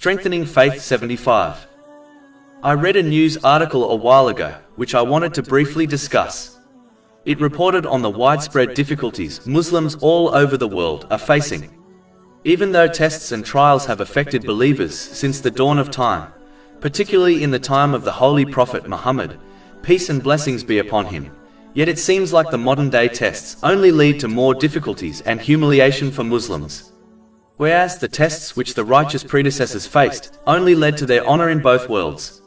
Strengthening Faith 75. I read a news article a while ago, which I wanted to briefly discuss. It reported on the widespread difficulties Muslims all over the world are facing. Even though tests and trials have affected believers since the dawn of time, particularly in the time of the Holy Prophet Muhammad, peace and blessings be upon him, yet it seems like the modern-day tests only lead to more difficulties and humiliation for Muslims. Whereas the tests which the righteous predecessors faced only led to their honor in both worlds.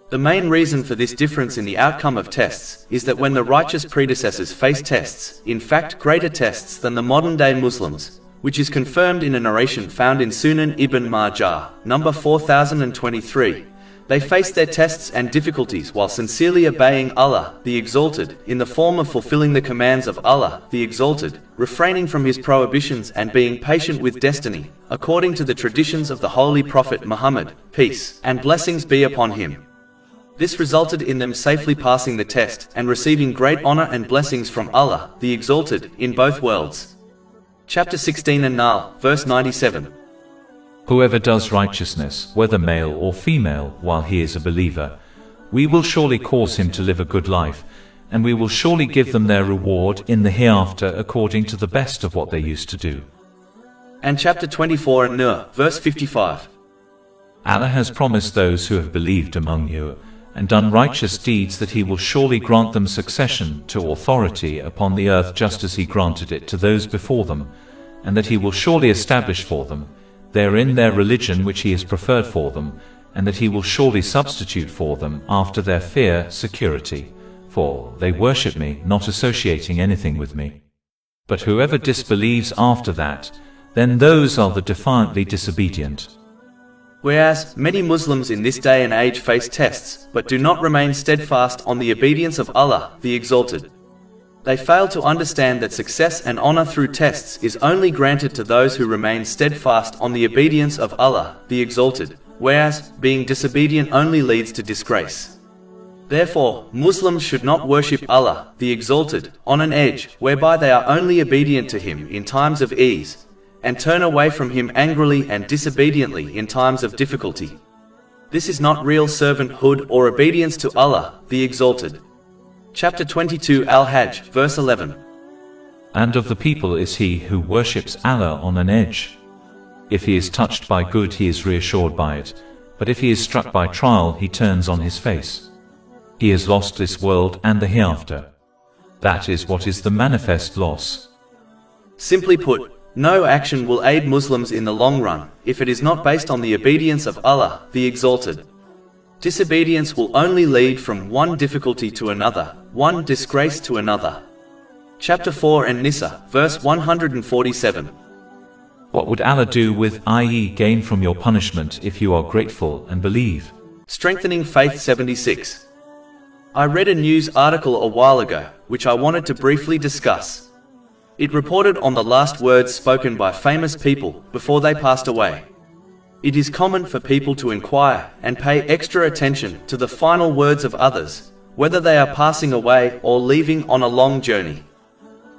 The main reason for this difference in the outcome of tests is that when the righteous predecessors faced tests, in fact greater tests than the modern-day Muslims, which is confirmed in a narration found in Sunan Ibn Majah, number 4023, they faced their tests and difficulties while sincerely obeying Allah, the Exalted, in the form of fulfilling the commands of Allah, the Exalted, refraining from His prohibitions and being patient with destiny, according to the traditions of the Holy Prophet Muhammad, peace and blessings be upon him. This resulted in them safely passing the test and receiving great honor and blessings from Allah, the Exalted, in both worlds. Chapter 16 An-Nahl, verse 97. Whoever does righteousness, whether male or female, while he is a believer, we will surely cause him to live a good life, and we will surely give them their reward in the hereafter according to the best of what they used to do. And chapter 24 An-Nur, verse 55. Allah has promised those who have believed among you and done righteous deeds that He will surely grant them succession to authority upon the earth just as He granted it to those before them, and that He will surely establish for them therein their religion which He has preferred for them, and that He will surely substitute for them after their fear security, for they worship Me, not associating anything with Me. But whoever disbelieves after that, then those are the defiantly disobedient. Whereas many Muslims in this day and age face tests, but do not remain steadfast on the obedience of Allah, the Exalted. They fail to understand that success and honor through tests is only granted to those who remain steadfast on the obedience of Allah, the Exalted, whereas being disobedient only leads to disgrace. Therefore, Muslims should not worship Allah, the Exalted, on an edge, whereby they are only obedient to Him in times of ease, and turn away from Him angrily and disobediently in times of difficulty. This is not real servanthood or obedience to Allah, the Exalted. Chapter 22 Al-Hajj, verse 11. And of the people is he who worships Allah on an edge. If he is touched by good, he is reassured by it, but if he is struck by trial, he turns on his face. He has lost this world and the hereafter. That is what is the manifest loss. Simply put, no action will aid Muslims in the long run if it is not based on the obedience of Allah, the Exalted. Disobedience will only lead from one difficulty to another, one disgrace to another. Chapter 4 An-Nisa, verse 147. What would Allah do with, i.e., gain from your punishment if you are grateful and believe? Strengthening Faith 76. I read a news article a while ago, which I wanted to briefly discuss. It reported on the last words spoken by famous people before they passed away. It is common for people to inquire and pay extra attention to the final words of others, whether they are passing away or leaving on a long journey.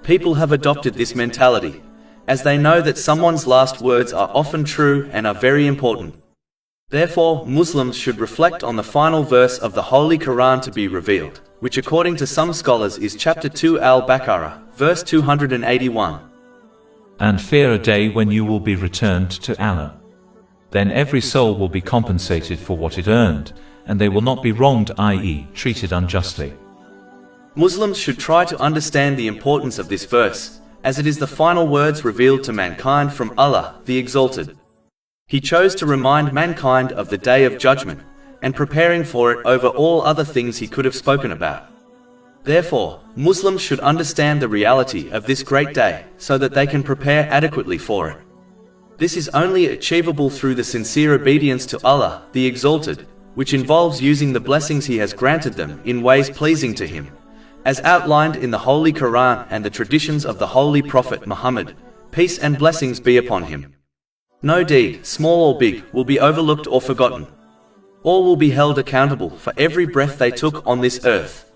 People have adopted this mentality, as they know that someone's last words are often true and are very important. Therefore, Muslims should reflect on the final verse of the Holy Quran to be revealed, which according to some scholars is chapter 2 Al-Baqarah, verse 281. And fear a day when you will be returned to Allah. Then every soul will be compensated for what it earned, and they will not be wronged, i.e., treated unjustly. Muslims should try to understand the importance of this verse, as it is the final words revealed to mankind from Allah, the Exalted. He chose to remind mankind of the Day of Judgment, and preparing for it over all other things He could have spoken about. Therefore, Muslims should understand the reality of this great day, so that they can prepare adequately for it. This is only achievable through the sincere obedience to Allah, the Exalted, which involves using the blessings He has granted them in ways pleasing to Him, as outlined in the Holy Quran and the traditions of the Holy Prophet Muhammad, peace and blessings be upon him. No deed, small or big, will be overlooked or forgotten. All will be held accountable for every breath they took on this earth.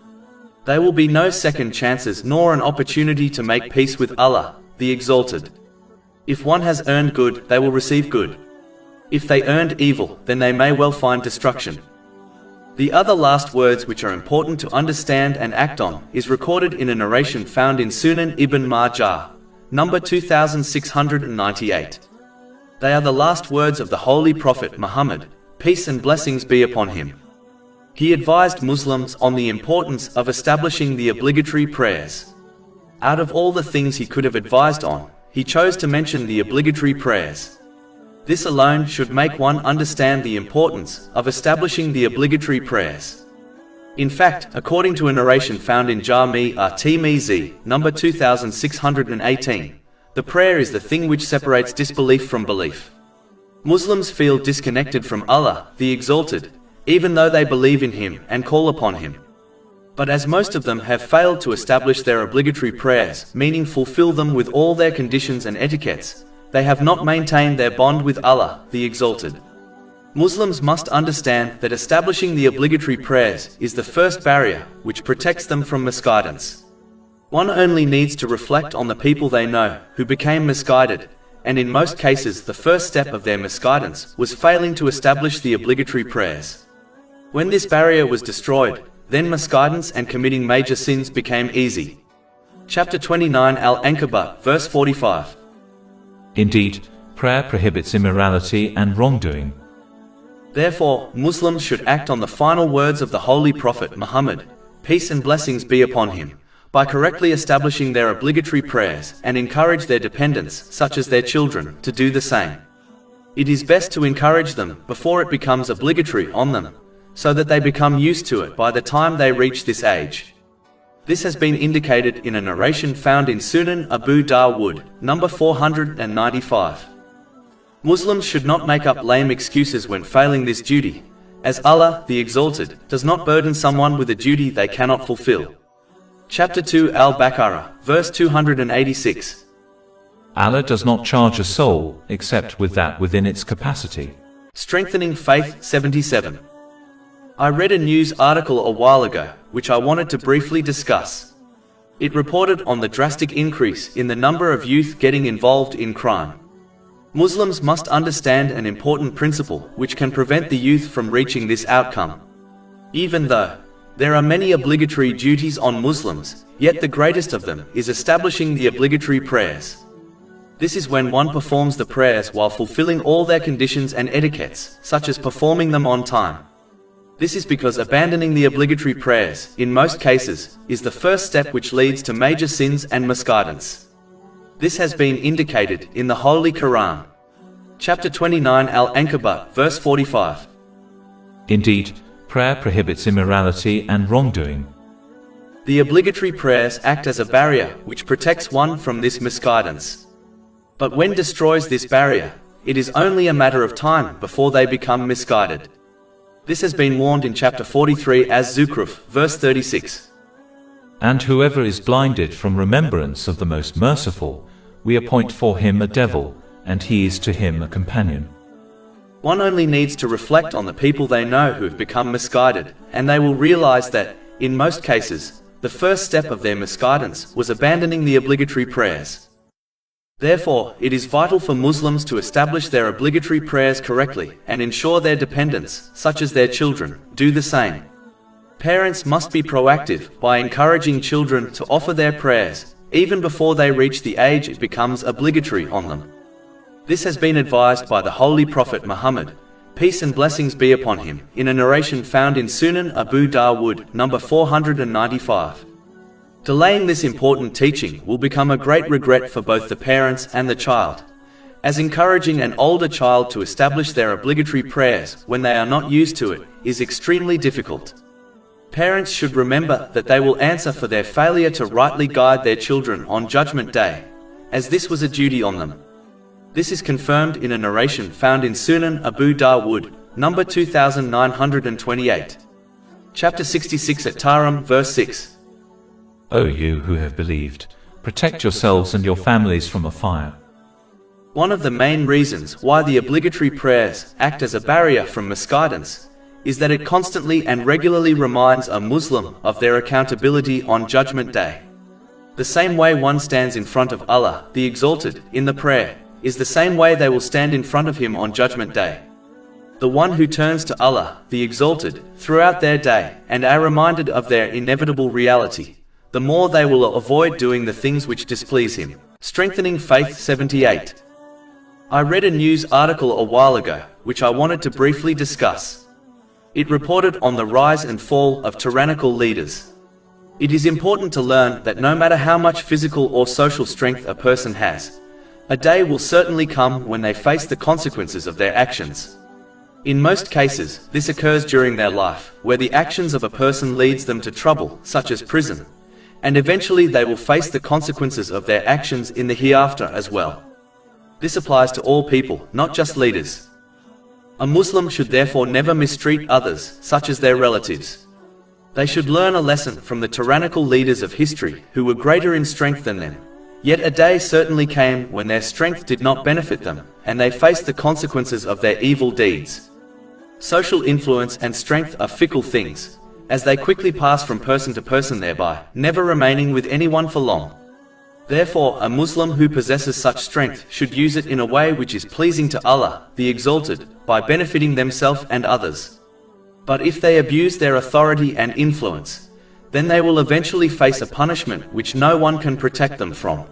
There will be no second chances nor an opportunity to make peace with Allah, the Exalted. If one has earned good, they will receive good. If they earned evil, then they may well find destruction. The other last words which are important to understand and act on is recorded in a narration found in Sunan Ibn Majah, number 2698. They are the last words of the Holy Prophet Muhammad, peace and blessings be upon him. He advised Muslims on the importance of establishing the obligatory prayers. Out of all the things he could have advised on, he chose to mention the obligatory prayers. This alone should make one understand the importance of establishing the obligatory prayers. In fact, according to a narration found in Jami' at-Tirmizi, number 2618, the prayer is the thing which separates disbelief from belief. Muslims feel disconnected from Allah, the Exalted, even though they believe in Him and call upon Him. But as most of them have failed to establish their obligatory prayers, meaning fulfill them with all their conditions and etiquettes, they have not maintained their bond with Allah, the Exalted. Muslims must understand that establishing the obligatory prayers is the first barrier which protects them from misguidance. One only needs to reflect on the people they know who became misguided, and in most cases the first step of their misguidance was failing to establish the obligatory prayers. When this barrier was destroyed, then misguidance and committing major sins became easy. Chapter 29 Al-Ankabut, verse 45. Indeed, prayer prohibits immorality and wrongdoing. Therefore, Muslims should act on the final words of the Holy Prophet Muhammad, peace and blessings be upon him, by correctly establishing their obligatory prayers and encourage their dependents, such as their children, to do the same. It is best to encourage them before it becomes obligatory on them, so that they become used to it by the time they reach this age. This has been indicated in a narration found in Sunan Abu Dawud, number 495. Muslims should not make up lame excuses when failing this duty, as Allah, the Exalted, does not burden someone with a duty they cannot fulfill. Chapter 2 Al-Baqarah, verse 286. Allah does not charge a soul except with that within its capacity. Strengthening Faith 77. I read a news article a while ago, which I wanted to briefly discuss. It reported on the drastic increase in the number of youth getting involved in crime. Muslims must understand an important principle which can prevent the youth from reaching this outcome. Even though there are many obligatory duties on Muslims, yet the greatest of them is establishing the obligatory prayers. This is when one performs the prayers while fulfilling all their conditions and etiquettes, such as performing them on time. This is because abandoning the obligatory prayers, in most cases, is the first step which leads to major sins and misguidance. This has been indicated in the Holy Quran. Chapter 29 Al-Ankabut, verse 45. Indeed, prayer prohibits immorality and wrongdoing. The obligatory prayers act as a barrier which protects one from this misguidance. But when destroys this barrier, it is only a matter of time before they become misguided. This has been warned in chapter 43 Az-Zukhruf, verse 36. And whoever is blinded from remembrance of the Most Merciful, we appoint for him a devil, and he is to him a companion. One only needs to reflect on the people they know who have become misguided, and they will realize that, in most cases, the first step of their misguidance was abandoning the obligatory prayers. Therefore, it is vital for Muslims to establish their obligatory prayers correctly and ensure their dependents, such as their children, do the same. Parents must be proactive by encouraging children to offer their prayers, even before they reach the age it becomes obligatory on them. This has been advised by the Holy Prophet Muhammad, peace and blessings be upon him, in a narration found in Sunan Abu Dawud, number 495. Delaying this important teaching will become a great regret for both the parents and the child, as encouraging an older child to establish their obligatory prayers when they are not used to it is extremely difficult. Parents should remember that they will answer for their failure to rightly guide their children on Judgment Day, as this was a duty on them. This is confirmed in a narration found in Sunan Abu Dawud, number 2928. Chapter 66 At-Tahrim, verse 6. O you who have believed, protect yourselves and your families from a fire. One of the main reasons why the obligatory prayers act as a barrier from misguidance is that it constantly and regularly reminds a Muslim of their accountability on Judgment Day. The same way one stands in front of Allah, the Exalted, in the prayer, is the same way they will stand in front of him on Judgment Day. The one who turns to Allah, the Exalted, throughout their day, and are reminded of their inevitable reality, the more they will avoid doing the things which displease him. Strengthening Faith 78. I read a news article a while ago, which I wanted to briefly discuss. It reported on the rise and fall of tyrannical leaders. It is important to learn that no matter how much physical or social strength a person has, a day will certainly come when they face the consequences of their actions. In most cases, this occurs during their life, where the actions of a person leads them to trouble, such as prison, and eventually they will face the consequences of their actions in the hereafter as well. This applies to all people, not just leaders. A Muslim should therefore never mistreat others, such as their relatives. They should learn a lesson from the tyrannical leaders of history who were greater in strength than them. Yet a day certainly came when their strength did not benefit them, and they faced the consequences of their evil deeds. Social influence and strength are fickle things, as they quickly pass from person to person, thereby never remaining with anyone for long. Therefore, a Muslim who possesses such strength should use it in a way which is pleasing to Allah, the Exalted, by benefiting themselves and others. But if they abuse their authority and influence, then they will eventually face a punishment which no one can protect them from.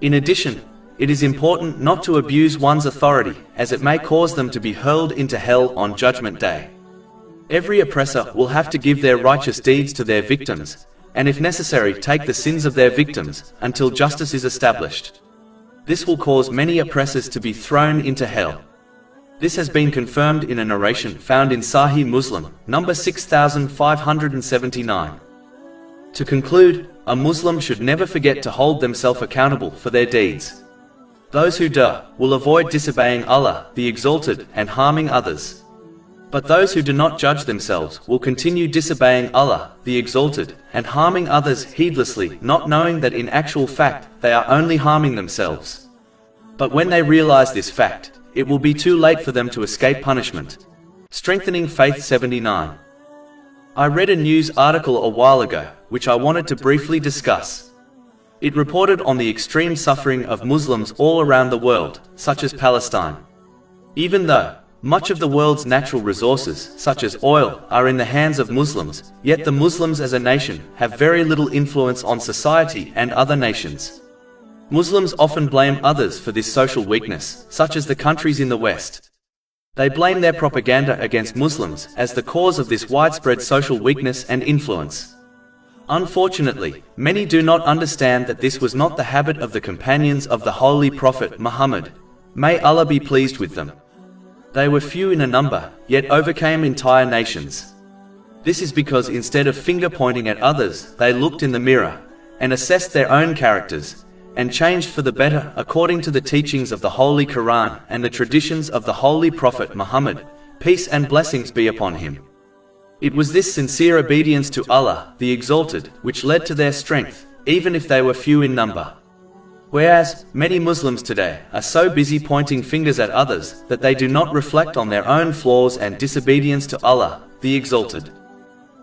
In addition, it is important not to abuse one's authority, as it may cause them to be hurled into hell on Judgment Day. Every oppressor will have to give their righteous deeds to their victims, and if necessary take the sins of their victims, until justice is established. This will cause many oppressors to be thrown into hell. This has been confirmed in a narration found in Sahih Muslim, number 6579. To conclude, a Muslim should never forget to hold themselves accountable for their deeds. Those who do will avoid disobeying Allah, the Exalted, and harming others. But those who do not judge themselves will continue disobeying Allah, the Exalted, and harming others heedlessly, not knowing that in actual fact they are only harming themselves. But when they realize this fact, it will be too late for them to escape punishment. Strengthening Faith 79. I read a news article a while ago, which I wanted to briefly discuss. It reported on the extreme suffering of Muslims all around the world, such as Palestine. Even though much of the world's natural resources, such as oil, are in the hands of Muslims, yet the Muslims as a nation have very little influence on society and other nations. Muslims often blame others for this social weakness, such as the countries in the West. They blame their propaganda against Muslims as the cause of this widespread social weakness and influence. Unfortunately, many do not understand that this was not the habit of the companions of the Holy Prophet Muhammad. May Allah be pleased with them. They were few in a number, yet overcame entire nations. This is because instead of finger-pointing at others, they looked in the mirror, and assessed their own characters, and changed for the better according to the teachings of the Holy Quran and the traditions of the Holy Prophet Muhammad, peace and blessings be upon him. It was this sincere obedience to Allah, the Exalted, which led to their strength, even if they were few in number. Whereas, many Muslims today are so busy pointing fingers at others that they do not reflect on their own flaws and disobedience to Allah, the Exalted.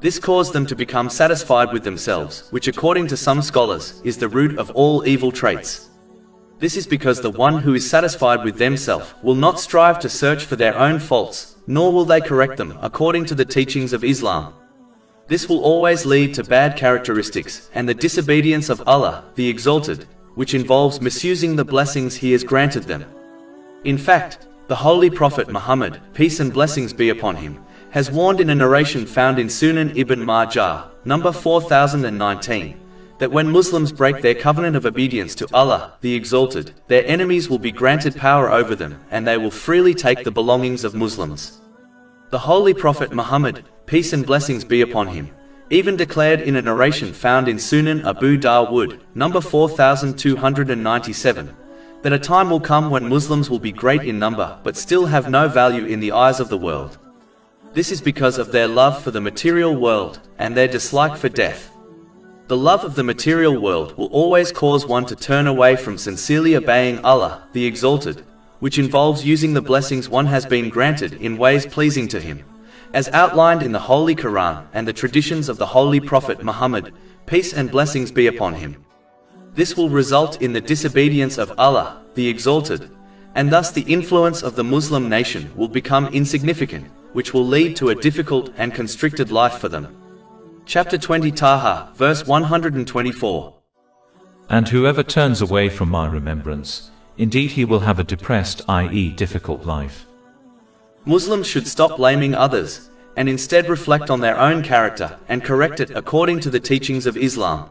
This caused them to become satisfied with themselves, which according to some scholars, is the root of all evil traits. This is because the one who is satisfied with themselves will not strive to search for their own faults, nor will they correct them according to the teachings of Islam. This will always lead to bad characteristics and the disobedience of Allah, the Exalted, which involves misusing the blessings He has granted them. In fact, the Holy Prophet Muhammad, peace and blessings be upon him, has warned in a narration found in Sunan Ibn Majah, number 4019, that when Muslims break their covenant of obedience to Allah, the Exalted, their enemies will be granted power over them, and they will freely take the belongings of Muslims. The Holy Prophet Muhammad, peace and blessings be upon him, even declared in a narration found in Sunan Abu Dawud, number 4297, that a time will come when Muslims will be great in number but still have no value in the eyes of the world. This is because of their love for the material world and their dislike for death. The love of the material world will always cause one to turn away from sincerely obeying Allah, the Exalted, which involves using the blessings one has been granted in ways pleasing to Him, as outlined in the Holy Quran and the traditions of the Holy Prophet Muhammad, peace and blessings be upon him. This will result in the disobedience of Allah, the Exalted, and thus the influence of the Muslim nation will become insignificant, which will lead to a difficult and constricted life for them. Chapter 20 Taha, verse 124. And whoever turns away from my remembrance, indeed he will have a depressed, i.e. difficult life. Muslims should stop blaming others, and instead reflect on their own character and correct it according to the teachings of Islam.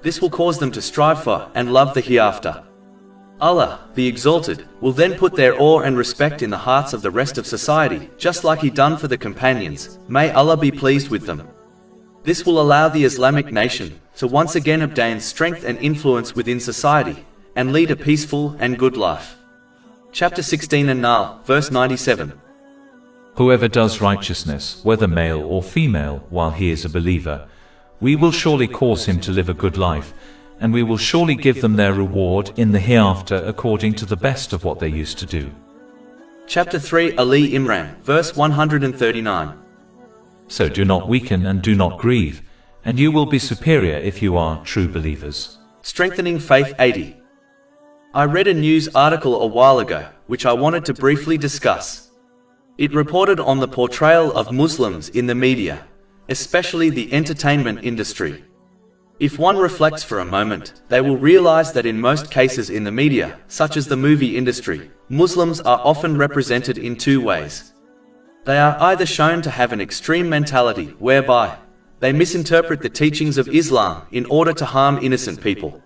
This will cause them to strive for and love the hereafter. Allah, the Exalted, will then put their awe and respect in the hearts of the rest of society, just like He done for the companions. May Allah be pleased with them. This will allow the Islamic nation to once again obtain strength and influence within society, and lead a peaceful and good life. Chapter 16 An-Nahl, verse 97. Whoever does righteousness, whether male or female, while he is a believer, we will surely cause him to live a good life, and we will surely give them their reward in the hereafter according to the best of what they used to do. Chapter 3 Ali Imran, verse 139. So do not weaken and do not grieve, and you will be superior if you are true believers. Strengthening Faith 80. I read a news article a while ago, which I wanted to briefly discuss. It reported on the portrayal of Muslims in the media, especially the entertainment industry. If one reflects for a moment, they will realize that in most cases in the media, such as the movie industry, Muslims are often represented in two ways. They are either shown to have an extreme mentality whereby they misinterpret the teachings of Islam in order to harm innocent people,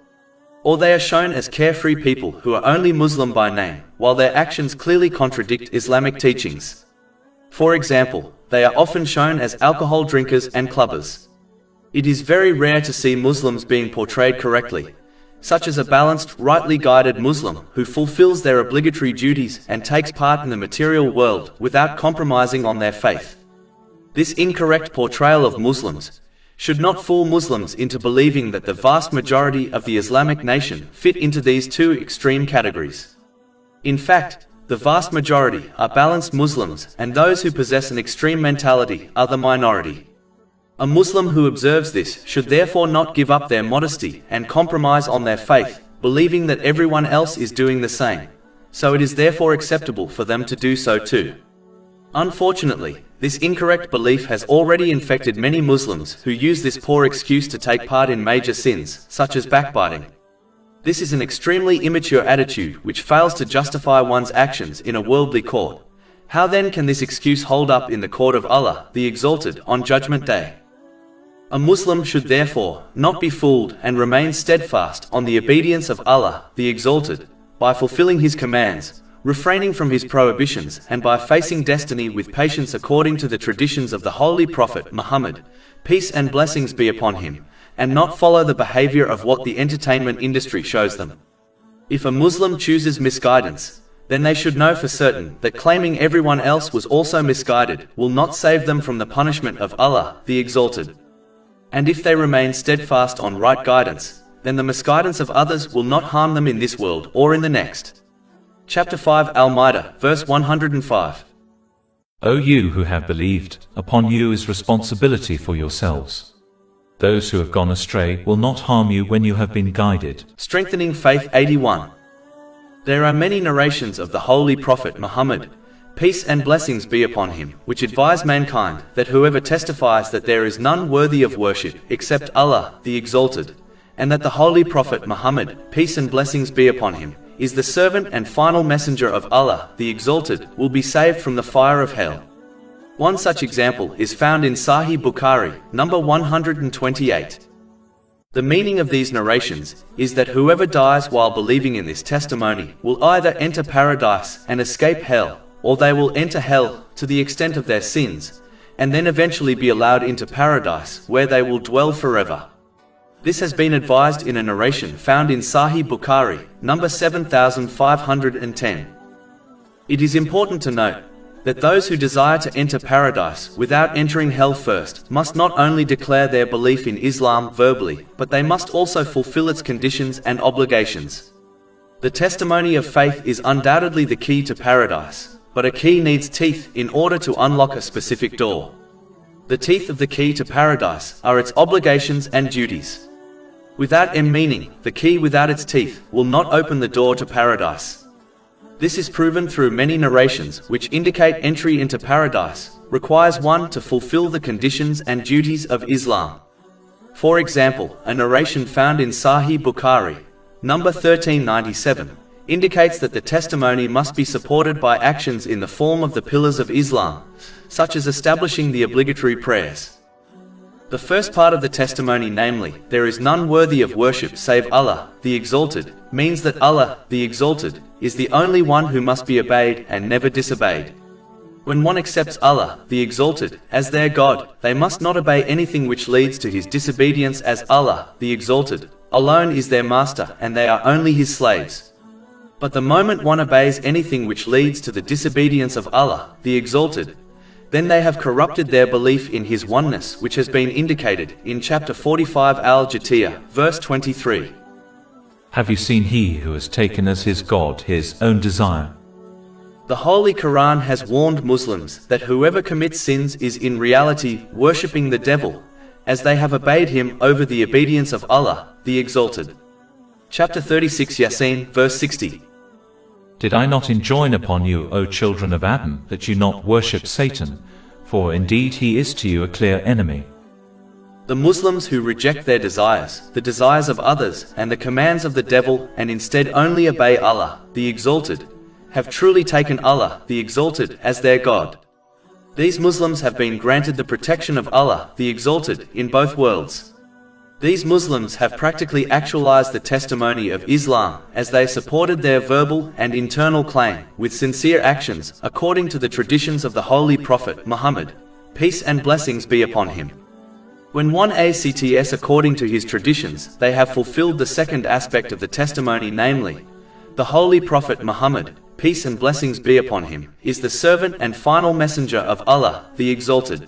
or they are shown as carefree people who are only Muslim by name, while their actions clearly contradict Islamic teachings. For example, they are often shown as alcohol drinkers and clubbers. It is very rare to see Muslims being portrayed correctly, such as a balanced, rightly guided Muslim who fulfills their obligatory duties and takes part in the material world without compromising on their faith. This incorrect portrayal of Muslims should not fool Muslims into believing that the vast majority of the Islamic nation fit into these two extreme categories. In fact, the vast majority are balanced Muslims, and those who possess an extreme mentality are the minority. A Muslim who observes this should therefore not give up their modesty and compromise on their faith, believing that everyone else is doing the same, so it is therefore acceptable for them to do so too. Unfortunately, this incorrect belief has already infected many Muslims who use this poor excuse to take part in major sins, such as backbiting. This is an extremely immature attitude which fails to justify one's actions in a worldly court. How then can this excuse hold up in the court of Allah, the Exalted, on Judgment Day? A Muslim should therefore not be fooled and remain steadfast on the obedience of Allah, the Exalted, by fulfilling His commands, refraining from His prohibitions, and by facing destiny with patience according to the traditions of the Holy Prophet Muhammad, peace and blessings be upon him, and not follow the behavior of what the entertainment industry shows them. If a Muslim chooses misguidance, then they should know for certain that claiming everyone else was also misguided will not save them from the punishment of Allah, the Exalted. And if they remain steadfast on right guidance, then the misguidance of others will not harm them in this world or in the next. Chapter 5 Al-Ma'idah, verse 105. O you who have believed, upon you is responsibility for yourselves. Those who have gone astray will not harm you when you have been guided. Strengthening Faith 81. There are many narrations of the Holy Prophet Muhammad, peace and blessings be upon him, which advise mankind that whoever testifies that there is none worthy of worship except Allah, the Exalted, and that the Holy Prophet Muhammad, peace and blessings be upon him, is the servant and final messenger of Allah, the Exalted, will be saved from the fire of hell. One such example is found in Sahih Bukhari, number 128. The meaning of these narrations is that whoever dies while believing in this testimony will either enter paradise and escape hell, or they will enter hell to the extent of their sins, and then eventually be allowed into paradise where they will dwell forever. This has been advised in a narration found in Sahih Bukhari, number 7510. It is important to note that those who desire to enter paradise without entering hell first must not only declare their belief in Islam verbally, but they must also fulfill its conditions and obligations. The testimony of faith is undoubtedly the key to paradise, but a key needs teeth in order to unlock a specific door. The teeth of the key to paradise are its obligations and duties. Without M meaning, the key without its teeth will not open the door to paradise. This is proven through many narrations which indicate entry into paradise requires one to fulfill the conditions and duties of Islam. For example, a narration found in Sahih Bukhari, number 1397, indicates that the testimony must be supported by actions in the form of the pillars of Islam, such as establishing the obligatory prayers. The first part of the testimony, namely, there is none worthy of worship save Allah, the Exalted, means that Allah, the Exalted, is the only one who must be obeyed and never disobeyed. When one accepts Allah, the Exalted, as their God, they must not obey anything which leads to his disobedience, as Allah, the Exalted, alone is their master and they are only his slaves. But the moment one obeys anything which leads to the disobedience of Allah, the Exalted, then they have corrupted their belief in his oneness, which has been indicated in chapter 45 Al-Jatiyah, verse 23. Have you seen he who has taken as his God his own desire? The Holy Quran has warned Muslims that whoever commits sins is in reality worshipping the devil, as they have obeyed him over the obedience of Allah, the Exalted. Chapter 36 Yasin, verse 60. Did I not enjoin upon you, O children of Adam, that you not worship Satan, for indeed he is to you a clear enemy? The Muslims who reject their desires, the desires of others, and the commands of the devil, and instead only obey Allah, the Exalted, have truly taken Allah, the Exalted, as their God. These Muslims have been granted the protection of Allah, the Exalted, in both worlds. These Muslims have practically actualized the testimony of Islam, as they supported their verbal and internal claim with sincere actions according to the traditions of the Holy Prophet Muhammad, peace and blessings be upon him. When one acts according to his traditions, they have fulfilled the second aspect of the testimony, namely, the Holy Prophet Muhammad, peace and blessings be upon him, is the servant and final messenger of Allah, the Exalted.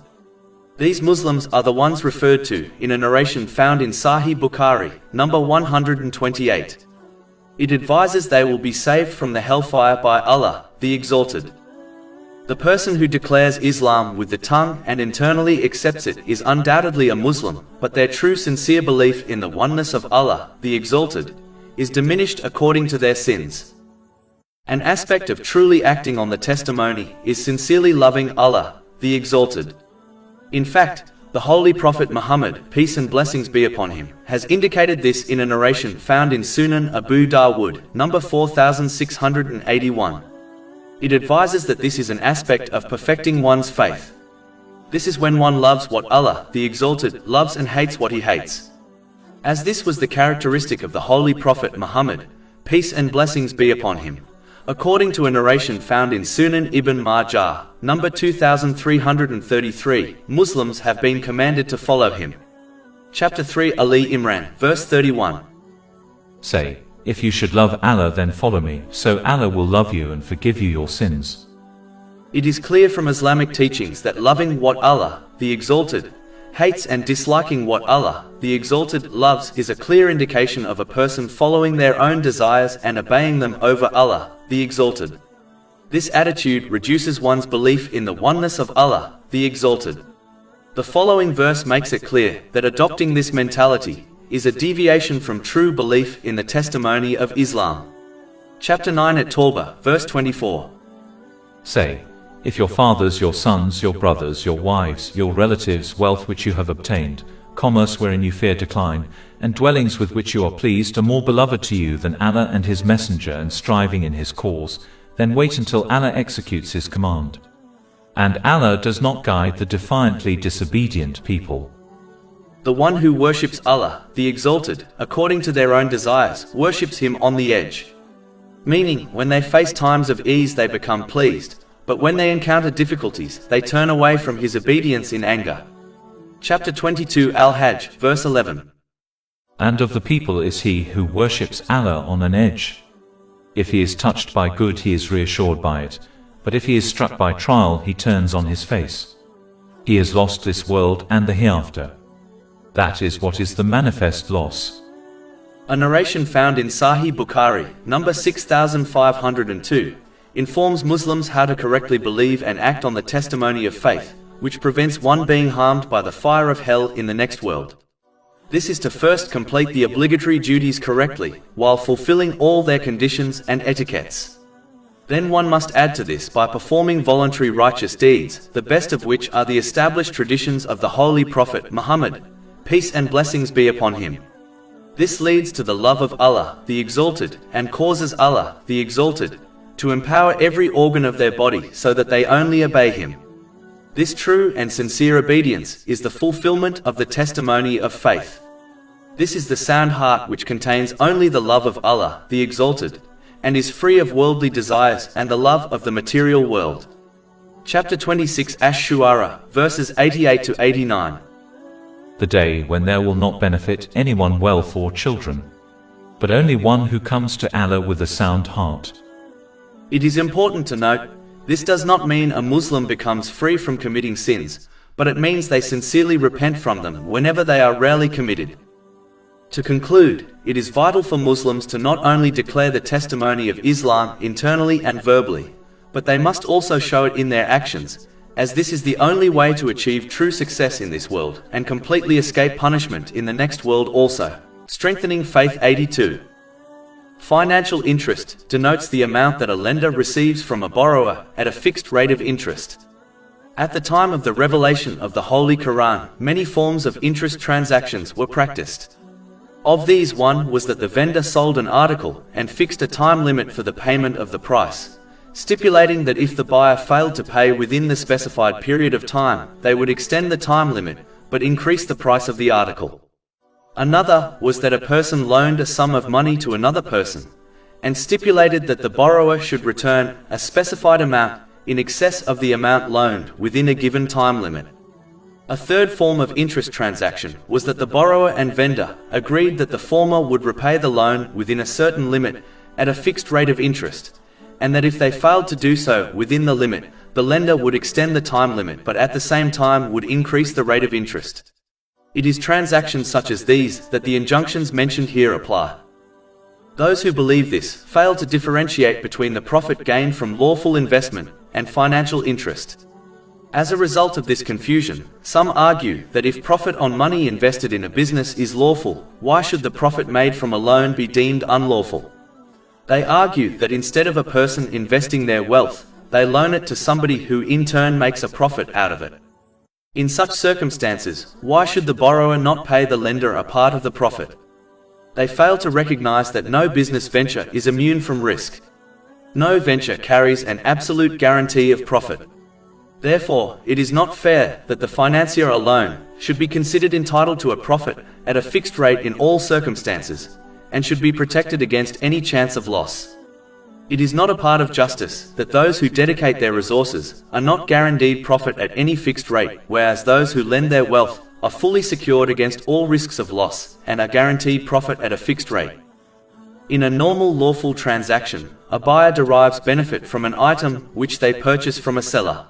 These Muslims are the ones referred to in a narration found in Sahih Bukhari, number 128. It advises they will be saved from the hellfire by Allah, the Exalted. The person who declares Islam with the tongue and internally accepts it is undoubtedly a Muslim, but their true sincere belief in the oneness of Allah, the Exalted, is diminished according to their sins. An aspect of truly acting on the testimony is sincerely loving Allah, the Exalted. In fact, the Holy Prophet Muhammad, peace and blessings be upon him, has indicated this in a narration found in Sunan Abu Dawood, number 4681. It advises that this is an aspect of perfecting one's faith. This is when one loves what Allah, the Exalted, loves and hates what he hates. As this was the characteristic of the Holy Prophet Muhammad, peace and blessings be upon him, according to a narration found in Sunan Ibn Majah, number 2333, Muslims have been commanded to follow him. Chapter 3 Ali Imran, verse 31. Say, if you should love Allah, then follow me, so Allah will love you and forgive you your sins. It is clear from Islamic teachings that loving what Allah, the Exalted, hates and disliking what Allah, the Exalted, loves is a clear indication of a person following their own desires and obeying them over Allah, the Exalted. This attitude reduces one's belief in the oneness of Allah, the Exalted. The following verse makes it clear that adopting this mentality is a deviation from true belief in the testimony of Islam. Chapter 9 at Tawbah, verse 24. Say, if your fathers, your sons, your brothers, your wives, your relatives, wealth which you have obtained, commerce wherein you fear decline, and dwellings with which you are pleased are more beloved to you than Allah and his messenger and striving in his cause, then wait until Allah executes his command. And Allah does not guide the defiantly disobedient people. The one who worships Allah, the Exalted, according to their own desires, worships him on the edge. Meaning, when they face times of ease they become pleased, but when they encounter difficulties, they turn away from his obedience in anger. Chapter 22 Al-Hajj, verse 11. And of the people is he who worships Allah on an edge. If he is touched by good, he is reassured by it, but if he is struck by trial, he turns on his face. He has lost this world and the hereafter. That is what is the manifest loss. A narration found in Sahih Bukhari, number 6502, informs Muslims how to correctly believe and act on the testimony of faith, which prevents one being harmed by the fire of hell in the next world. This is to first complete the obligatory duties correctly, while fulfilling all their conditions and etiquettes. Then one must add to this by performing voluntary righteous deeds, the best of which are the established traditions of the Holy Prophet Muhammad, peace and blessings be upon him. This leads to the love of Allah, the Exalted, and causes Allah, the Exalted, to empower every organ of their body so that they only obey Him. This true and sincere obedience is the fulfillment of the testimony of faith. This is the sound heart which contains only the love of Allah, the Exalted, and is free of worldly desires and the love of the material world. Chapter 26 Ash-Shu'ara, verses 88 to 89. The day when there will not benefit anyone wealth or children, but only one who comes to Allah with a sound heart. It is important to note, this does not mean a Muslim becomes free from committing sins, but it means they sincerely repent from them whenever they are rarely committed. To conclude, it is vital for Muslims to not only declare the testimony of Islam internally and verbally, but they must also show it in their actions, as this is the only way to achieve true success in this world and completely escape punishment in the next world also. Strengthening Faith 82. Financial interest denotes the amount that a lender receives from a borrower at a fixed rate of interest. At the time of the revelation of the Holy Quran, many forms of interest transactions were practiced. Of these, one was that the vendor sold an article and fixed a time limit for the payment of the price, stipulating that if the buyer failed to pay within the specified period of time, they would extend the time limit, but increase the price of the article. Another was that a person loaned a sum of money to another person, and stipulated that the borrower should return a specified amount in excess of the amount loaned within a given time limit. A third form of interest transaction was that the borrower and vendor agreed that the former would repay the loan within a certain limit at a fixed rate of interest, and that if they failed to do so within the limit, the lender would extend the time limit but at the same time would increase the rate of interest. It is transactions such as these that the injunctions mentioned here apply. Those who believe this fail to differentiate between the profit gained from lawful investment and financial interest. As a result of this confusion, some argue that if profit on money invested in a business is lawful, why should the profit made from a loan be deemed unlawful? They argue that instead of a person investing their wealth, they loan it to somebody who in turn makes a profit out of it. In such circumstances, why should the borrower not pay the lender a part of the profit? They fail to recognize that no business venture is immune from risk. No venture carries an absolute guarantee of profit. Therefore, it is not fair that the financier alone should be considered entitled to a profit at a fixed rate in all circumstances, and should be protected against any chance of loss. It is not a part of justice that those who dedicate their resources are not guaranteed profit at any fixed rate, whereas those who lend their wealth are fully secured against all risks of loss and are guaranteed profit at a fixed rate. In a normal lawful transaction, a buyer derives benefit from an item which they purchase from a seller.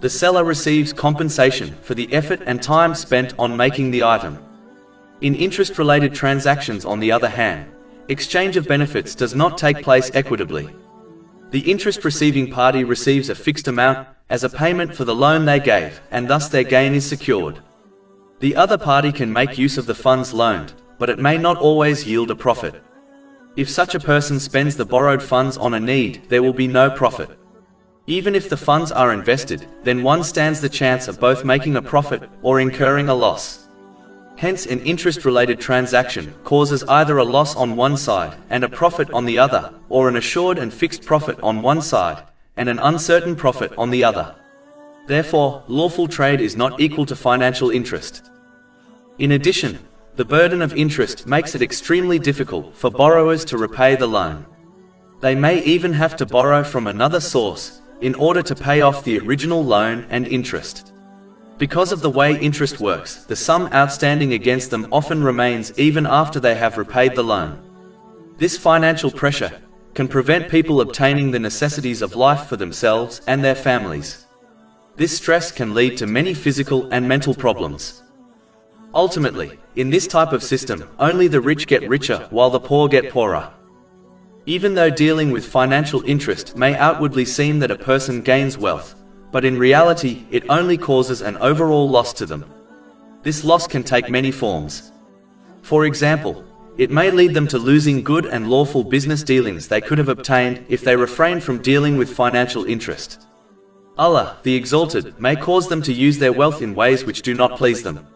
The seller receives compensation for the effort and time spent on making the item. In interest-related transactions, on the other hand, exchange of benefits does not take place equitably. The interest-receiving party receives a fixed amount as a payment for the loan they gave, and thus their gain is secured. The other party can make use of the funds loaned, but it may not always yield a profit. If such a person spends the borrowed funds on a need, there will be no profit. Even if the funds are invested, then one stands the chance of both making a profit or incurring a loss. Hence, an interest-related transaction causes either a loss on one side and a profit on the other, or an assured and fixed profit on one side and an uncertain profit on the other. Therefore, lawful trade is not equal to financial interest. In addition, the burden of interest makes it extremely difficult for borrowers to repay the loan. They may even have to borrow from another source in order to pay off the original loan and interest. Because of the way interest works, the sum outstanding against them often remains even after they have repaid the loan. This financial pressure can prevent people obtaining the necessities of life for themselves and their families. This stress can lead to many physical and mental problems. Ultimately, in this type of system, only the rich get richer while the poor get poorer. Even though dealing with financial interest may outwardly seem that a person gains wealth, but in reality, it only causes an overall loss to them. This loss can take many forms. For example, it may lead them to losing good and lawful business dealings they could have obtained if they refrained from dealing with financial interest. Allah, the Exalted, may cause them to use their wealth in ways which do not please them.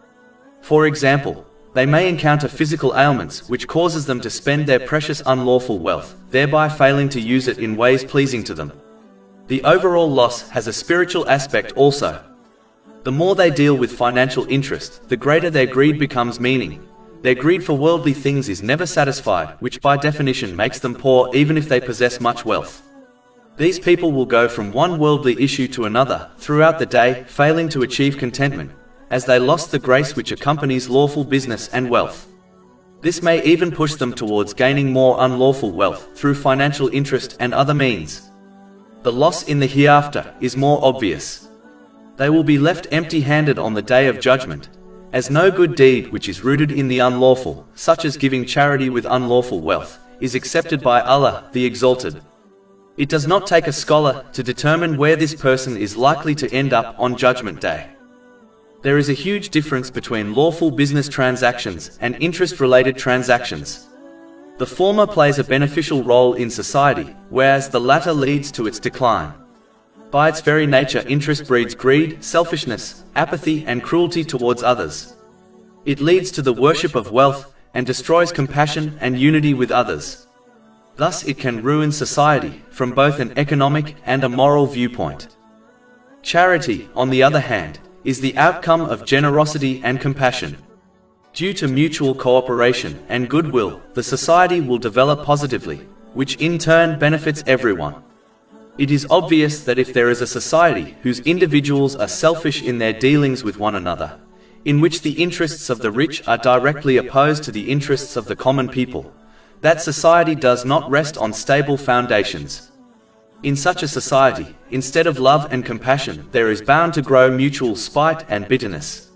For example, they may encounter physical ailments which causes them to spend their precious unlawful wealth, thereby failing to use it in ways pleasing to them. The overall loss has a spiritual aspect also. The more they deal with financial interest, the greater their greed becomes, meaning their greed for worldly things is never satisfied, which by definition makes them poor even if they possess much wealth. These people will go from one worldly issue to another throughout the day, failing to achieve contentment, as they lost the grace which accompanies lawful business and wealth. This may even push them towards gaining more unlawful wealth through financial interest and other means. The loss in the hereafter is more obvious. They will be left empty-handed on the day of judgment, as no good deed which is rooted in the unlawful, such as giving charity with unlawful wealth, is accepted by Allah, the Exalted. It does not take a scholar to determine where this person is likely to end up on Judgment Day. There is a huge difference between lawful business transactions and interest-related transactions. The former plays a beneficial role in society, whereas the latter leads to its decline. By its very nature, interest breeds greed, selfishness, apathy, and cruelty towards others. It leads to the worship of wealth and destroys compassion and unity with others. Thus it can ruin society from both an economic and a moral viewpoint. Charity, on the other hand, is the outcome of generosity and compassion. Due to mutual cooperation and goodwill, the society will develop positively, which in turn benefits everyone. It is obvious that if there is a society whose individuals are selfish in their dealings with one another, in which the interests of the rich are directly opposed to the interests of the common people, that society does not rest on stable foundations. In such a society, instead of love and compassion, there is bound to grow mutual spite and bitterness.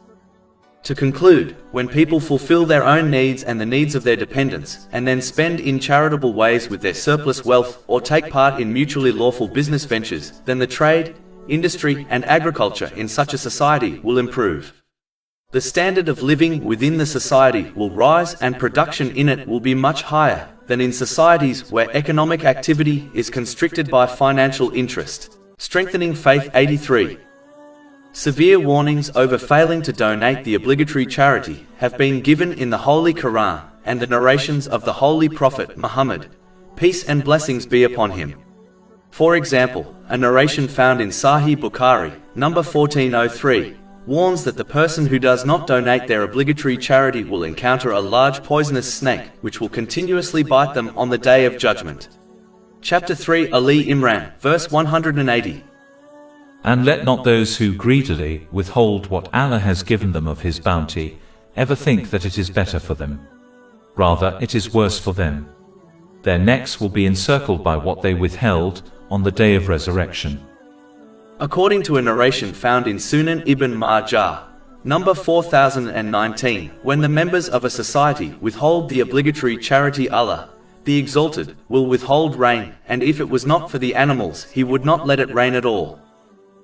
To conclude, when people fulfill their own needs and the needs of their dependents, and then spend in charitable ways with their surplus wealth, or take part in mutually lawful business ventures, then the trade, industry, and agriculture in such a society will improve. The standard of living within the society will rise and production in it will be much higher than in societies where economic activity is constricted by financial interest. Strengthening Faith 83. Severe warnings over failing to donate the obligatory charity have been given in the Holy Quran and the narrations of the Holy Prophet Muhammad, peace and blessings be upon him. For example, a narration found in Sahih Bukhari, number 1403, warns that the person who does not donate their obligatory charity will encounter a large poisonous snake which will continuously bite them on the Day of Judgment. Chapter 3, Ali Imran, verse 180. And let not those who greedily withhold what Allah has given them of His bounty ever think that it is better for them. Rather, it is worse for them. Their necks will be encircled by what they withheld on the day of resurrection. According to a narration found in Sunan Ibn Majah, number 4019, when the members of a society withhold the obligatory charity, Allah, the Exalted, will withhold rain, and if it was not for the animals, He would not let it rain at all.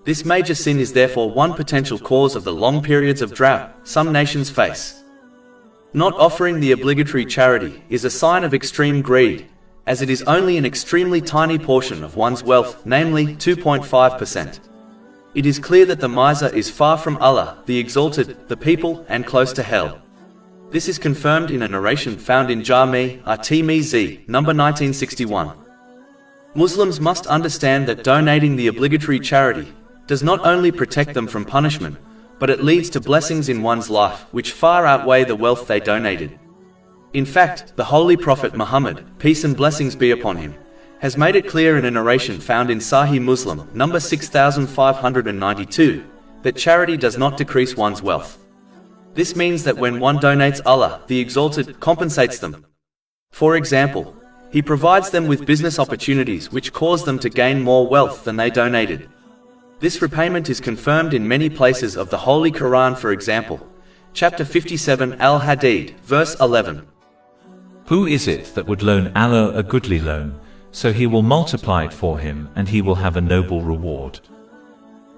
This major sin is therefore one potential cause of the long periods of drought some nations face. Not offering the obligatory charity is a sign of extreme greed, as it is only an extremely tiny portion of one's wealth, namely 2.5%. It is clear that the miser is far from Allah, the Exalted, the people, and close to hell. This is confirmed in a narration found in Jami' at-Tirmidhi, number 1961. Muslims must understand that donating the obligatory charity does not only protect them from punishment, but it leads to blessings in one's life which far outweigh the wealth they donated. In fact, the Holy Prophet Muhammad, peace and blessings be upon him, has made it clear in a narration found in Sahih Muslim, number 6592, that charity does not decrease one's wealth. This means that when one donates, Allah, the Exalted, compensates them. For example, He provides them with business opportunities which cause them to gain more wealth than they donated. This repayment is confirmed in many places of the Holy Quran, for example, chapter 57 Al-Hadid, verse 11. Who is it that would loan Allah a goodly loan, so He will multiply it for him and he will have a noble reward?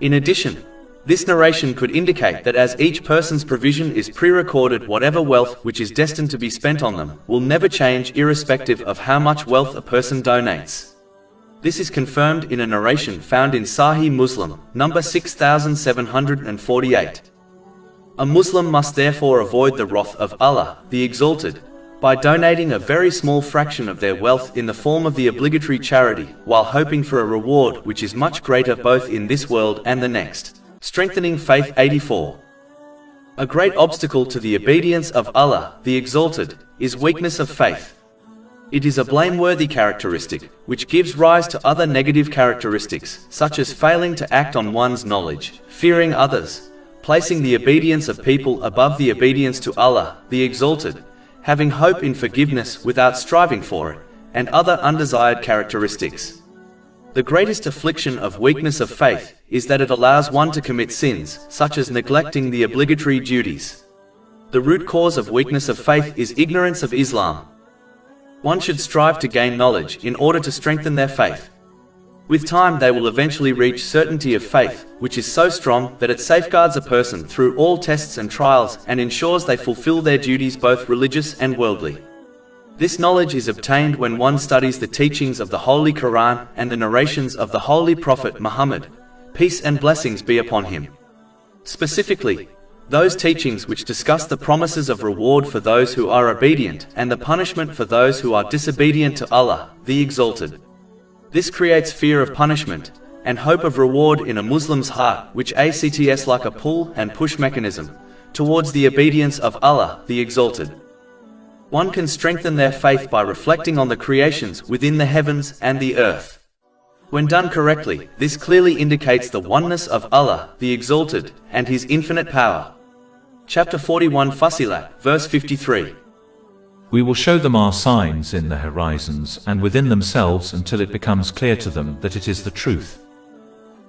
In addition, This narration could indicate that as each person's provision is pre-recorded, whatever wealth which is destined to be spent on them will never change irrespective of how much wealth a person donates. This is confirmed in a narration found in Sahih Muslim, number 6748. A Muslim must therefore avoid the wrath of Allah, the Exalted, by donating a very small fraction of their wealth in the form of the obligatory charity, while hoping for a reward which is much greater both in this world and the next. Strengthening Faith 84. A great obstacle to the obedience of Allah, the Exalted, is weakness of faith. It is a blameworthy characteristic, which gives rise to other negative characteristics, such as failing to act on one's knowledge, fearing others, placing the obedience of people above the obedience to Allah, the Exalted, having hope in forgiveness without striving for it, and other undesired characteristics. The greatest affliction of weakness of faith is that it allows one to commit sins, such as neglecting the obligatory duties. The root cause of weakness of faith is ignorance of Islam. One should strive to gain knowledge in order to strengthen their faith. With time they will eventually reach certainty of faith, which is so strong that it safeguards a person through all tests and trials and ensures they fulfill their duties both religious and worldly. This knowledge is obtained when one studies the teachings of the Holy Quran and the narrations of the Holy Prophet Muhammad, peace and blessings be upon him. Specifically, those teachings which discuss the promises of reward for those who are obedient and the punishment for those who are disobedient to Allah, the Exalted. This creates fear of punishment and hope of reward in a Muslim's heart, which acts like a pull and push mechanism towards the obedience of Allah, the Exalted. One can strengthen their faith by reflecting on the creations within the heavens and the earth. When done correctly, this clearly indicates the oneness of Allah, the Exalted, and His infinite power. Chapter 41 Fussilat, verse 53. We will show them our signs in the horizons and within themselves until it becomes clear to them that it is the truth.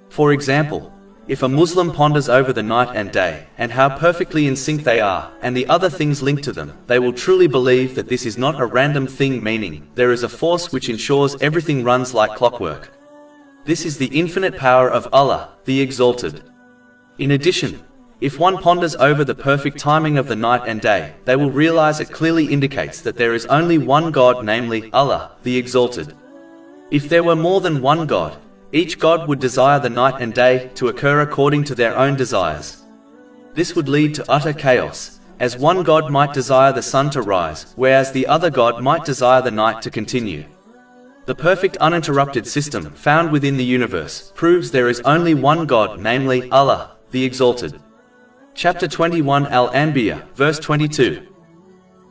For example, if a Muslim ponders over the night and day, and how perfectly in sync they are, and the other things linked to them, they will truly believe that this is not a random thing, meaning there is a force which ensures everything runs like clockwork. This is the infinite power of Allah, the Exalted. In addition, if one ponders over the perfect timing of the night and day, they will realize it clearly indicates that there is only one God, namely Allah, the Exalted. If there were more than one God, each God would desire the night and day to occur according to their own desires. This would lead to utter chaos, as one God might desire the sun to rise, whereas the other God might desire the night to continue. The perfect uninterrupted system found within the universe proves there is only one God, namely Allah, the Exalted. Chapter 21 Al-Anbiya, verse 22.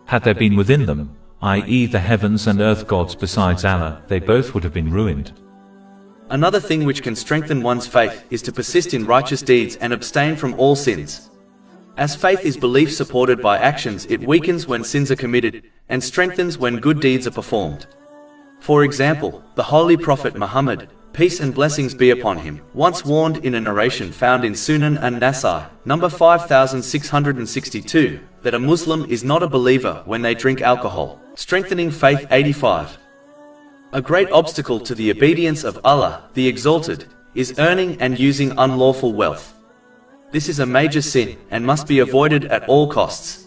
Had there been within them, i.e. the heavens and earth gods besides Allah, they both would have been ruined. Another thing which can strengthen one's faith is to persist in righteous deeds and abstain from all sins. As faith is belief supported by actions, it weakens when sins are committed, and strengthens when good deeds are performed. For example, the Holy Prophet Muhammad, peace and blessings be upon him, once warned in a narration found in Sunan an-Nasai, number 5662, that a Muslim is not a believer when they drink alcohol. Strengthening Faith 85. A great obstacle to the obedience of Allah, the Exalted, is earning and using unlawful wealth. This is a major sin and must be avoided at all costs.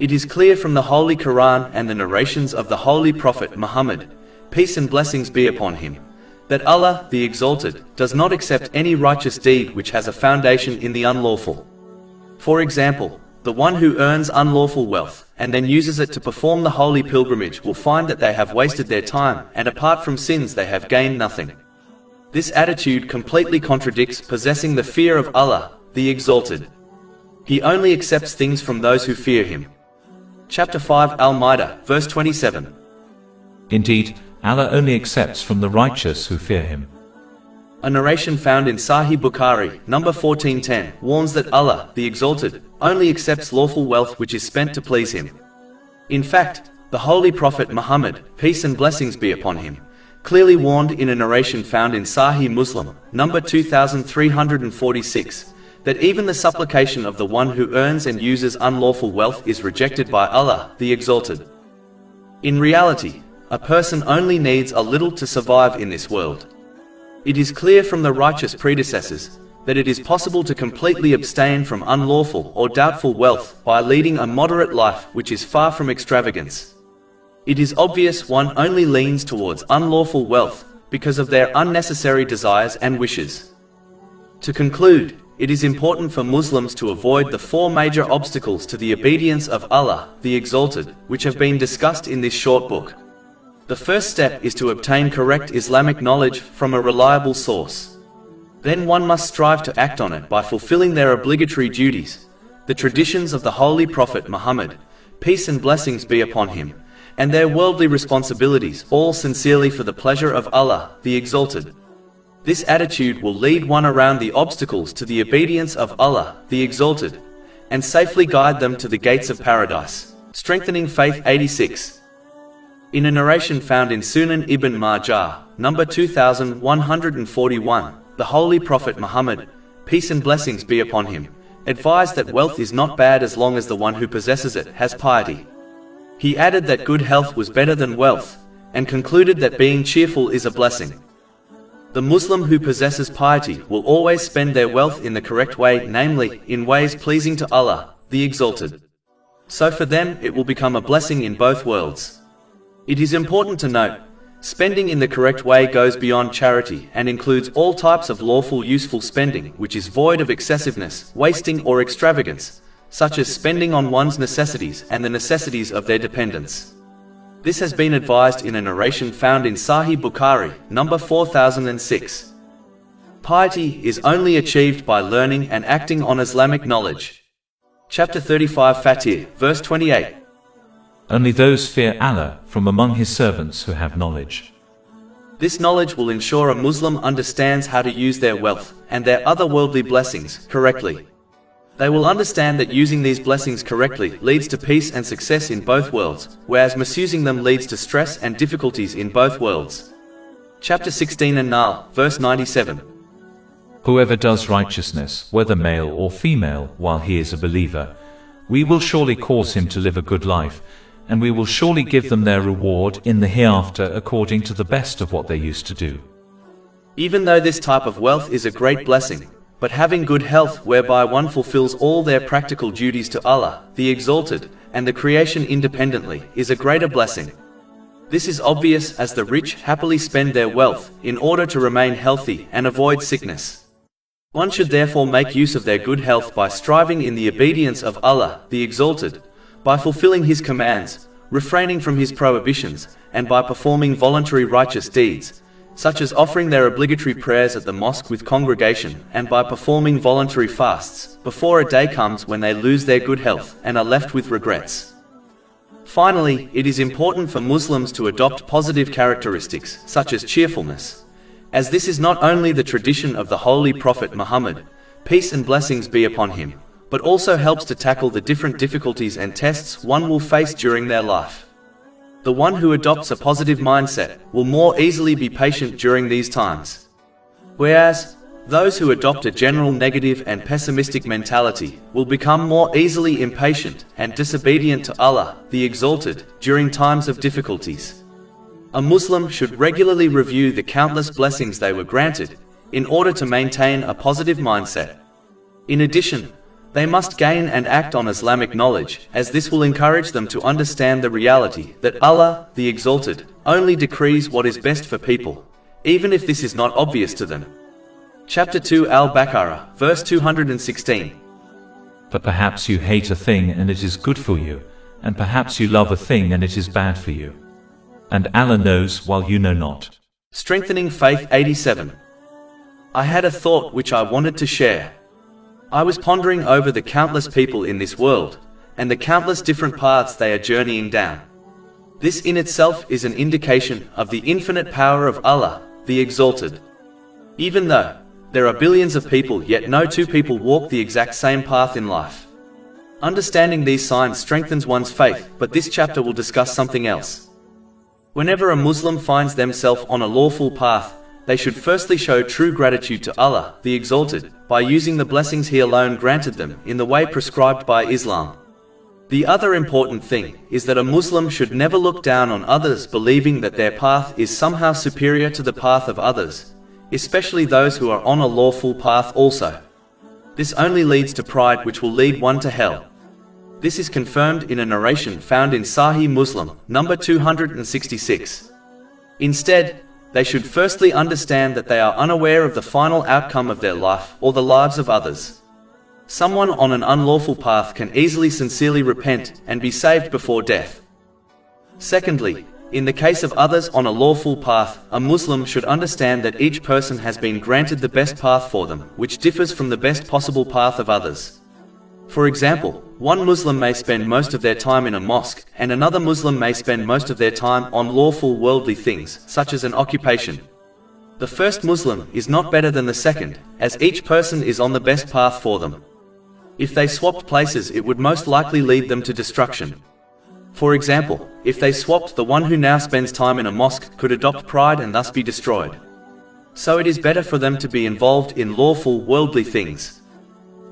It is clear from the Holy Quran and the narrations of the Holy Prophet Muhammad, peace and blessings be upon him, that Allah, the Exalted, does not accept any righteous deed which has a foundation in the unlawful. For example, the one who earns unlawful wealth and then uses it to perform the holy pilgrimage will find that they have wasted their time, and apart from sins they have gained nothing. This attitude completely contradicts possessing the fear of Allah, the Exalted. He only accepts things from those who fear Him. Chapter 5 Al-Ma'idah, verse 27. Indeed, Allah only accepts from the righteous who fear Him. A narration found in Sahih Bukhari, number 1410, warns that Allah, the Exalted, only accepts lawful wealth which is spent to please Him. In fact, the Holy Prophet Muhammad, peace and blessings be upon him, clearly warned in a narration found in Sahih Muslim, number 2346, that even the supplication of the one who earns and uses unlawful wealth is rejected by Allah, the Exalted. In reality, a person only needs a little to survive in this world. It is clear from the righteous predecessors that it is possible to completely abstain from unlawful or doubtful wealth by leading a moderate life which is far from extravagance. It is obvious one only leans towards unlawful wealth because of their unnecessary desires and wishes. To conclude, it is important for Muslims to avoid the four major obstacles to the obedience of Allah, the Exalted, which have been discussed in this short book. The first step is to obtain correct Islamic knowledge from a reliable source. Then one must strive to act on it by fulfilling their obligatory duties, the traditions of the Holy Prophet Muhammad, peace and blessings be upon him, and their worldly responsibilities, all sincerely for the pleasure of Allah, the Exalted. This attitude will lead one around the obstacles to the obedience of Allah, the Exalted, and safely guide them to the gates of paradise. Strengthening Faith 86. In a narration found in Sunan Ibn Majah, number 2141, the Holy Prophet Muhammad, peace and blessings be upon him, advised that wealth is not bad as long as the one who possesses it has piety. He added that good health was better than wealth, and concluded that being cheerful is a blessing. The Muslim who possesses piety will always spend their wealth in the correct way, namely, in ways pleasing to Allah, the Exalted. So for them, it will become a blessing in both worlds. It is important to note, spending in the correct way goes beyond charity and includes all types of lawful useful spending which is void of excessiveness, wasting or extravagance, such as spending on one's necessities and the necessities of their dependents. This has been advised in a narration found in Sahih Bukhari, number 4006. Piety is only achieved by learning and acting on Islamic knowledge. Chapter 35 Fatir, verse 28. Only those fear Allah from among his servants who have knowledge. This knowledge will ensure a Muslim understands how to use their wealth and their other worldly blessings correctly. They will understand that using these blessings correctly leads to peace and success in both worlds, whereas misusing them leads to stress and difficulties in both worlds. Chapter 16 An-Nahl, verse 97. Whoever does righteousness, whether male or female, while he is a believer, we will surely cause him to live a good life, and we will surely give them their reward in the hereafter according to the best of what they used to do. Even though this type of wealth is a great blessing, but having good health whereby one fulfills all their practical duties to Allah, the Exalted, and the creation independently, is a greater blessing. This is obvious as the rich happily spend their wealth in order to remain healthy and avoid sickness. One should therefore make use of their good health by striving in the obedience of Allah, the Exalted, by fulfilling His commands, refraining from His prohibitions, and by performing voluntary righteous deeds, such as offering their obligatory prayers at the mosque with congregation, and by performing voluntary fasts, before a day comes when they lose their good health and are left with regrets. Finally, it is important for Muslims to adopt positive characteristics, such as cheerfulness, as this is not only the tradition of the Holy Prophet Muhammad, peace and blessings be upon him, but also helps to tackle the different difficulties and tests one will face during their life. The one who adopts a positive mindset will more easily be patient during these times. Whereas, those who adopt a general negative and pessimistic mentality will become more easily impatient and disobedient to Allah, the Exalted, during times of difficulties. A Muslim should regularly review the countless blessings they were granted, in order to maintain a positive mindset. In addition, they must gain and act on Islamic knowledge, as this will encourage them to understand the reality that Allah, the Exalted, only decrees what is best for people, even if this is not obvious to them. Chapter 2 Al-Baqarah, verse 216. But perhaps you hate a thing and it is good for you, and perhaps you love a thing and it is bad for you. And Allah knows while you know not. Strengthening Faith 87. I had a thought which I wanted to share. I was pondering over the countless people in this world, and the countless different paths they are journeying down. This in itself is an indication of the infinite power of Allah, the Exalted. Even though there are billions of people, yet no two people walk the exact same path in life. Understanding these signs strengthens one's faith, but this chapter will discuss something else. Whenever a Muslim finds themselves on a lawful path, they should firstly show true gratitude to Allah, the Exalted, by using the blessings He alone granted them in the way prescribed by Islam. The other important thing is that a Muslim should never look down on others, believing that their path is somehow superior to the path of others, especially those who are on a lawful path also. This only leads to pride, which will lead one to hell. This is confirmed in a narration found in Sahih Muslim, number 266. Instead, they should firstly understand that they are unaware of the final outcome of their life or the lives of others. Someone on an unlawful path can easily sincerely repent and be saved before death. Secondly, in the case of others on a lawful path, a Muslim should understand that each person has been granted the best path for them, which differs from the best possible path of others. For example, one Muslim may spend most of their time in a mosque, and another Muslim may spend most of their time on lawful worldly things, such as an occupation. The first Muslim is not better than the second, as each person is on the best path for them. If they swapped places, it would most likely lead them to destruction. For example, if they swapped, the one who now spends time in a mosque could adopt pride and thus be destroyed. So it is better for them to be involved in lawful worldly things.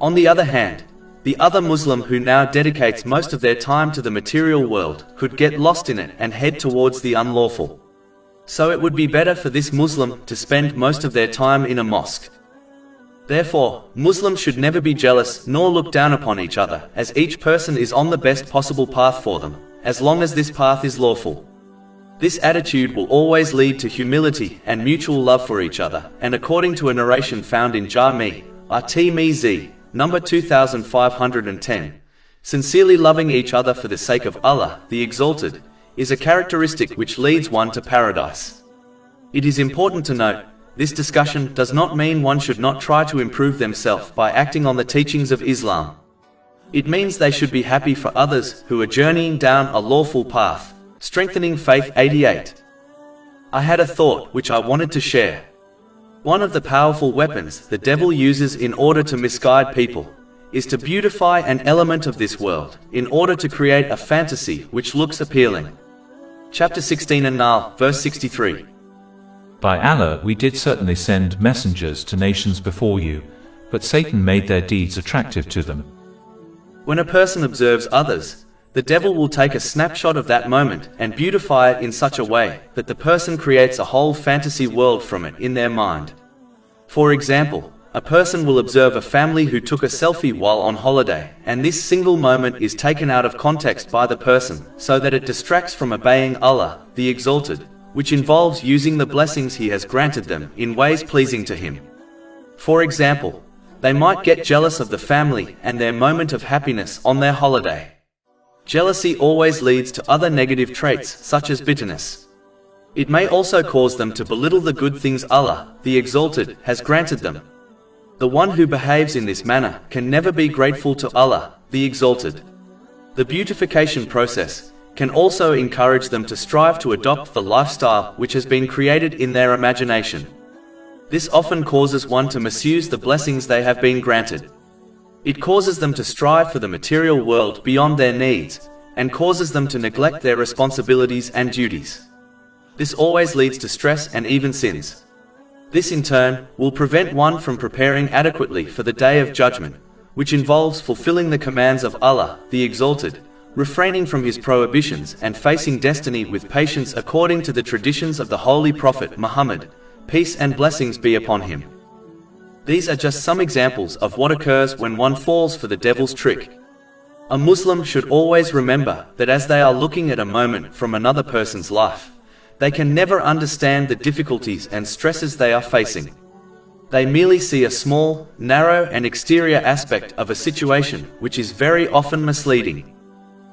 On the other hand, the other Muslim who now dedicates most of their time to the material world could get lost in it and head towards the unlawful. So it would be better for this Muslim to spend most of their time in a mosque. Therefore, Muslims should never be jealous nor look down upon each other, as each person is on the best possible path for them, as long as this path is lawful. This attitude will always lead to humility and mutual love for each other, and according to a narration found in Jami' at-Tirmidhi, number 2510, sincerely loving each other for the sake of Allah, the Exalted, is a characteristic which leads one to paradise. It is important to note, this discussion does not mean one should not try to improve themselves by acting on the teachings of Islam. It means they should be happy for others who are journeying down a lawful path. Strengthening Faith 88. I had a thought which I wanted to share. One of the powerful weapons the devil uses in order to misguide people is to beautify an element of this world in order to create a fantasy which looks appealing. Chapter 16 An-Nahl, verse 63. By Allah, we did certainly send messengers to nations before you, but Satan made their deeds attractive to them. When a person observes others, the devil will take a snapshot of that moment and beautify it in such a way that the person creates a whole fantasy world from it in their mind. For example, a person will observe a family who took a selfie while on holiday, and this single moment is taken out of context by the person, so that it distracts from obeying Allah, the Exalted, which involves using the blessings He has granted them in ways pleasing to Him. For example, they might get jealous of the family and their moment of happiness on their holiday. Jealousy always leads to other negative traits, such as bitterness. It may also cause them to belittle the good things Allah, the Exalted, has granted them. The one who behaves in this manner can never be grateful to Allah, the Exalted. The beautification process can also encourage them to strive to adopt the lifestyle which has been created in their imagination. This often causes one to misuse the blessings they have been granted. It causes them to strive for the material world beyond their needs, and causes them to neglect their responsibilities and duties. This always leads to stress and even sins. This in turn will prevent one from preparing adequately for the Day of Judgment, which involves fulfilling the commands of Allah, the Exalted, refraining from His prohibitions and facing destiny with patience according to the traditions of the Holy Prophet Muhammad, peace and blessings be upon him. These are just some examples of what occurs when one falls for the devil's trick. A Muslim should always remember that as they are looking at a moment from another person's life, they can never understand the difficulties and stresses they are facing. They merely see a small, narrow and exterior aspect of a situation which is very often misleading.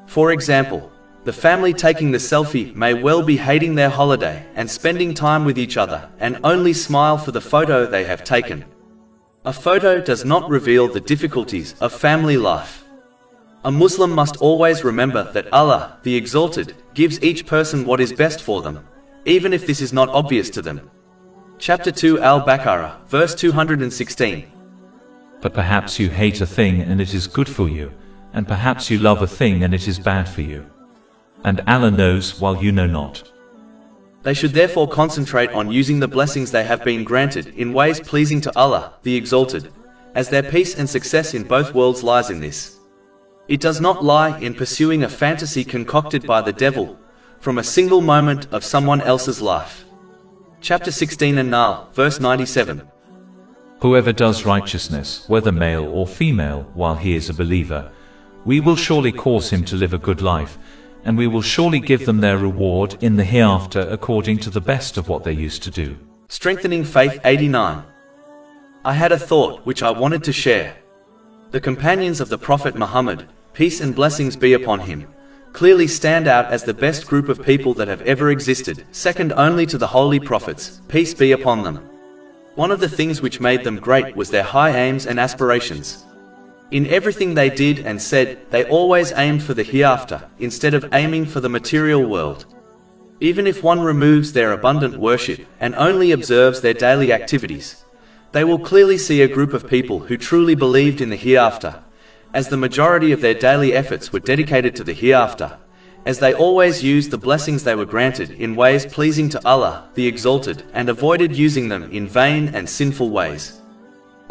For example, the family taking the selfie may well be hating their holiday and spending time with each other and only smile for the photo they have taken. A photo does not reveal the difficulties of family life. A Muslim must always remember that Allah, the Exalted, gives each person what is best for them, even if this is not obvious to them. Chapter 2 Al-Baqarah, verse 216. But perhaps you hate a thing and it is good for you, and perhaps you love a thing and it is bad for you. And Allah knows while you know not. They should therefore concentrate on using the blessings they have been granted in ways pleasing to Allah, the Exalted, as their peace and success in both worlds lies in this. It does not lie in pursuing a fantasy concocted by the devil from a single moment of someone else's life. Chapter 16 An-Nahl, verse 97. Whoever does righteousness, whether male or female, while he is a believer, we will surely cause him to live a good life, and we will surely give them their reward in the hereafter according to the best of what they used to do. Strengthening Faith 89. I had a thought which I wanted to share. The companions of the Prophet Muhammad, peace and blessings be upon him, clearly stand out as the best group of people that have ever existed, second only to the holy prophets, peace be upon them. One of the things which made them great was their high aims and aspirations. In everything they did and said, they always aimed for the hereafter, instead of aiming for the material world. Even if one removes their abundant worship and only observes their daily activities, they will clearly see a group of people who truly believed in the hereafter, as the majority of their daily efforts were dedicated to the hereafter, as they always used the blessings they were granted in ways pleasing to Allah, the Exalted, and avoided using them in vain and sinful ways.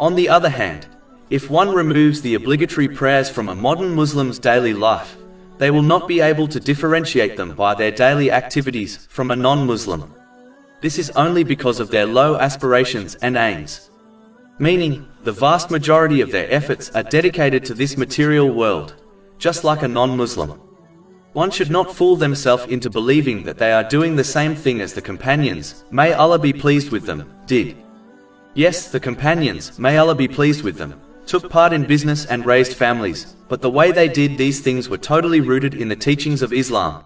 On the other hand, if one removes the obligatory prayers from a modern Muslim's daily life, they will not be able to differentiate them by their daily activities from a non-Muslim. This is only because of their low aspirations and aims. Meaning, the vast majority of their efforts are dedicated to this material world, just like a non-Muslim. One should not fool themselves into believing that they are doing the same thing as the companions, may Allah be pleased with them, did. Yes, the companions, may Allah be pleased with them, took part in business and raised families, but the way they did these things were totally rooted in the teachings of Islam.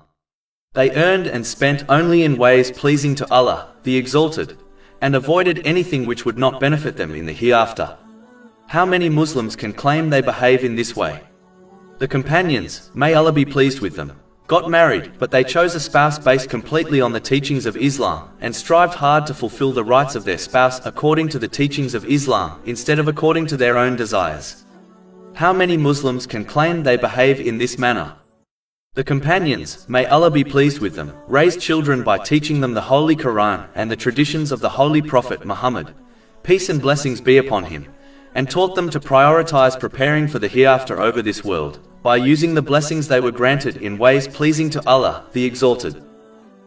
They earned and spent only in ways pleasing to Allah, the Exalted, and avoided anything which would not benefit them in the hereafter. How many Muslims can claim they behave in this way? The companions, may Allah be pleased with them, got married, but they chose a spouse based completely on the teachings of Islam, and strived hard to fulfill the rights of their spouse according to the teachings of Islam, instead of according to their own desires. How many Muslims can claim they behave in this manner? The companions, may Allah be pleased with them, raised children by teaching them the Holy Quran and the traditions of the Holy Prophet Muhammad, peace and blessings be upon him, and taught them to prioritize preparing for the hereafter over this world, by using the blessings they were granted in ways pleasing to Allah, the Exalted.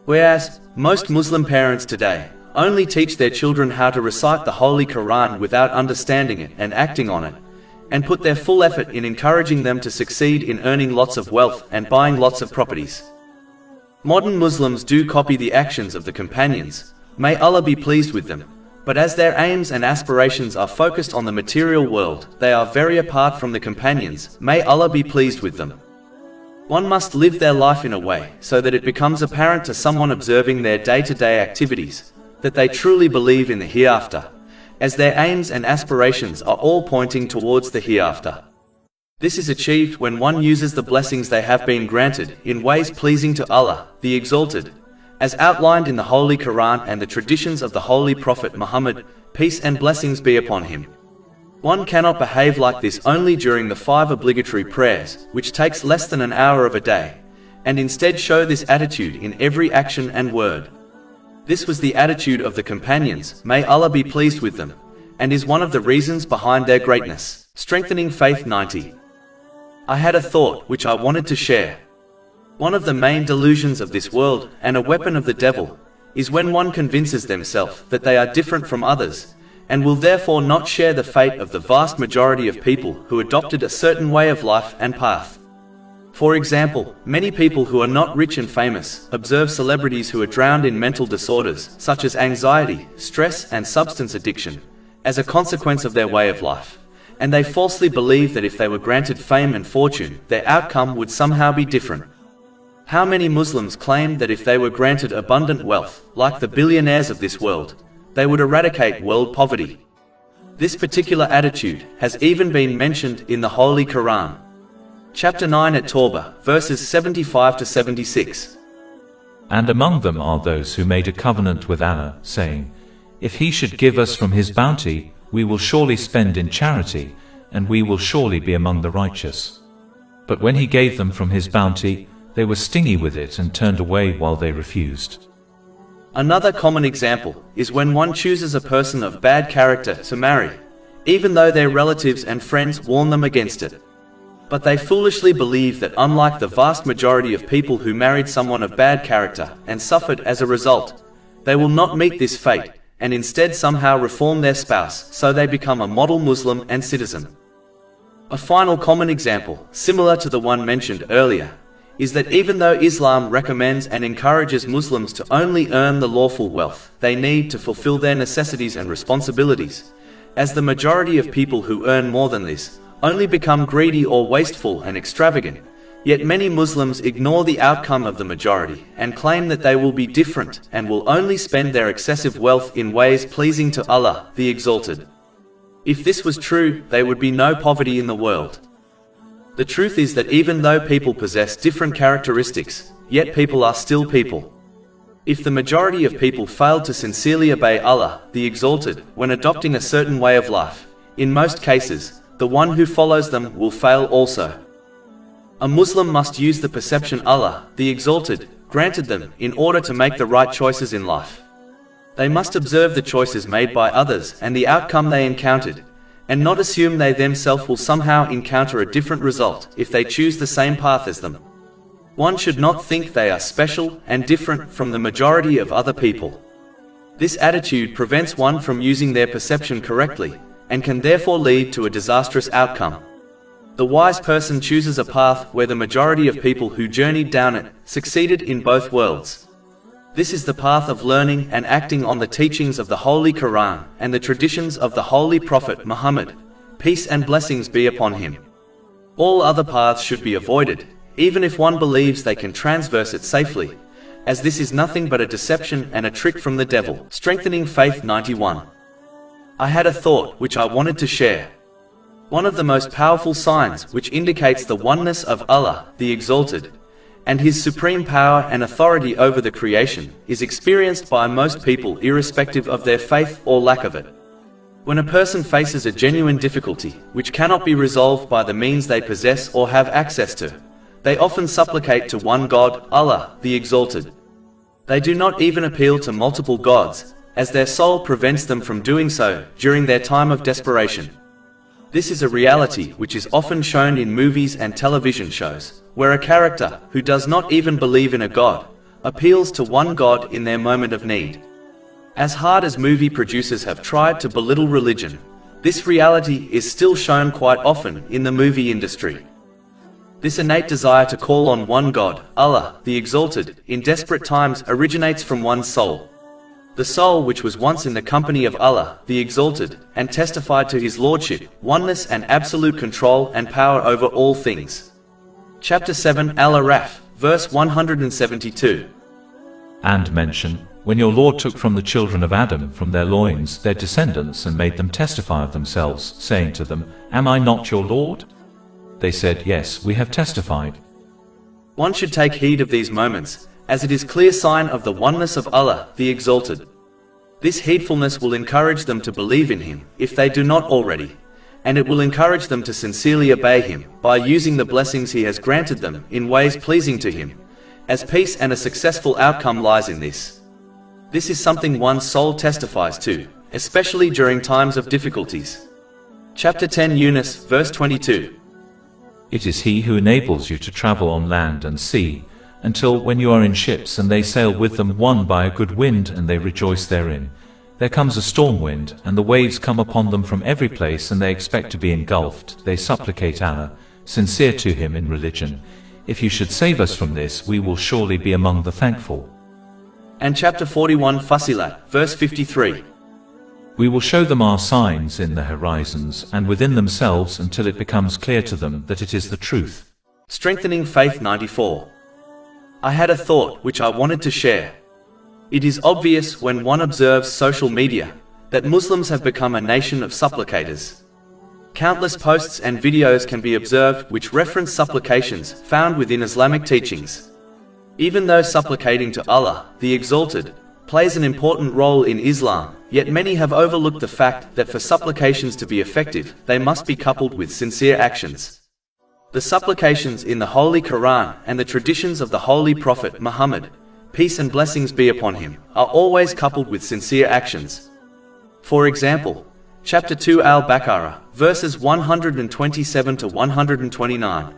Whereas, most Muslim parents today only teach their children how to recite the Holy Quran without understanding it and acting on it, and put their full effort in encouraging them to succeed in earning lots of wealth and buying lots of properties. Modern Muslims do copy the actions of the companions, may Allah be pleased with them, but as their aims and aspirations are focused on the material world, they are very apart from the companions, may Allah be pleased with them. One must live their life in a way so that it becomes apparent to someone observing their day-to-day activities that they truly believe in the hereafter, as their aims and aspirations are all pointing towards the hereafter. This is achieved when one uses the blessings they have been granted in ways pleasing to Allah, the Exalted, as outlined in the Holy Quran and the traditions of the Holy Prophet Muhammad, peace and blessings be upon him. One cannot behave like this only during the 5 obligatory prayers, which takes less than an hour of a day, and instead show this attitude in every action and word. This was the attitude of the companions, may Allah be pleased with them, and is one of the reasons behind their greatness. Strengthening Faith 90. I had a thought which I wanted to share. One of the main delusions of this world, and a weapon of the devil, is when one convinces themselves that they are different from others, and will therefore not share the fate of the vast majority of people who adopted a certain way of life and path. For example, many people who are not rich and famous observe celebrities who are drowned in mental disorders such as anxiety, stress, and substance addiction, as a consequence of their way of life, and they falsely believe that if they were granted fame and fortune, their outcome would somehow be different. How many Muslims claim that if they were granted abundant wealth, like the billionaires of this world, they would eradicate world poverty? This particular attitude has even been mentioned in the Holy Quran. Chapter 9 at Tawbah, verses 75 to 76. And among them are those who made a covenant with Allah, saying, if he should give us from his bounty, we will surely spend in charity, and we will surely be among the righteous. But when he gave them from his bounty, they were stingy with it and turned away while they refused. Another common example is when one chooses a person of bad character to marry, even though their relatives and friends warn them against it. But they foolishly believe that unlike the vast majority of people who married someone of bad character and suffered as a result, they will not meet this fate, and instead somehow reform their spouse so they become a model Muslim and citizen. A final common example, similar to the one mentioned earlier, is that even though Islam recommends and encourages Muslims to only earn the lawful wealth they need to fulfill their necessities and responsibilities, as the majority of people who earn more than this only become greedy or wasteful and extravagant, yet many Muslims ignore the outcome of the majority and claim that they will be different and will only spend their excessive wealth in ways pleasing to Allah, the Exalted. If this was true, there would be no poverty in the world. The truth is that even though people possess different characteristics, yet people are still people. If the majority of people failed to sincerely obey Allah, the Exalted, when adopting a certain way of life, in most cases, the one who follows them will fail also. A Muslim must use the perception Allah, the Exalted, granted them in order to make the right choices in life. They must observe the choices made by others and the outcome they encountered, and not assume they themselves will somehow encounter a different result if they choose the same path as them. One should not think they are special and different from the majority of other people. This attitude prevents one from using their perception correctly, and can therefore lead to a disastrous outcome. The wise person chooses a path where the majority of people who journeyed down it succeeded in both worlds. This is the path of learning and acting on the teachings of the Holy Quran and the traditions of the Holy Prophet Muhammad, peace and blessings be upon him. All other paths should be avoided, even if one believes they can transverse it safely, as this is nothing but a deception and a trick from the devil. Strengthening Faith 91. I had a thought which I wanted to share. One of the most powerful signs which indicates the oneness of Allah, the Exalted, and His supreme power and authority over the creation, is experienced by most people irrespective of their faith or lack of it. When a person faces a genuine difficulty, which cannot be resolved by the means they possess or have access to, they often supplicate to one God, Allah, the Exalted. They do not even appeal to multiple gods, as their soul prevents them from doing so during their time of desperation. This is a reality which is often shown in movies and television shows, where a character, who does not even believe in a god, appeals to one god in their moment of need. As hard as movie producers have tried to belittle religion, this reality is still shown quite often in the movie industry. This innate desire to call on one God, Allah, the Exalted, in desperate times originates from one's soul. The soul which was once in the company of Allah, the Exalted, and testified to His Lordship, oneness and absolute control and power over all things. Chapter 7 Al-Araf, verse 172. And mention, when your Lord took from the children of Adam from their loins their descendants and made them testify of themselves, saying to them, Am I not your Lord? They said, Yes, we have testified. One should take heed of these moments, as it is clear sign of the oneness of Allah, the Exalted. This heedfulness will encourage them to believe in Him, if they do not already, and it will encourage them to sincerely obey Him, by using the blessings He has granted them in ways pleasing to Him, as peace and a successful outcome lies in this. This is something one's soul testifies to, especially during times of difficulties. Chapter 10 Yunus, verse 22. It is He who enables you to travel on land and sea, until when you are in ships and they sail with them one by a good wind and they rejoice therein, there comes a storm wind, and the waves come upon them from every place and they expect to be engulfed, they supplicate Allah, sincere to Him in religion, If you should save us from this, we will surely be among the thankful. And chapter 41 Fussilat, verse 53. We will show them our signs in the horizons and within themselves until it becomes clear to them that it is the truth. Strengthening Faith 94. I had a thought which I wanted to share. It is obvious when one observes social media that Muslims have become a nation of supplicators. Countless posts and videos can be observed which reference supplications found within Islamic teachings. Even though supplicating to Allah, the Exalted, plays an important role in Islam, yet many have overlooked the fact that for supplications to be effective, they must be coupled with sincere actions. The supplications in the Holy Quran and the traditions of the Holy Prophet Muhammad, peace and blessings be upon him, are always coupled with sincere actions. For example, chapter 2 Al-Baqarah, verses 127 to 129.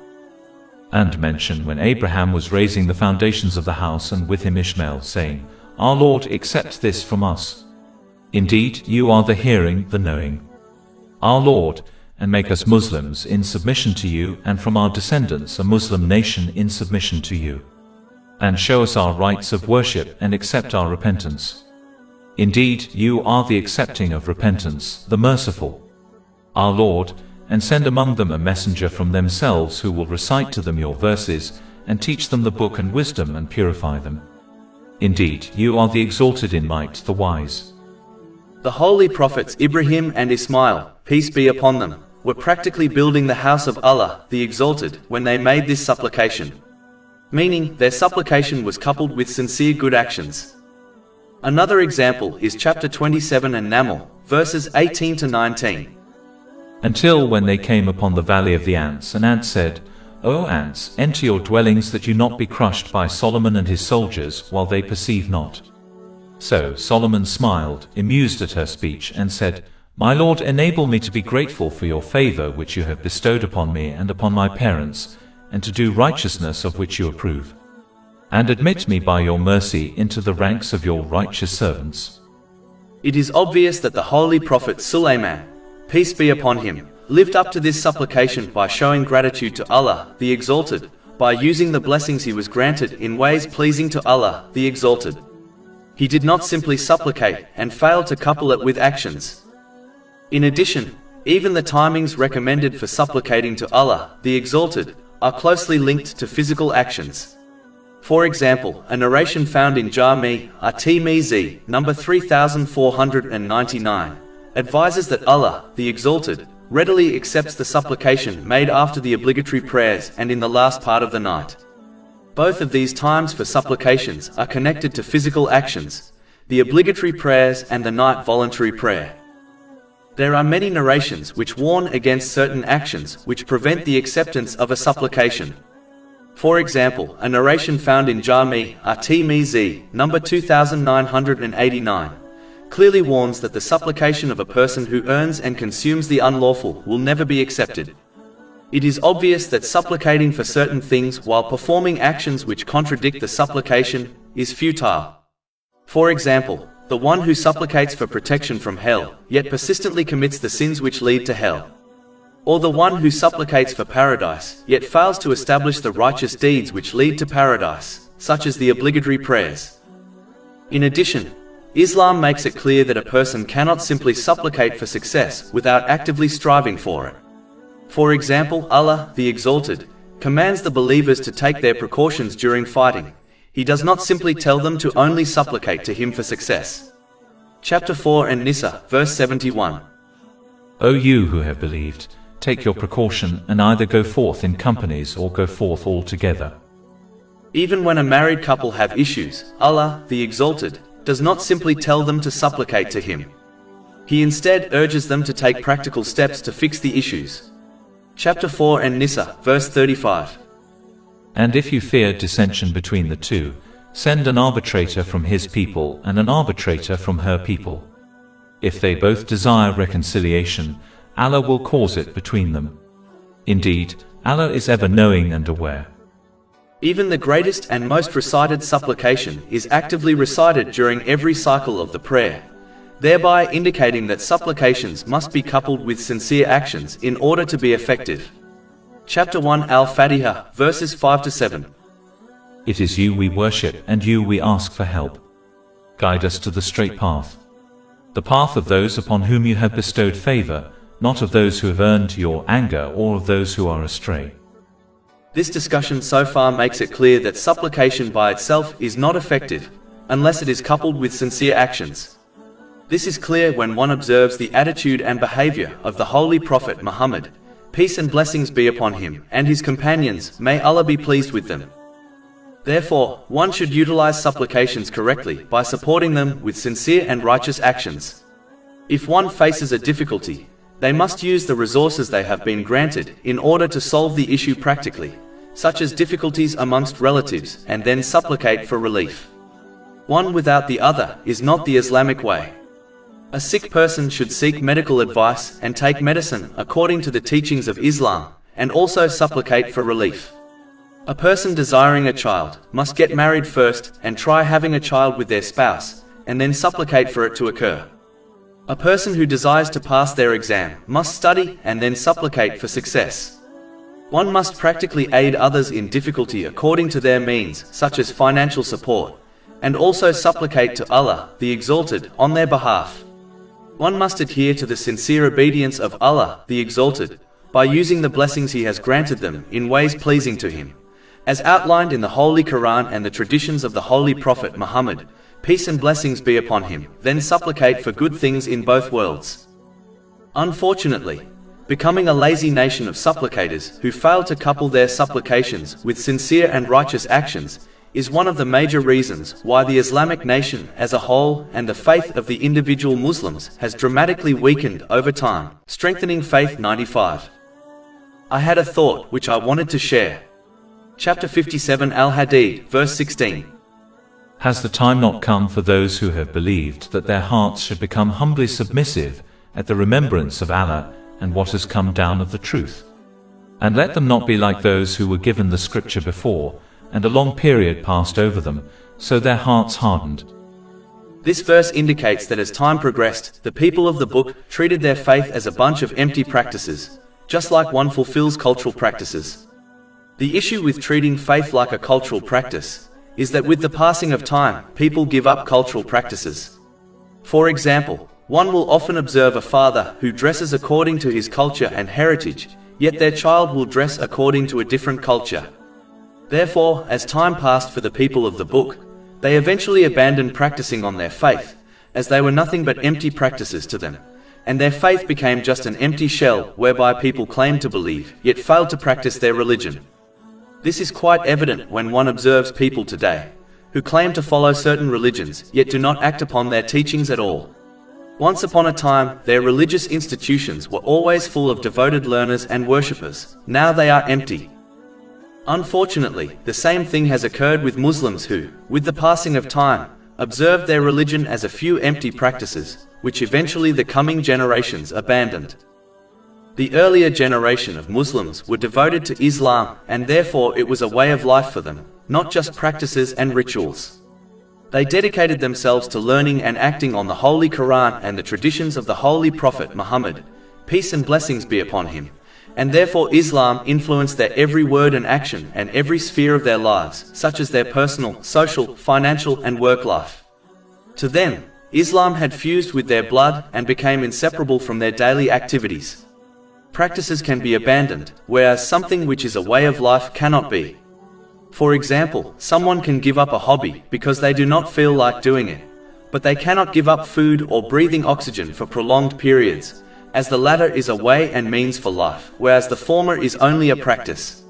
And mention when Abraham was raising the foundations of the house and with him Ishmael, saying, Our Lord, accept this from us. Indeed, you are the hearing, the knowing. Our Lord, and make us Muslims in submission to you, and from our descendants a Muslim nation in submission to you. And show us our rights of worship and accept our repentance. Indeed, you are the accepting of repentance, the merciful. Our Lord, and send among them a messenger from themselves who will recite to them your verses, and teach them the book and wisdom and purify them. Indeed, you are the exalted in might, the wise. The holy prophets Ibrahim and Ismail, peace be upon them, were practically building the house of Allah, the Exalted, when they made this supplication. Meaning, their supplication was coupled with sincere good actions. Another example is chapter 27 and Naml, verses 18 to 19. Until when they came upon the valley of the ants, and ants said, O ants, enter your dwellings that you not be crushed by Solomon and his soldiers, while they perceive not. So Solomon smiled, amused at her speech, and said, My Lord, enable me to be grateful for your favor which you have bestowed upon me and upon my parents, and to do righteousness of which you approve. And admit me by your mercy into the ranks of your righteous servants. It is obvious that the holy prophet Sulaiman, peace be upon him, lived up to this supplication by showing gratitude to Allah, the Exalted, by using the blessings he was granted in ways pleasing to Allah, the Exalted. He did not simply supplicate and fail to couple it with actions. In addition, even the timings recommended for supplicating to Allah, the Exalted, are closely linked to physical actions. For example, a narration found in Jami' at-Tirmizi, number 3499, advises that Allah, the Exalted, readily accepts the supplication made after the obligatory prayers and in the last part of the night. Both of these times for supplications are connected to physical actions, the obligatory prayers and the night voluntary prayer. There are many narrations which warn against certain actions which prevent the acceptance of a supplication. For example, a narration found in Jami' at-Tirmizi, number 2989, clearly warns that the supplication of a person who earns and consumes the unlawful will never be accepted. It is obvious that supplicating for certain things while performing actions which contradict the supplication is futile. For example, the one who supplicates for protection from hell, yet persistently commits the sins which lead to hell. Or the one who supplicates for paradise, yet fails to establish the righteous deeds which lead to paradise, such as the obligatory prayers. In addition, Islam makes it clear that a person cannot simply supplicate for success without actively striving for it. For example, Allah, the Exalted, commands the believers to take their precautions during fighting. He does not simply tell them to only supplicate to Him for success. Chapter 4 and Nisa, verse 71. O you who have believed, take your precaution and either go forth in companies or go forth altogether. Even when a married couple have issues, Allah, the Exalted, does not simply tell them to supplicate to Him. He instead urges them to take practical steps to fix the issues. Chapter 4 and Nisa, verse 35. And if you fear dissension between the two, send an arbitrator from his people and an arbitrator from her people. If they both desire reconciliation, Allah will cause it between them. Indeed, Allah is ever knowing and aware. Even the greatest and most recited supplication is actively recited during every cycle of the prayer, thereby indicating that supplications must be coupled with sincere actions in order to be effective. Chapter 1 Al-Fatiha, verses 5 to 7. It is you we worship and you we ask for help. Guide us to the straight path. The path of those upon whom you have bestowed favor, not of those who have earned your anger or of those who are astray. This discussion so far makes it clear that supplication by itself is not effective, unless it is coupled with sincere actions. This is clear when one observes the attitude and behavior of the Holy Prophet Muhammad, peace and blessings be upon him, and his companions, may Allah be pleased with them. Therefore, one should utilize supplications correctly by supporting them with sincere and righteous actions. If one faces a difficulty, they must use the resources they have been granted in order to solve the issue practically, such as difficulties amongst relatives, and then supplicate for relief. One without the other is not the Islamic way. A sick person should seek medical advice and take medicine according to the teachings of Islam, and also supplicate for relief. A person desiring a child must get married first and try having a child with their spouse, and then supplicate for it to occur. A person who desires to pass their exam must study and then supplicate for success. One must practically aid others in difficulty according to their means, such as financial support, and also supplicate to Allah, the Exalted, on their behalf. One must adhere to the sincere obedience of Allah, the Exalted, by using the blessings He has granted them in ways pleasing to Him, as outlined in the Holy Quran and the traditions of the Holy Prophet Muhammad, peace and blessings be upon him, then supplicate for good things in both worlds. Unfortunately, becoming a lazy nation of supplicators who fail to couple their supplications with sincere and righteous actions is one of the major reasons why the Islamic nation as a whole and the faith of the individual Muslims has dramatically weakened over time. Strengthening Faith 95. I had a thought which I wanted to share. Chapter 57 Al-Hadid, verse 16. Has the time not come for those who have believed that their hearts should become humbly submissive at the remembrance of Allah and what has come down of the truth? And let them not be like those who were given the scripture before, and a long period passed over them, so their hearts hardened. This verse indicates that as time progressed, the people of the book treated their faith as a bunch of empty practices, just like one fulfills cultural practices. The issue with treating faith like a cultural practice is that with the passing of time, people give up cultural practices. For example, one will often observe a father who dresses according to his culture and heritage, yet their child will dress according to a different culture. Therefore, as time passed for the people of the book, they eventually abandoned practicing on their faith, as they were nothing but empty practices to them, and their faith became just an empty shell whereby people claimed to believe, yet failed to practice their religion. This is quite evident when one observes people today, who claim to follow certain religions, yet do not act upon their teachings at all. Once upon a time, their religious institutions were always full of devoted learners and worshippers. Now they are empty. Unfortunately, the same thing has occurred with Muslims who, with the passing of time, observed their religion as a few empty practices, which eventually the coming generations abandoned. The earlier generation of Muslims were devoted to Islam, and therefore it was a way of life for them, not just practices and rituals. They dedicated themselves to learning and acting on the Holy Quran and the traditions of the Holy Prophet Muhammad, peace and blessings be upon him, and therefore Islam influenced their every word and action and every sphere of their lives, such as their personal, social, financial and work life. To them, Islam had fused with their blood and became inseparable from their daily activities. Practices can be abandoned, whereas something which is a way of life cannot be. For example, someone can give up a hobby because they do not feel like doing it, but they cannot give up food or breathing oxygen for prolonged periods, as the latter is a way and means for life, whereas the former is only a practice.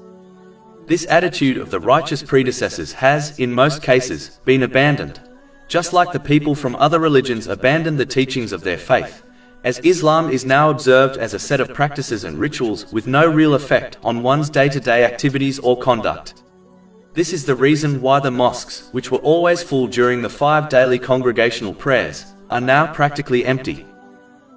This attitude of the righteous predecessors has, in most cases, been abandoned, just like the people from other religions abandoned the teachings of their faith, as Islam is now observed as a set of practices and rituals with no real effect on one's day-to-day activities or conduct. This is the reason why the mosques, which were always full during the 5 daily congregational prayers, are now practically empty.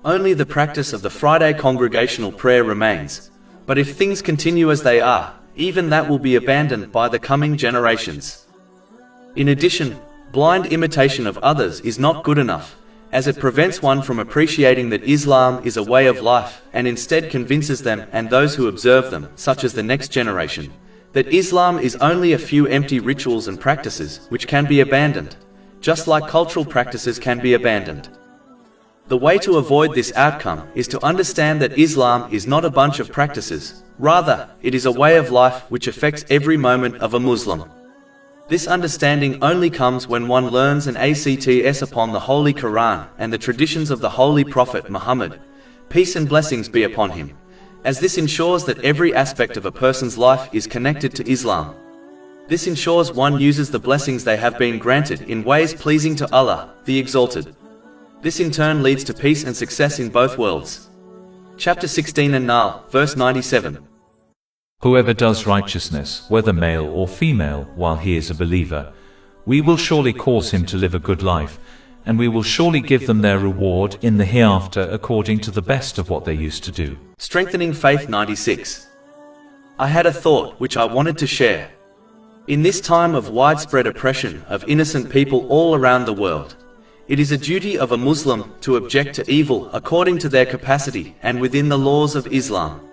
Only the practice of the Friday congregational prayer remains, but if things continue as they are, even that will be abandoned by the coming generations. In addition, blind imitation of others is not good enough, as it prevents one from appreciating that Islam is a way of life and instead convinces them and those who observe them, such as the next generation, that Islam is only a few empty rituals and practices which can be abandoned, just like cultural practices can be abandoned. The way to avoid this outcome is to understand that Islam is not a bunch of practices, rather, it is a way of life which affects every moment of a Muslim. This understanding only comes when one learns and acts upon the Holy Quran and the traditions of the Holy Prophet Muhammad, peace and blessings be upon him, as this ensures that every aspect of a person's life is connected to Islam. This ensures one uses the blessings they have been granted in ways pleasing to Allah, the Exalted. This in turn leads to peace and success in both worlds. Chapter 16 An-Nahl, verse 97. Whoever does righteousness, whether male or female, while he is a believer, we will surely cause him to live a good life, and we will surely give them their reward in the hereafter according to the best of what they used to do. Strengthening Faith 96. I had a thought which I wanted to share. In this time of widespread oppression of innocent people all around the world, it is a duty of a Muslim to object to evil according to their capacity and within the laws of Islam.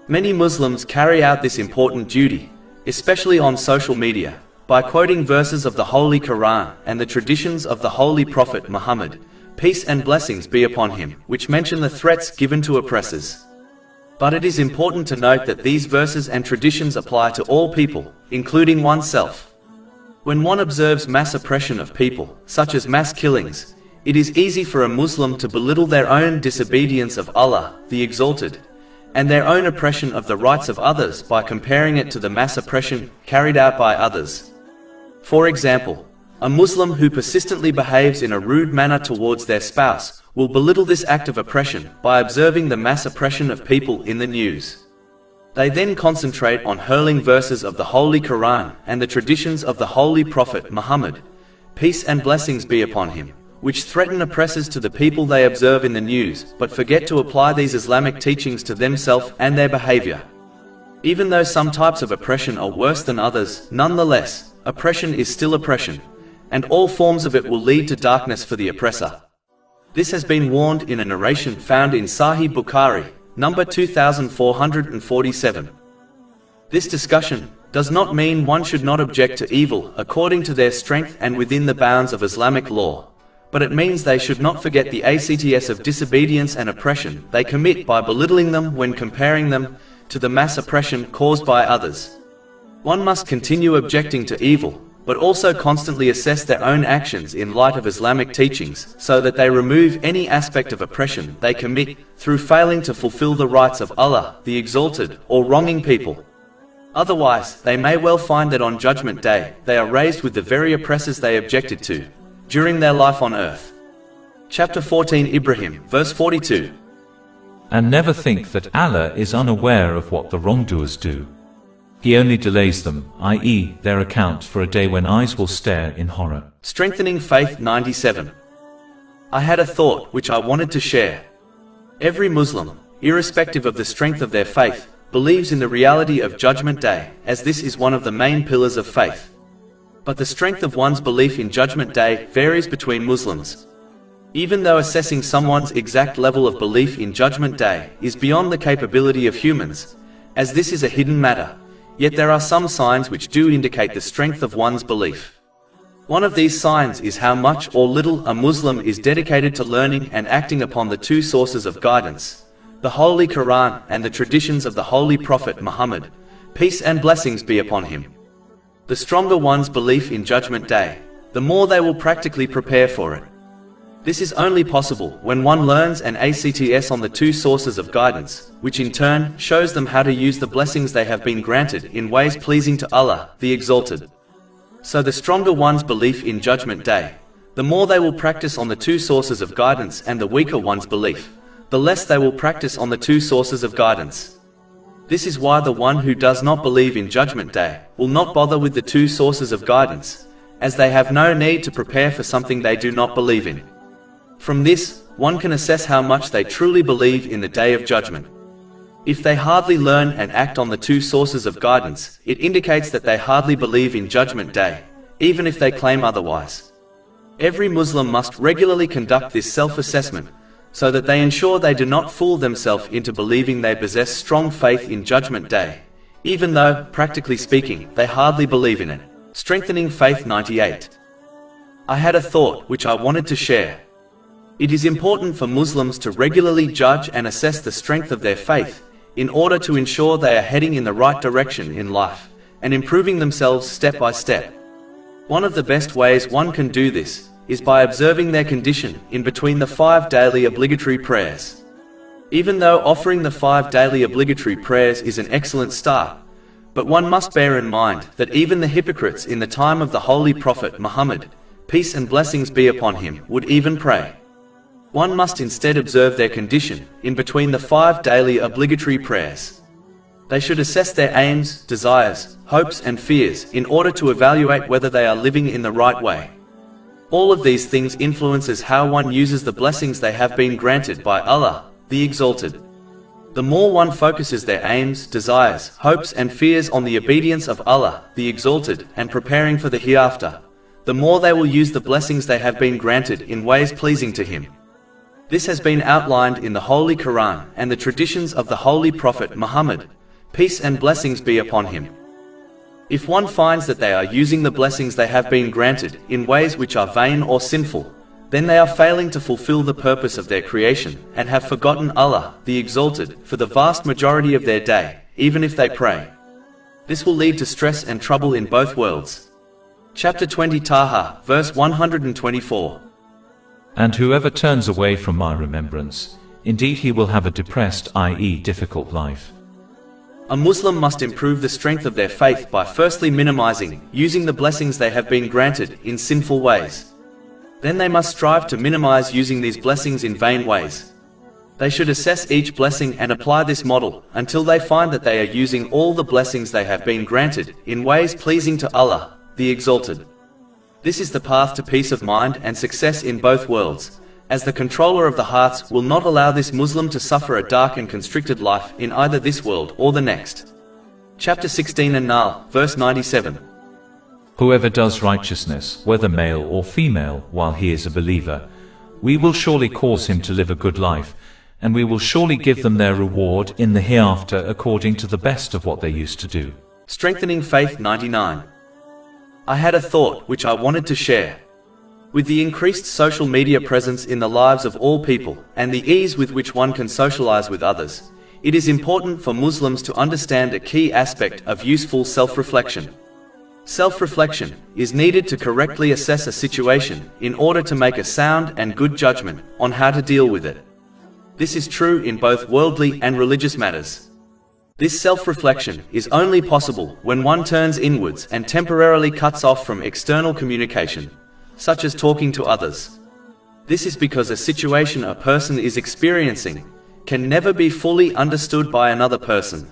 Many Muslims carry out this important duty, especially on social media, by quoting verses of the Holy Quran and the traditions of the Holy Prophet Muhammad, peace and blessings be upon him, which mention the threats given to oppressors. But it is important to note that these verses and traditions apply to all people, including oneself. When one observes mass oppression of people, such as mass killings, it is easy for a Muslim to belittle their own disobedience of Allah, the Exalted, and their own oppression of the rights of others by comparing it to the mass oppression carried out by others. For example, a Muslim who persistently behaves in a rude manner towards their spouse will belittle this act of oppression by observing the mass oppression of people in the news. They then concentrate on hurling verses of the Holy Quran and the traditions of the Holy Prophet Muhammad, peace and blessings be upon him, which threaten oppressors to the people they observe in the news, but forget to apply these Islamic teachings to themselves and their behavior. Even though some types of oppression are worse than others, nonetheless, oppression is still oppression, and all forms of it will lead to darkness for the oppressor. This has been warned in a narration found in Sahih Bukhari, number 2447. This discussion does not mean one should not object to evil according to their strength and within the bounds of Islamic law, but it means they should not forget the acts of disobedience and oppression they commit by belittling them when comparing them to the mass oppression caused by others. One must continue objecting to evil, but also constantly assess their own actions in light of Islamic teachings so that they remove any aspect of oppression they commit through failing to fulfill the rights of Allah, the Exalted, or wronging people. Otherwise, they may well find that on Judgment Day, they are raised with the very oppressors they objected to during their life on earth. Chapter 14 Ibrahim, verse 42. And never think that Allah is unaware of what the wrongdoers do. He only delays them, i.e., their account, for a day when eyes will stare in horror. Strengthening Faith 97. I had a thought which I wanted to share. Every Muslim, irrespective of the strength of their faith, believes in the reality of Judgment Day, as this is one of the main pillars of faith. But the strength of one's belief in Judgment Day varies between Muslims. Even though assessing someone's exact level of belief in Judgment Day is beyond the capability of humans, as this is a hidden matter, yet there are some signs which do indicate the strength of one's belief. One of these signs is how much or little a Muslim is dedicated to learning and acting upon the two sources of guidance, the Holy Quran and the traditions of the Holy Prophet Muhammad, peace and blessings be upon him. The stronger one's belief in Judgment Day, the more they will practically prepare for it. This is only possible when one learns an acts on the two sources of guidance, which in turn shows them how to use the blessings they have been granted in ways pleasing to Allah, the Exalted. So the stronger one's belief in Judgment Day, the more they will practice on the two sources of guidance, and the weaker one's belief, the less they will practice on the two sources of guidance. This is why the one who does not believe in Judgment Day will not bother with the two sources of guidance, as they have no need to prepare for something they do not believe in. From this, one can assess how much they truly believe in the Day of Judgment. If they hardly learn and act on the two sources of guidance, it indicates that they hardly believe in Judgment Day, even if they claim otherwise. Every Muslim must regularly conduct this self-assessment, so that they ensure they do not fool themselves into believing they possess strong faith in Judgment Day, even though, practically speaking, they hardly believe in it. Strengthening Faith 98. I had a thought which I wanted to share. It is important for Muslims to regularly judge and assess the strength of their faith, in order to ensure they are heading in the right direction in life, and improving themselves step by step. One of the best ways one can do this is by observing their condition in between the 5 daily obligatory prayers. Even though offering the 5 daily obligatory prayers is an excellent start, but one must bear in mind that even the hypocrites in the time of the Holy Prophet Muhammad, peace and blessings be upon him, would even pray. One must instead observe their condition in between the 5 daily obligatory prayers. They should assess their aims, desires, hopes and fears in order to evaluate whether they are living in the right way. All of these things influences how one uses the blessings they have been granted by Allah, the Exalted. The more one focuses their aims, desires, hopes and fears on the obedience of Allah, the Exalted, and preparing for the hereafter, the more they will use the blessings they have been granted in ways pleasing to Him. This has been outlined in the Holy Quran and the traditions of the Holy Prophet Muhammad, peace and blessings be upon him. If one finds that they are using the blessings they have been granted in ways which are vain or sinful, then they are failing to fulfill the purpose of their creation and have forgotten Allah, the Exalted, for the vast majority of their day, even if they pray. This will lead to stress and trouble in both worlds. Chapter 20 Taha, verse 124. And whoever turns away from my remembrance, indeed he will have a depressed, i.e. difficult life. A Muslim must improve the strength of their faith by firstly minimizing using the blessings they have been granted in sinful ways. Then they must strive to minimize using these blessings in vain ways. They should assess each blessing and apply this model until they find that they are using all the blessings they have been granted in ways pleasing to Allah, the Exalted. This is the path to peace of mind and success in both worlds, as the controller of the hearts will not allow this Muslim to suffer a dark and constricted life in either this world or the next. Chapter 16 An-Nahl, verse 97. Whoever does righteousness, whether male or female, while he is a believer, we will surely cause him to live a good life, and we will surely give them their reward in the hereafter according to the best of what they used to do. Strengthening Faith 99. I had a thought which I wanted to share. With the increased social media presence in the lives of all people, and the ease with which one can socialize with others, it is important for Muslims to understand a key aspect of useful self-reflection. Self-reflection is needed to correctly assess a situation in order to make a sound and good judgment on how to deal with it. This is true in both worldly and religious matters. This self-reflection is only possible when one turns inwards and temporarily cuts off from external communication, such as talking to others. This is because a situation a person is experiencing can never be fully understood by another person,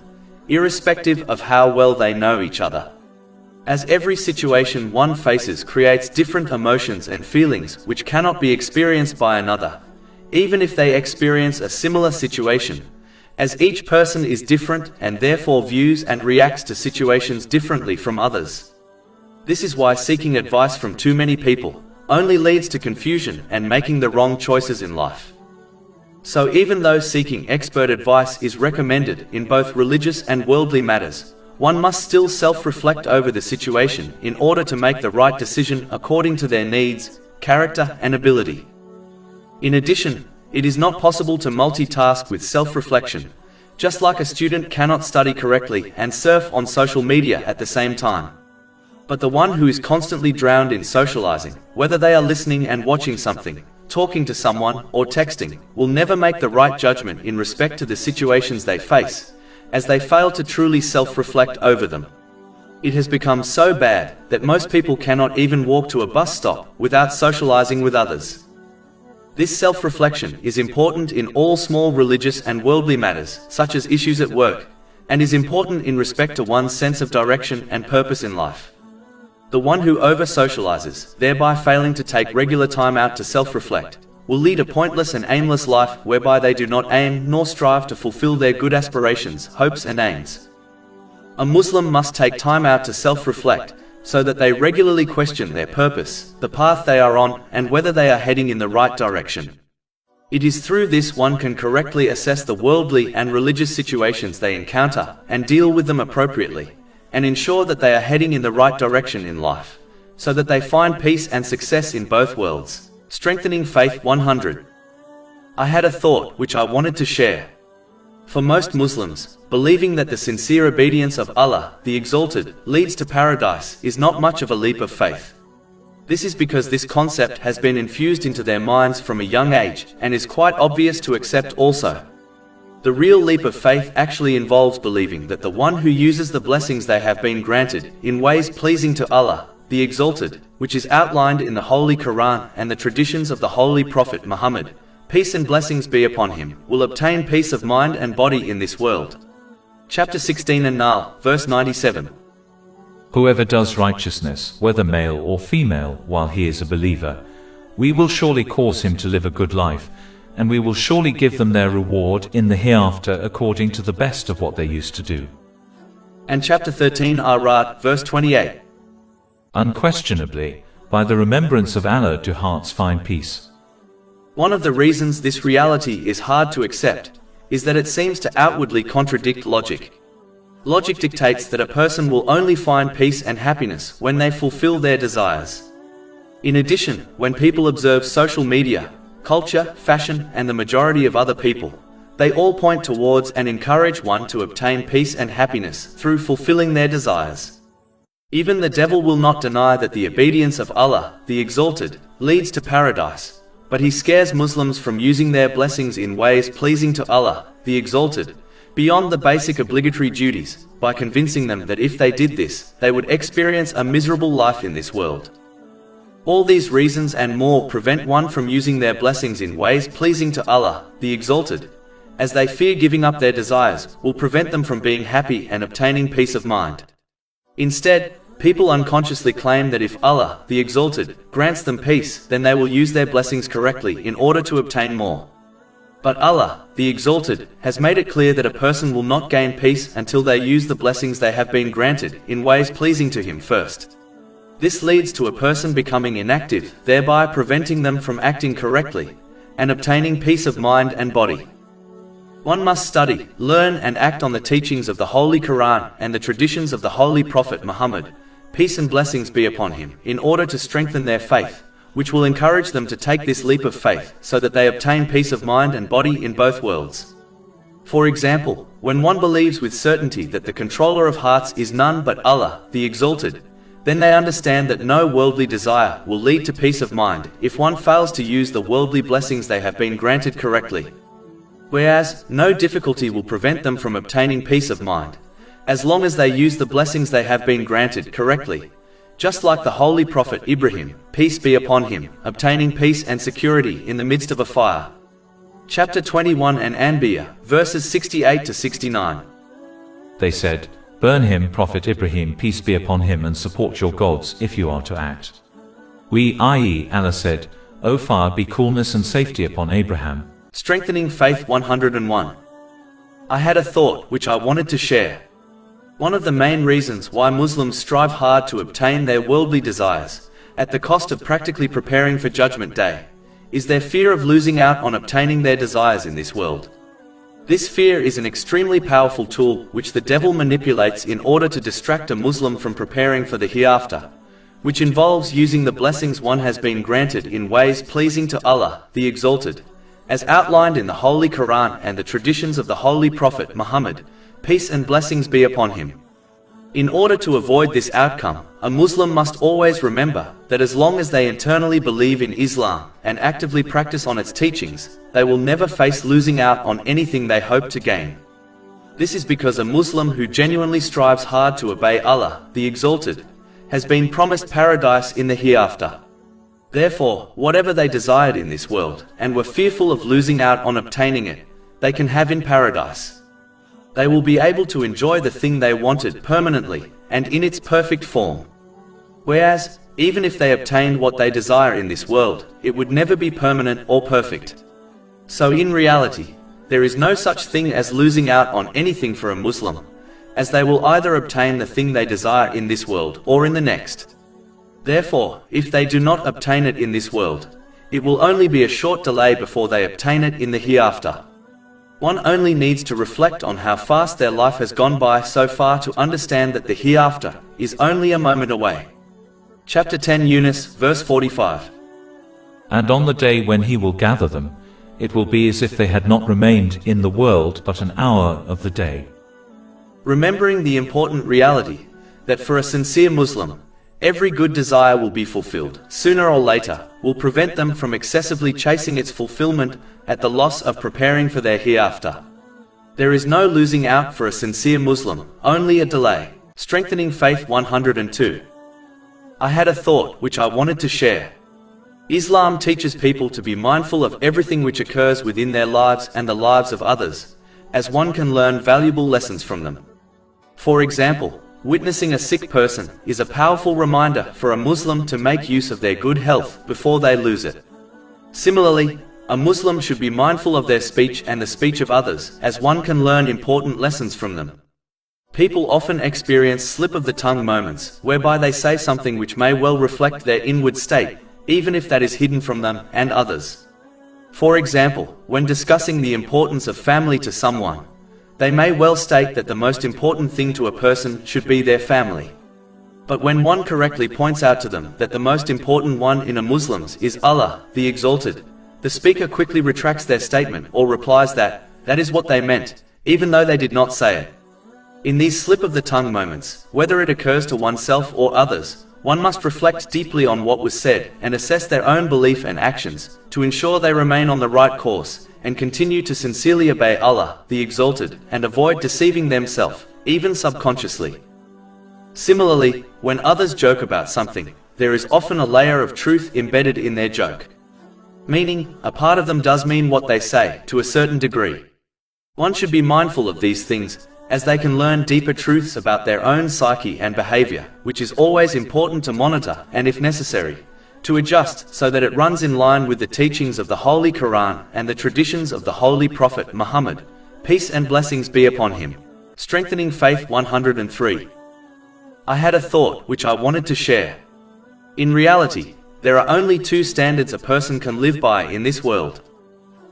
irrespective of how well they know each other. As every situation one faces creates different emotions and feelings which cannot be experienced by another, even if they experience a similar situation, as each person is different and therefore views and reacts to situations differently from others. This is why seeking advice from too many people only leads to confusion and making the wrong choices in life. So even though seeking expert advice is recommended in both religious and worldly matters, one must still self-reflect over the situation in order to make the right decision according to their needs, character and ability. In addition, it is not possible to multitask with self-reflection, just like a student cannot study correctly and surf on social media at the same time. But the one who is constantly drowned in socializing, whether they are listening and watching something, talking to someone, or texting, will never make the right judgment in respect to the situations they face, as they fail to truly self-reflect over them. It has become so bad that most people cannot even walk to a bus stop without socializing with others. This self-reflection is important in all small religious and worldly matters, such as issues at work, and is important in respect to one's sense of direction and purpose in life. The one who over-socializes, thereby failing to take regular time out to self-reflect, will lead a pointless and aimless life whereby they do not aim nor strive to fulfill their good aspirations, hopes and aims. A Muslim must take time out to self-reflect, so that they regularly question their purpose, the path they are on, and whether they are heading in the right direction. It is through this one can correctly assess the worldly and religious situations they encounter, and deal with them appropriately, and ensure that they are heading in the right direction in life, so that they find peace and success in both worlds. Strengthening Faith 100. I had a thought which I wanted to share. For most Muslims, believing that the sincere obedience of Allah, the Exalted, leads to paradise is not much of a leap of faith. This is because this concept has been infused into their minds from a young age and is quite obvious to accept also. The real leap of faith actually involves believing that the one who uses the blessings they have been granted in ways pleasing to Allah, the Exalted, which is outlined in the Holy Quran and the traditions of the Holy Prophet Muhammad, peace and blessings be upon him, will obtain peace of mind and body in this world. Chapter 16 An-Nahl, verse 97. Whoever does righteousness, whether male or female, while he is a believer, we will surely cause him to live a good life, and we will surely give them their reward in the hereafter according to the best of what they used to do. And chapter 13 Arat, verse 28. Unquestionably, by the remembrance of Allah do hearts find peace. One of the reasons this reality is hard to accept is that it seems to outwardly contradict logic. Logic dictates that a person will only find peace and happiness when they fulfill their desires. In addition, when people observe social media, culture, fashion, and the majority of other people, they all point towards and encourage one to obtain peace and happiness through fulfilling their desires. Even the devil will not deny that the obedience of Allah, the Exalted, leads to paradise, but he scares Muslims from using their blessings in ways pleasing to Allah, the Exalted, beyond the basic obligatory duties, by convincing them that if they did this, they would experience a miserable life in this world. All these reasons and more prevent one from using their blessings in ways pleasing to Allah, the Exalted, as they fear giving up their desires will prevent them from being happy and obtaining peace of mind. Instead, people unconsciously claim that if Allah, the Exalted, grants them peace, then they will use their blessings correctly in order to obtain more. But Allah, the Exalted, has made it clear that a person will not gain peace until they use the blessings they have been granted in ways pleasing to Him first. This leads to a person becoming inactive, thereby preventing them from acting correctly and obtaining peace of mind and body. One must study, learn and act on the teachings of the Holy Quran and the traditions of the Holy Prophet Muhammad, peace and blessings be upon him, in order to strengthen their faith, which will encourage them to take this leap of faith so that they obtain peace of mind and body in both worlds. For example, when one believes with certainty that the controller of hearts is none but Allah, the Exalted, then they understand that no worldly desire will lead to peace of mind if one fails to use the worldly blessings they have been granted correctly. Whereas, no difficulty will prevent them from obtaining peace of mind, as long as they use the blessings they have been granted correctly, just like the Holy Prophet Ibrahim, peace be upon him, obtaining peace and security in the midst of a fire. Chapter 21 and Anbiya, verses 68 to 69. They said, "Burn him, Prophet Ibrahim, peace be upon him, and support your gods if you are to act." We, i.e., Allah said, "O fire, be coolness and safety upon Abraham." Strengthening Faith 101. I had a thought which I wanted to share. One of the main reasons why Muslims strive hard to obtain their worldly desires, at the cost of practically preparing for Judgment Day, is their fear of losing out on obtaining their desires in this world. This fear is an extremely powerful tool which the devil manipulates in order to distract a Muslim from preparing for the hereafter, which involves using the blessings one has been granted in ways pleasing to Allah, the Exalted, as outlined in the Holy Quran and the traditions of the Holy Prophet Muhammad, peace and blessings be upon him. In order to avoid this outcome, a Muslim must always remember that as long as they internally believe in Islam and actively practice on its teachings, they will never face losing out on anything they hope to gain. This is because a Muslim who genuinely strives hard to obey Allah, the Exalted, has been promised paradise in the hereafter. Therefore, whatever they desired in this world, and were fearful of losing out on obtaining it, they can have in paradise. They will be able to enjoy the thing they wanted permanently, and in its perfect form. Whereas, even if they obtained what they desire in this world, it would never be permanent or perfect. So in reality, there is no such thing as losing out on anything for a Muslim, as they will either obtain the thing they desire in this world or in the next. Therefore, if they do not obtain it in this world, it will only be a short delay before they obtain it in the hereafter. One only needs to reflect on how fast their life has gone by so far to understand that the hereafter is only a moment away. Chapter 10 Yunus, verse 45. And on the day when he will gather them, it will be as if they had not remained in the world but an hour of the day. Remembering the important reality that for a sincere Muslim, every good desire will be fulfilled, sooner or later, will prevent them from excessively chasing its fulfillment at the loss of preparing for their hereafter. There is no losing out for a sincere Muslim, only a delay. Strengthening Faith 102. I had a thought which I wanted to share. Islam teaches people to be mindful of everything which occurs within their lives and the lives of others, as one can learn valuable lessons from them. For example, witnessing a sick person is a powerful reminder for a Muslim to make use of their good health before they lose it. Similarly, A Muslim should be mindful of their speech and the speech of others, as one can learn important lessons from them. People often experience slip-of-the-tongue moments, whereby they say something which may well reflect their inward state, even if that is hidden from them and others. For example, when discussing the importance of family to someone, they may well state that the most important thing to a person should be their family. But when one correctly points out to them that the most important one in a Muslims is Allah, the Exalted, the speaker quickly retracts their statement or replies that that is what they meant, even though they did not say it. In these slip-of-the-tongue moments, whether it occurs to oneself or others, one must reflect deeply on what was said and assess their own belief and actions to ensure they remain on the right course and continue to sincerely obey Allah, the Exalted, and avoid deceiving themselves, even subconsciously. Similarly, when others joke about something, there is often a layer of truth embedded in their joke. Meaning, a part of them does mean what they say, to a certain degree. One should be mindful of these things, as they can learn deeper truths about their own psyche and behavior, which is always important to monitor and, if necessary, to adjust so that it runs in line with the teachings of the Holy Quran and the traditions of the Holy Prophet Muhammad, peace and blessings be upon him. Strengthening Faith 103. I had a thought which I wanted to share. In reality, there are only two standards a person can live by in this world.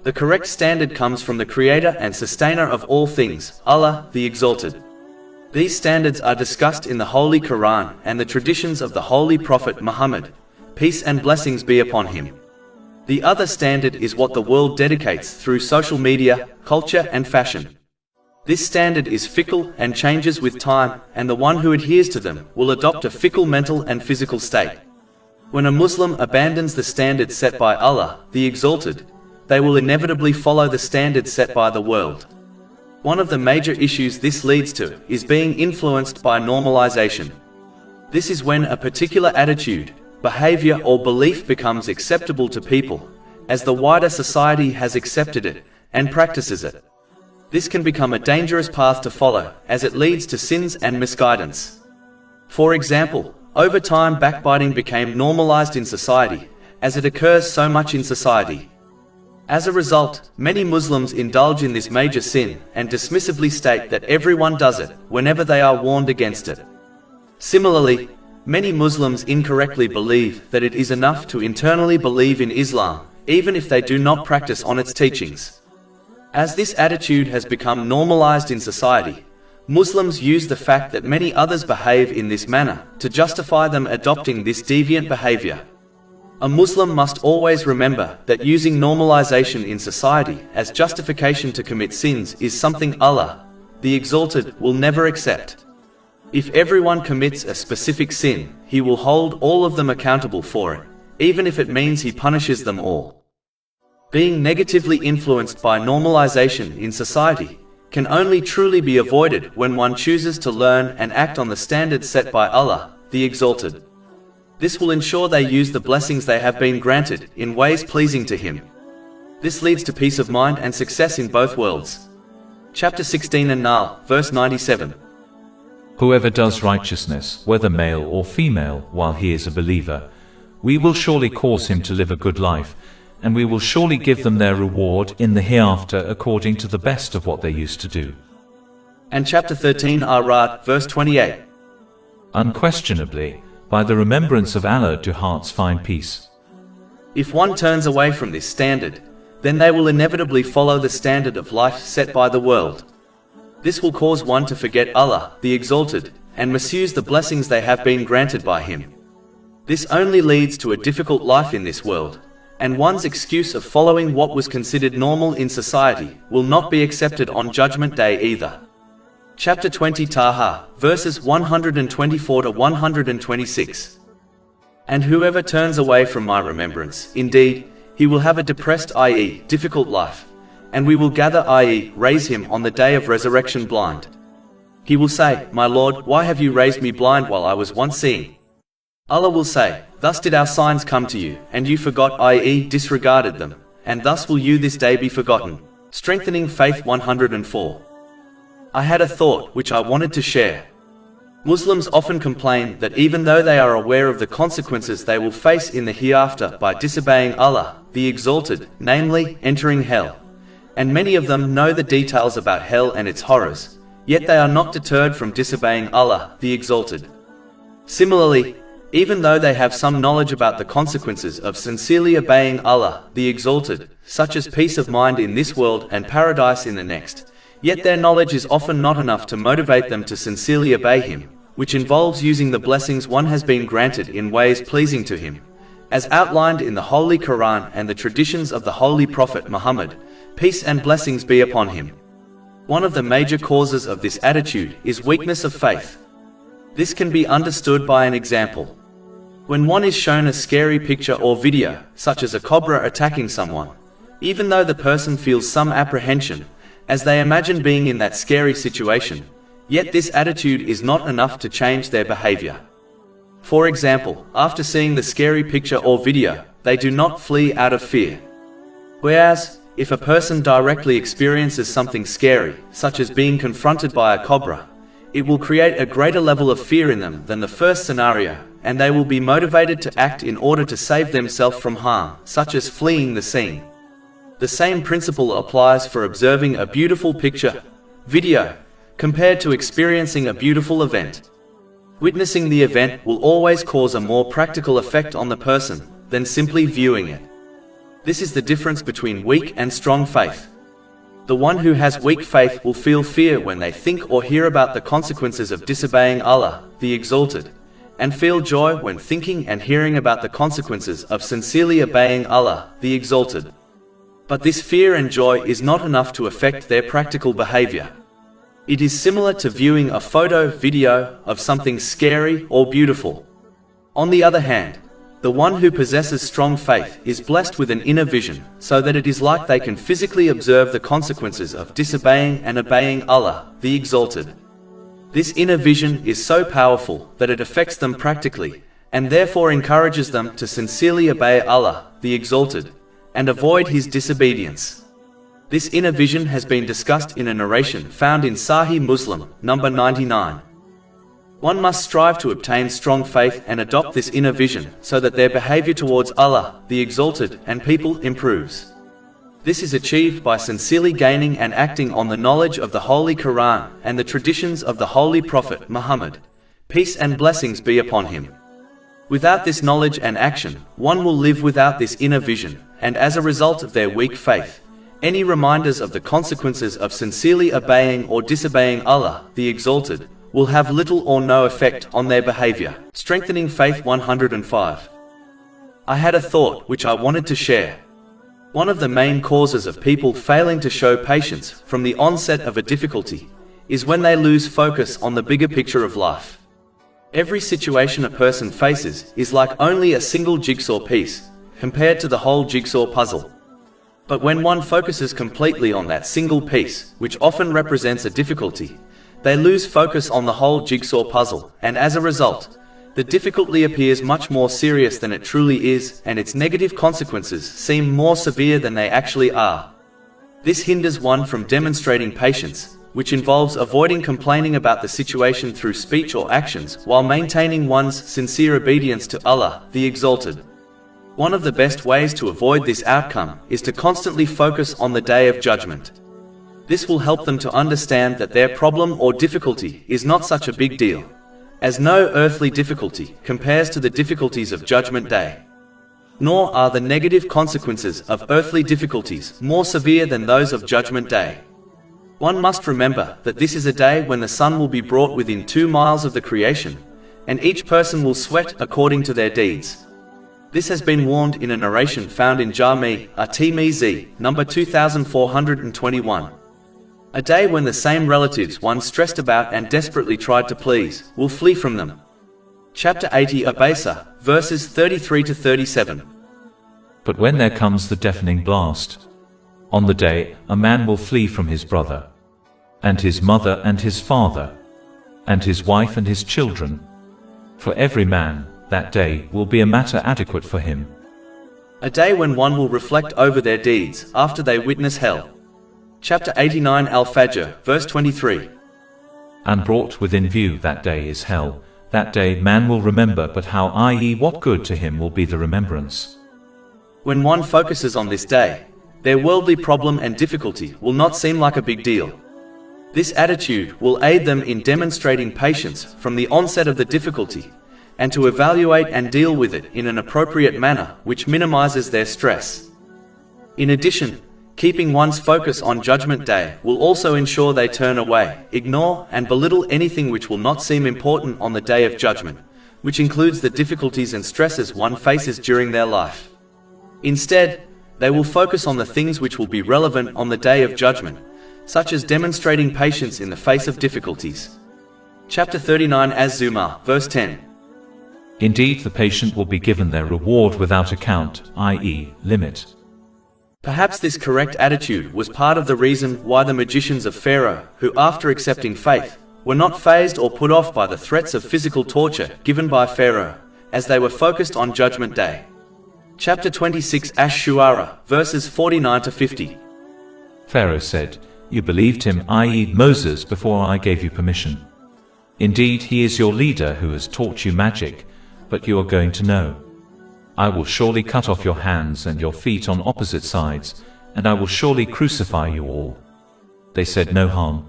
The correct standard comes from the Creator and Sustainer of all things, Allah, the Exalted. These standards are discussed in the Holy Quran and the traditions of the Holy Prophet Muhammad, peace and blessings be upon him. The other standard is what the world dedicates through social media, culture and fashion. This standard is fickle and changes with time, and the one who adheres to them will adopt a fickle mental and physical state. When a Muslim abandons the standard set by Allah, the Exalted, they will inevitably follow the standard set by the world. One of the major issues this leads to is being influenced by normalization. This is when a particular attitude, behavior or belief becomes acceptable to people, as the wider society has accepted it and practices it. This can become a dangerous path to follow, as it leads to sins and misguidance. For example, over time backbiting became normalized in society, as it occurs so much in society. As a result, many Muslims indulge in this major sin and dismissively state that everyone does it whenever they are warned against it. Similarly, many Muslims incorrectly believe that it is enough to internally believe in Islam, even if they do not practice on its teachings. As this attitude has become normalized in society, Muslims use the fact that many others behave in this manner to justify them adopting this deviant behavior. A Muslim must always remember that using normalization in society as justification to commit sins is something Allah, the Exalted, will never accept. If everyone commits a specific sin, He will hold all of them accountable for it, even if it means He punishes them all. Being negatively influenced by normalization in society can only truly be avoided when one chooses to learn and act on the standards set by Allah, the Exalted. This will ensure they use the blessings they have been granted in ways pleasing to Him. This leads to peace of mind and success in both worlds. Chapter 16 An-Nahl, verse 97. Whoever does righteousness, whether male or female, while he is a believer, we will surely cause him to live a good life, and we will surely give them their reward in the hereafter according to the best of what they used to do. And chapter 13 Ar-Ra'd, verse 28. Unquestionably, by the remembrance of Allah do hearts find peace. If one turns away from this standard, then they will inevitably follow the standard of life set by the world. This will cause one to forget Allah, the Exalted, and misuse the blessings they have been granted by Him. This only leads to a difficult life in this world, and one's excuse of following what was considered normal in society will not be accepted on Judgment Day either. Chapter 20 Taha, verses 124 to 126. And whoever turns away from my remembrance, indeed, he will have a depressed, i.e., difficult life, and we will gather, i.e., raise him on the day of resurrection blind. He will say, My Lord, why have you raised me blind while I was once seeing? Allah will say, Thus did our signs come to you, and you forgot, i.e., disregarded them, and thus will you this day be forgotten. Strengthening Faith 104. I had a thought which I wanted to share. Muslims often complain that even though they are aware of the consequences they will face in the hereafter by disobeying Allah, the Exalted, namely, entering hell. And many of them know the details about hell and its horrors, yet they are not deterred from disobeying Allah, the Exalted. Similarly, even though they have some knowledge about the consequences of sincerely obeying Allah, the Exalted, such as peace of mind in this world and paradise in the next, yet their knowledge is often not enough to motivate them to sincerely obey Him, which involves using the blessings one has been granted in ways pleasing to Him, as outlined in the Holy Quran and the traditions of the Holy Prophet Muhammad, peace and blessings be upon him. One of the major causes of this attitude is weakness of faith. This can be understood by an example. When one is shown a scary picture or video, such as a cobra attacking someone, even though the person feels some apprehension, as they imagine being in that scary situation, yet this attitude is not enough to change their behavior. For example, after seeing the scary picture or video, they do not flee out of fear. Whereas, if a person directly experiences something scary, such as being confronted by a cobra, it will create a greater level of fear in them than the first scenario, and they will be motivated to act in order to save themselves from harm, such as fleeing the scene. The same principle applies for observing a beautiful picture, video, compared to experiencing a beautiful event. Witnessing the event will always cause a more practical effect on the person than simply viewing it. This is the difference between weak and strong faith. The one who has weak faith will feel fear when they think or hear about the consequences of disobeying Allah, the Exalted, and feel joy when thinking and hearing about the consequences of sincerely obeying Allah, the Exalted. But this fear and joy is not enough to affect their practical behavior. It is similar to viewing a photo, video of something scary or beautiful. On the other hand, the one who possesses strong faith is blessed with an inner vision, so that it is like they can physically observe the consequences of disobeying and obeying Allah, the Exalted. This inner vision is so powerful that it affects them practically, and therefore encourages them to sincerely obey Allah, the Exalted, and avoid His disobedience. This inner vision has been discussed in a narration found in Sahih Muslim, number 99. One must strive to obtain strong faith and adopt this inner vision so that their behavior towards Allah, the Exalted, and people improves. This is achieved by sincerely gaining and acting on the knowledge of the Holy Quran and the traditions of the Holy Prophet Muhammad, peace and blessings be upon him. Without this knowledge and action, one will live without this inner vision, and as a result of their weak faith, any reminders of the consequences of sincerely obeying or disobeying Allah, the Exalted, will have little or no effect on their behavior. Strengthening Faith 105. I had a thought which I wanted to share. One of the main causes of people failing to show patience from the onset of a difficulty is when they lose focus on the bigger picture of life. Every situation a person faces is like only a single jigsaw piece compared to the whole jigsaw puzzle. But when one focuses completely on that single piece, which often represents a difficulty, they lose focus on the whole jigsaw puzzle, and as a result, the difficulty appears much more serious than it truly is, and its negative consequences seem more severe than they actually are. This hinders one from demonstrating patience, which involves avoiding complaining about the situation through speech or actions while maintaining one's sincere obedience to Allah, the Exalted. One of the best ways to avoid this outcome is to constantly focus on the Day of Judgment. This will help them to understand that their problem or difficulty is not such a big deal, as no earthly difficulty compares to the difficulties of Judgment Day. Nor are the negative consequences of earthly difficulties more severe than those of Judgment Day. One must remember that this is a day when the sun will be brought within 2 miles of the creation, and each person will sweat according to their deeds. This has been warned in a narration found in Jami' at-Tirmizi, number 2421. A day when the same relatives one stressed about and desperately tried to please will flee from them. Chapter 80 Abasa, verses 33 to 37. But when there comes the deafening blast, on the day a man will flee from his brother, and his mother and his father, and his wife and his children. For every man, that day will be a matter adequate for him. A day when one will reflect over their deeds after they witness hell. Chapter 89 Al-Fajr, verse 23. And brought within view that day is hell. That day man will remember but how, i.e., what good to him will be the remembrance. When one focuses on this day, their worldly problem and difficulty will not seem like a big deal. This attitude will aid them in demonstrating patience from the onset of the difficulty, and to evaluate and deal with it in an appropriate manner which minimizes their stress. In addition, keeping one's focus on Judgment Day will also ensure they turn away, ignore, and belittle anything which will not seem important on the Day of Judgment, which includes the difficulties and stresses one faces during their life. Instead, they will focus on the things which will be relevant on the Day of Judgment, such as demonstrating patience in the face of difficulties. Chapter 39 Az-Zumar, verse 10. Indeed, the patient will be given their reward without account, i.e., limit. Perhaps this correct attitude was part of the reason why the magicians of Pharaoh, who after accepting faith, were not fazed or put off by the threats of physical torture given by Pharaoh, as they were focused on Judgment Day. Chapter 26 Ash-Shu'ara, verses 49 to 50. Pharaoh said, "You believed him, i.e., Moses, before I gave you permission. Indeed, he is your leader who has taught you magic, but you are going to know. I will surely cut off your hands and your feet on opposite sides, and I will surely crucify you all." They said, "No harm.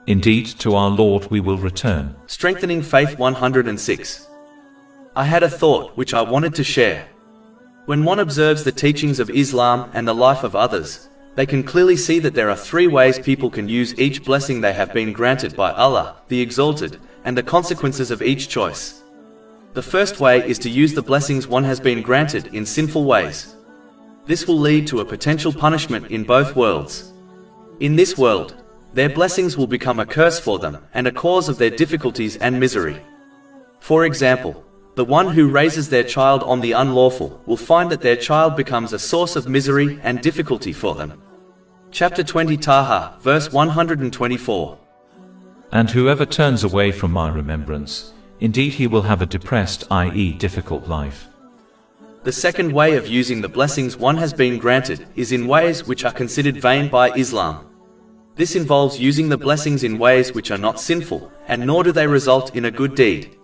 Indeed, to our Lord we will return." Strengthening Faith 106. I had a thought which I wanted to share. When one observes the teachings of Islam and the life of others, they can clearly see that there are three ways people can use each blessing they have been granted by Allah, the Exalted, and the consequences of each choice. The first way is to use the blessings one has been granted in sinful ways. This will lead to a potential punishment in both worlds. In this world, their blessings will become a curse for them and a cause of their difficulties and misery. For example, the one who raises their child on the unlawful will find that their child becomes a source of misery and difficulty for them. Chapter 20 Taha, verse 124. And whoever turns away from my remembrance, indeed he will have a depressed, i.e., difficult life. The second way of using the blessings one has been granted is in ways which are considered vain by Islam. This involves using the blessings in ways which are not sinful, and nor do they result in a good deed.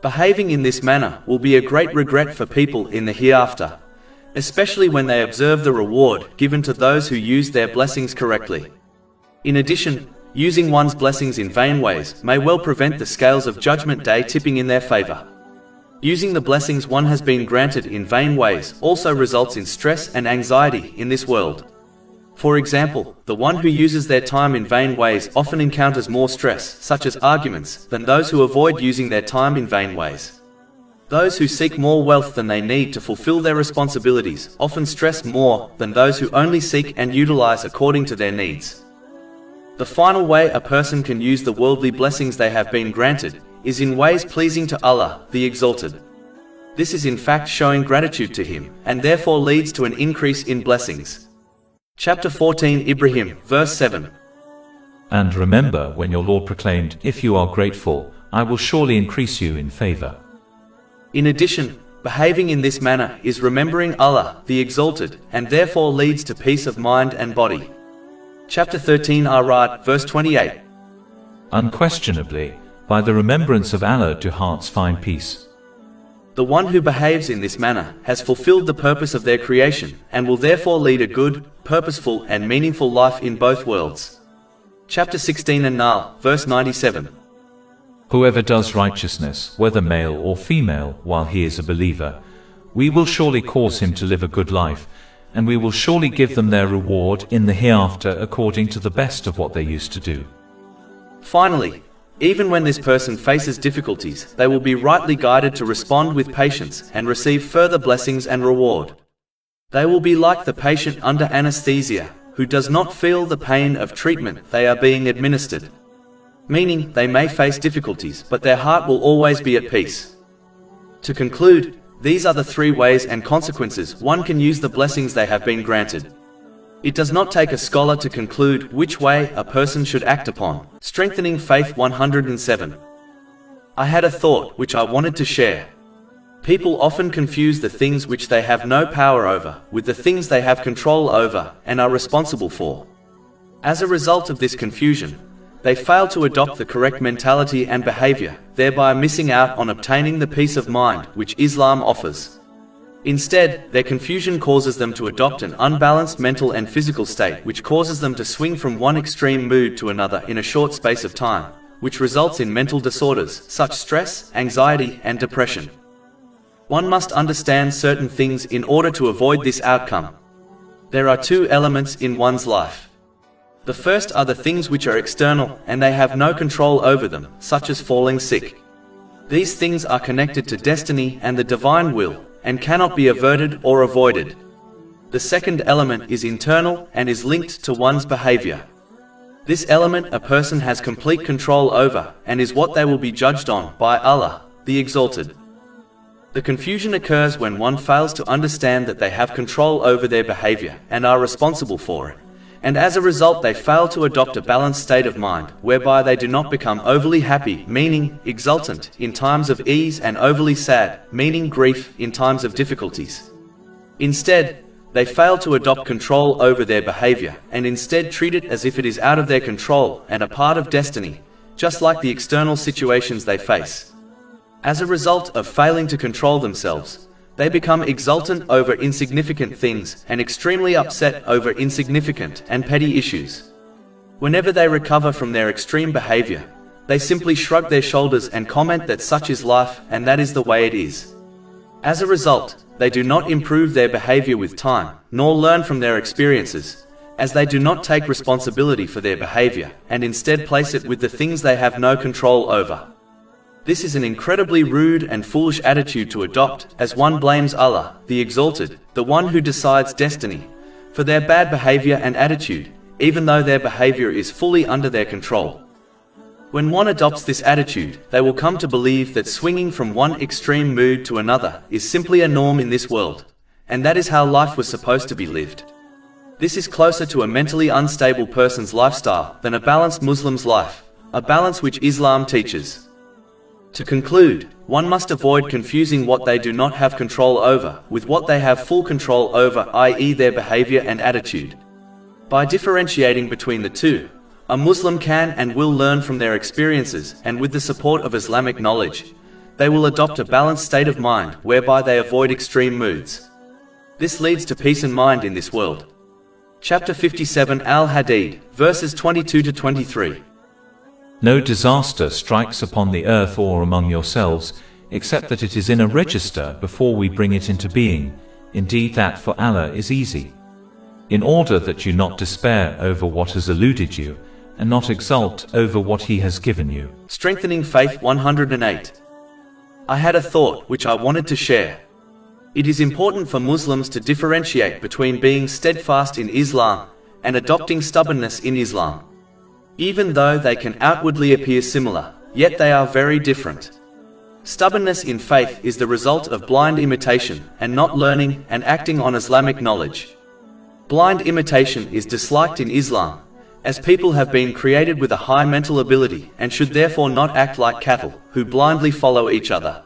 Behaving in this manner will be a great regret for people in the hereafter, especially when they observe the reward given to those who use their blessings correctly. In addition, using one's blessings in vain ways may well prevent the scales of Judgment Day tipping in their favor. Using the blessings one has been granted in vain ways also results in stress and anxiety in this world. For example, the one who uses their time in vain ways often encounters more stress, such as arguments, than those who avoid using their time in vain ways. Those who seek more wealth than they need to fulfill their responsibilities often stress more than those who only seek and utilize according to their needs. The final way a person can use the worldly blessings they have been granted is in ways pleasing to Allah, the Exalted. This is in fact showing gratitude to Him, and therefore leads to an increase in blessings. Chapter 14 Ibrahim, verse 7. And remember when your Lord proclaimed, "If you are grateful, I will surely increase you in favor." In addition, behaving in this manner is remembering Allah, the Exalted, and therefore leads to peace of mind and body. Chapter 13 Ar-Ra'd, verse 28. Unquestionably, by the remembrance of Allah do hearts find peace. The one who behaves in this manner has fulfilled the purpose of their creation, and will therefore lead a good, purposeful, and meaningful life in both worlds. Chapter 16 An-Nahl, verse 97. Whoever does righteousness, whether male or female, while he is a believer, we will surely cause him to live a good life, and we will surely give them their reward in the hereafter according to the best of what they used to do. Finally, even when this person faces difficulties, they will be rightly guided to respond with patience and receive further blessings and reward. They will be like the patient under anesthesia, who does not feel the pain of treatment they are being administered. Meaning, they may face difficulties, but their heart will always be at peace. To conclude, these are the three ways and consequences one can use the blessings they have been granted. It does not take a scholar to conclude which way a person should act upon. Strengthening Faith 107. I had a thought which I wanted to share. People often confuse the things which they have no power over with the things they have control over and are responsible for. As a result of this confusion, they fail to adopt the correct mentality and behavior, thereby missing out on obtaining the peace of mind which Islam offers. Instead, their confusion causes them to adopt an unbalanced mental and physical state which causes them to swing from one extreme mood to another in a short space of time, which results in mental disorders such as stress, anxiety, and depression. One must understand certain things in order to avoid this outcome. There are two elements in one's life. The first are the things which are external and they have no control over them, such as falling sick. These things are connected to destiny and the divine will, and cannot be averted or avoided. The second element is internal and is linked to one's behavior. This element a person has complete control over and is what they will be judged on by Allah, the Exalted. The confusion occurs when one fails to understand that they have control over their behavior and are responsible for it, and as a result they fail to adopt a balanced state of mind whereby they do not become overly happy, meaning exultant, in times of ease, and overly sad, meaning grief, in times of difficulties. Instead, they fail to adopt control over their behavior and instead treat it as if it is out of their control and a part of destiny, just like the external situations they face. As a result of failing to control themselves, they become exultant over insignificant things and extremely upset over insignificant and petty issues. Whenever they recover from their extreme behavior, they simply shrug their shoulders and comment that such is life and that is the way it is. As a result, they do not improve their behavior with time, nor learn from their experiences, as they do not take responsibility for their behavior and instead place it with the things they have no control over. This is an incredibly rude and foolish attitude to adopt, as one blames Allah, the Exalted, the one who decides destiny, for their bad behavior and attitude, even though their behavior is fully under their control. When one adopts this attitude, they will come to believe that swinging from one extreme mood to another is simply a norm in this world, and that is how life was supposed to be lived. This is closer to a mentally unstable person's lifestyle than a balanced Muslim's life, a balance which Islam teaches. To conclude, one must avoid confusing what they do not have control over with what they have full control over, i.e. their behavior and attitude. By differentiating between the two, a Muslim can and will learn from their experiences, and with the support of Islamic knowledge, they will adopt a balanced state of mind whereby they avoid extreme moods. This leads to peace and mind in this world. Chapter 57 Al-Hadid, verses 22 to 23. No disaster strikes upon the earth or among yourselves, except that it is in a register before we bring it into being. Indeed that for Allah is easy. In order that you not despair over what has eluded you, and not exult over what He has given you. Strengthening Faith 108. I had a thought which I wanted to share. It is important for Muslims to differentiate between being steadfast in Islam and adopting stubbornness in Islam. Even though they can outwardly appear similar, yet they are very different. Stubbornness in faith is the result of blind imitation and not learning and acting on Islamic knowledge. Blind imitation is disliked in Islam, as people have been created with a high mental ability and should therefore not act like cattle, who blindly follow each other.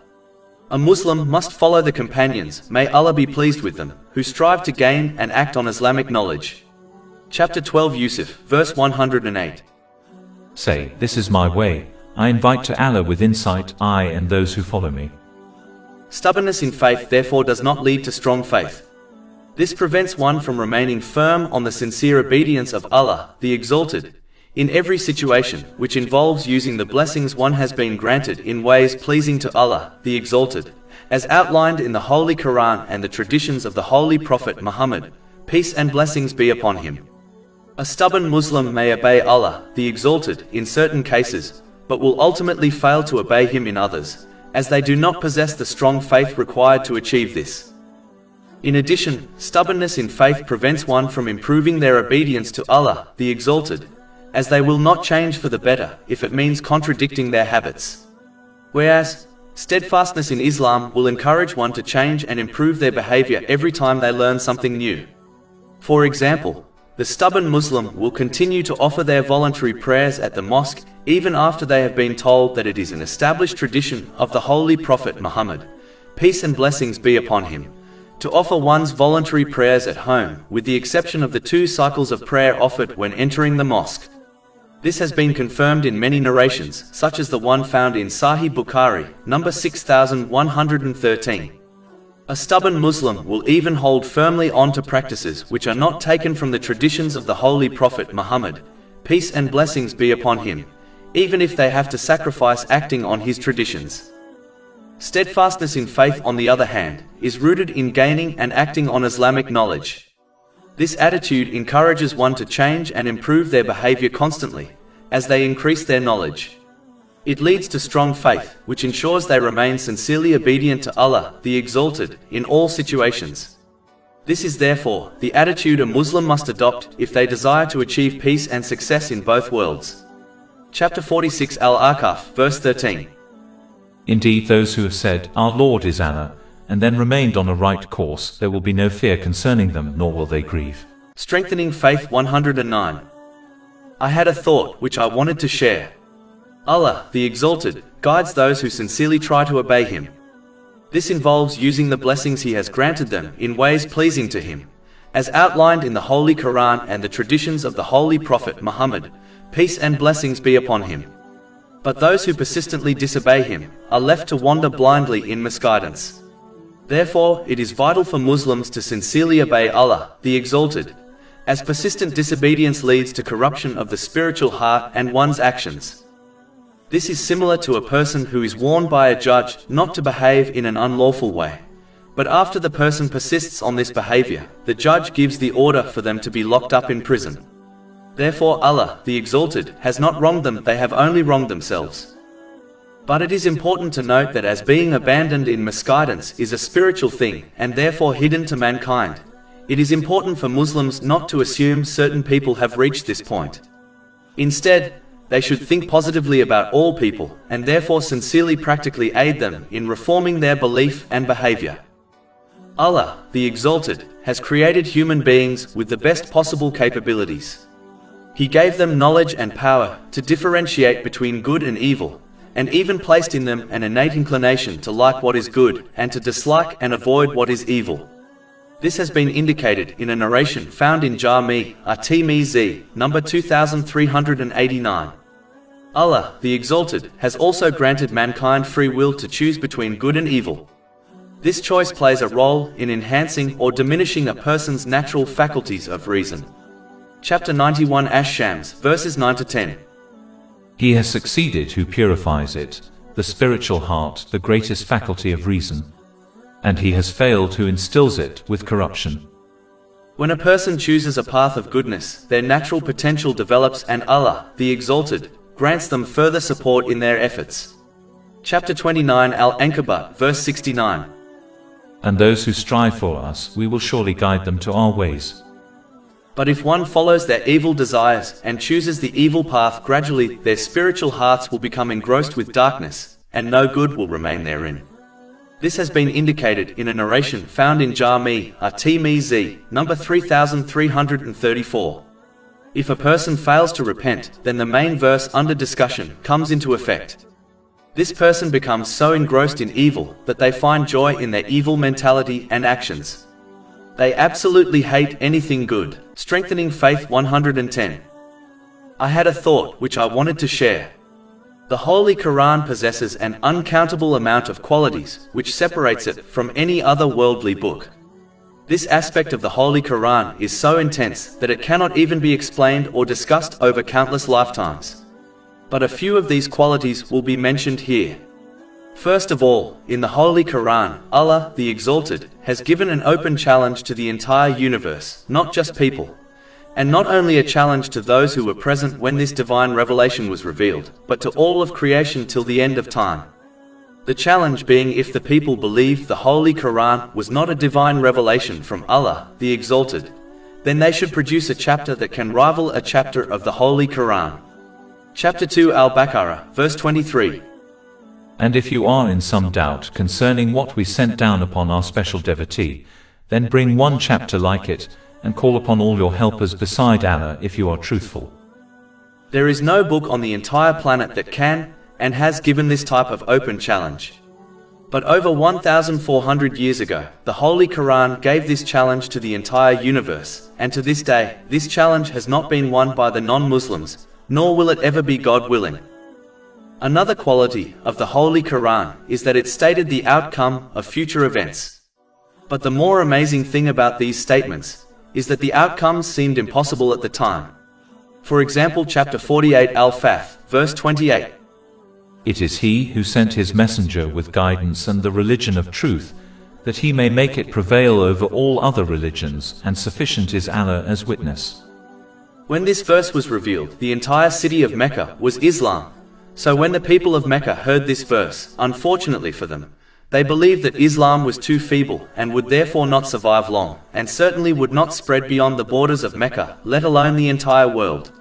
A Muslim must follow the companions, may Allah be pleased with them, who strive to gain and act on Islamic knowledge. Chapter 12 Yusuf, verse 108. Say, this is my way, I invite to Allah with insight, I and those who follow me. Stubbornness in faith therefore does not lead to strong faith. This prevents one from remaining firm on the sincere obedience of Allah, the Exalted, in every situation which involves using the blessings one has been granted in ways pleasing to Allah, the Exalted, as outlined in the Holy Quran and the traditions of the Holy Prophet Muhammad, peace and blessings be upon him. A stubborn Muslim may obey Allah, the Exalted, in certain cases, but will ultimately fail to obey Him in others, as they do not possess the strong faith required to achieve this. In addition, stubbornness in faith prevents one from improving their obedience to Allah, the Exalted, as they will not change for the better if it means contradicting their habits. Whereas, steadfastness in Islam will encourage one to change and improve their behavior every time they learn something new. For example, the stubborn Muslim will continue to offer their voluntary prayers at the mosque even after they have been told that it is an established tradition of the Holy Prophet Muhammad, peace and blessings be upon him, to offer one's voluntary prayers at home, with the exception of the 2 cycles of prayer offered when entering the mosque. This has been confirmed in many narrations, such as the one found in Sahih Bukhari, number 6113. A stubborn Muslim will even hold firmly on to practices which are not taken from the traditions of the Holy Prophet Muhammad, peace and blessings be upon him, even if they have to sacrifice acting on his traditions. Steadfastness in faith, on the other hand, is rooted in gaining and acting on Islamic knowledge. This attitude encourages one to change and improve their behavior constantly, as they increase their knowledge. It leads to strong faith, which ensures they remain sincerely obedient to Allah, the Exalted, in all situations. This is therefore the attitude a Muslim must adopt if they desire to achieve peace and success in both worlds. Chapter 46 Al-Ahqaf, verse 13. Indeed, those who have said, "Our Lord is Allah," and then remained on a right course, there will be no fear concerning them, nor will they grieve. Strengthening Faith 109. I had a thought which I wanted to share. Allah, the Exalted, guides those who sincerely try to obey Him. This involves using the blessings He has granted them in ways pleasing to Him, as outlined in the Holy Quran and the traditions of the Holy Prophet Muhammad, peace and blessings be upon him. But those who persistently disobey Him are left to wander blindly in misguidance. Therefore, it is vital for Muslims to sincerely obey Allah, the Exalted, as persistent disobedience leads to corruption of the spiritual heart and one's actions. This is similar to a person who is warned by a judge not to behave in an unlawful way. But after the person persists on this behavior, the judge gives the order for them to be locked up in prison. Therefore Allah, the Exalted, has not wronged them, they have only wronged themselves. But it is important to note that as being abandoned in misguidance is a spiritual thing, and therefore hidden to mankind, it is important for Muslims not to assume certain people have reached this point. Instead, they should think positively about all people, and therefore sincerely practically aid them in reforming their belief and behavior. Allah, the Exalted, has created human beings with the best possible capabilities. He gave them knowledge and power to differentiate between good and evil, and even placed in them an innate inclination to like what is good and to dislike and avoid what is evil. This has been indicated in a narration found in Jami' at-Tirmidhi, number 2389. Allah, the Exalted, has also granted mankind free will to choose between good and evil. This choice plays a role in enhancing or diminishing a person's natural faculties of reason. Chapter 91 Ash-Shams, verses 9 to 10. He has succeeded who purifies it, the spiritual heart, the greatest faculty of reason. And he has failed who instills it with corruption. When a person chooses a path of goodness, their natural potential develops and Allah, the Exalted, grants them further support in their efforts. Chapter 29 Al-Ankabut, verse 69. And those who strive for us, we will surely guide them to our ways. But if one follows their evil desires and chooses the evil path, gradually their spiritual hearts will become engrossed with darkness, and no good will remain therein. This has been indicated in a narration found in Jami' at-Tirmidhi, number 3334. If a person fails to repent, then the main verse under discussion comes into effect. This person becomes so engrossed in evil that they find joy in their evil mentality and actions. They absolutely hate anything good. Strengthening Faith 110. I had a thought which I wanted to share. The Holy Quran possesses an uncountable amount of qualities which separates it from any other worldly book. This aspect of the Holy Quran is so intense that it cannot even be explained or discussed over countless lifetimes. But a few of these qualities will be mentioned here. First of all, in the Holy Quran, Allah, the Exalted, has given an open challenge to the entire universe, not just people. And not only a challenge to those who were present when this divine revelation was revealed, but to all of creation till the end of time. The challenge being, if the people believed the Holy Quran was not a divine revelation from Allah, the Exalted, then they should produce a chapter that can rival a chapter of the Holy Quran. Chapter 2 Al-Baqarah, verse 23. And if you are in some doubt concerning what we sent down upon our special devotee, then bring one chapter like it, and call upon all your helpers beside Allah if you are truthful. There is no book on the entire planet that can and has given this type of open challenge. But over 1,400 years ago, the Holy Quran gave this challenge to the entire universe, and to this day, this challenge has not been won by the non-Muslims, nor will it ever be, God willing. Another quality of the Holy Quran is that it stated the outcome of future events. But the more amazing thing about these statements is that the outcomes seemed impossible at the time. For example, chapter 48 Al-Fath, verse 28. It is he who sent his messenger with guidance and the religion of truth, that he may make it prevail over all other religions, and sufficient is Allah as witness. When this verse was revealed, the entire city of Mecca was Islam. So when the people of Mecca heard this verse, unfortunately for them, they believed that Islam was too feeble and would therefore not survive long, and certainly would not spread beyond the borders of Mecca, let alone the entire world.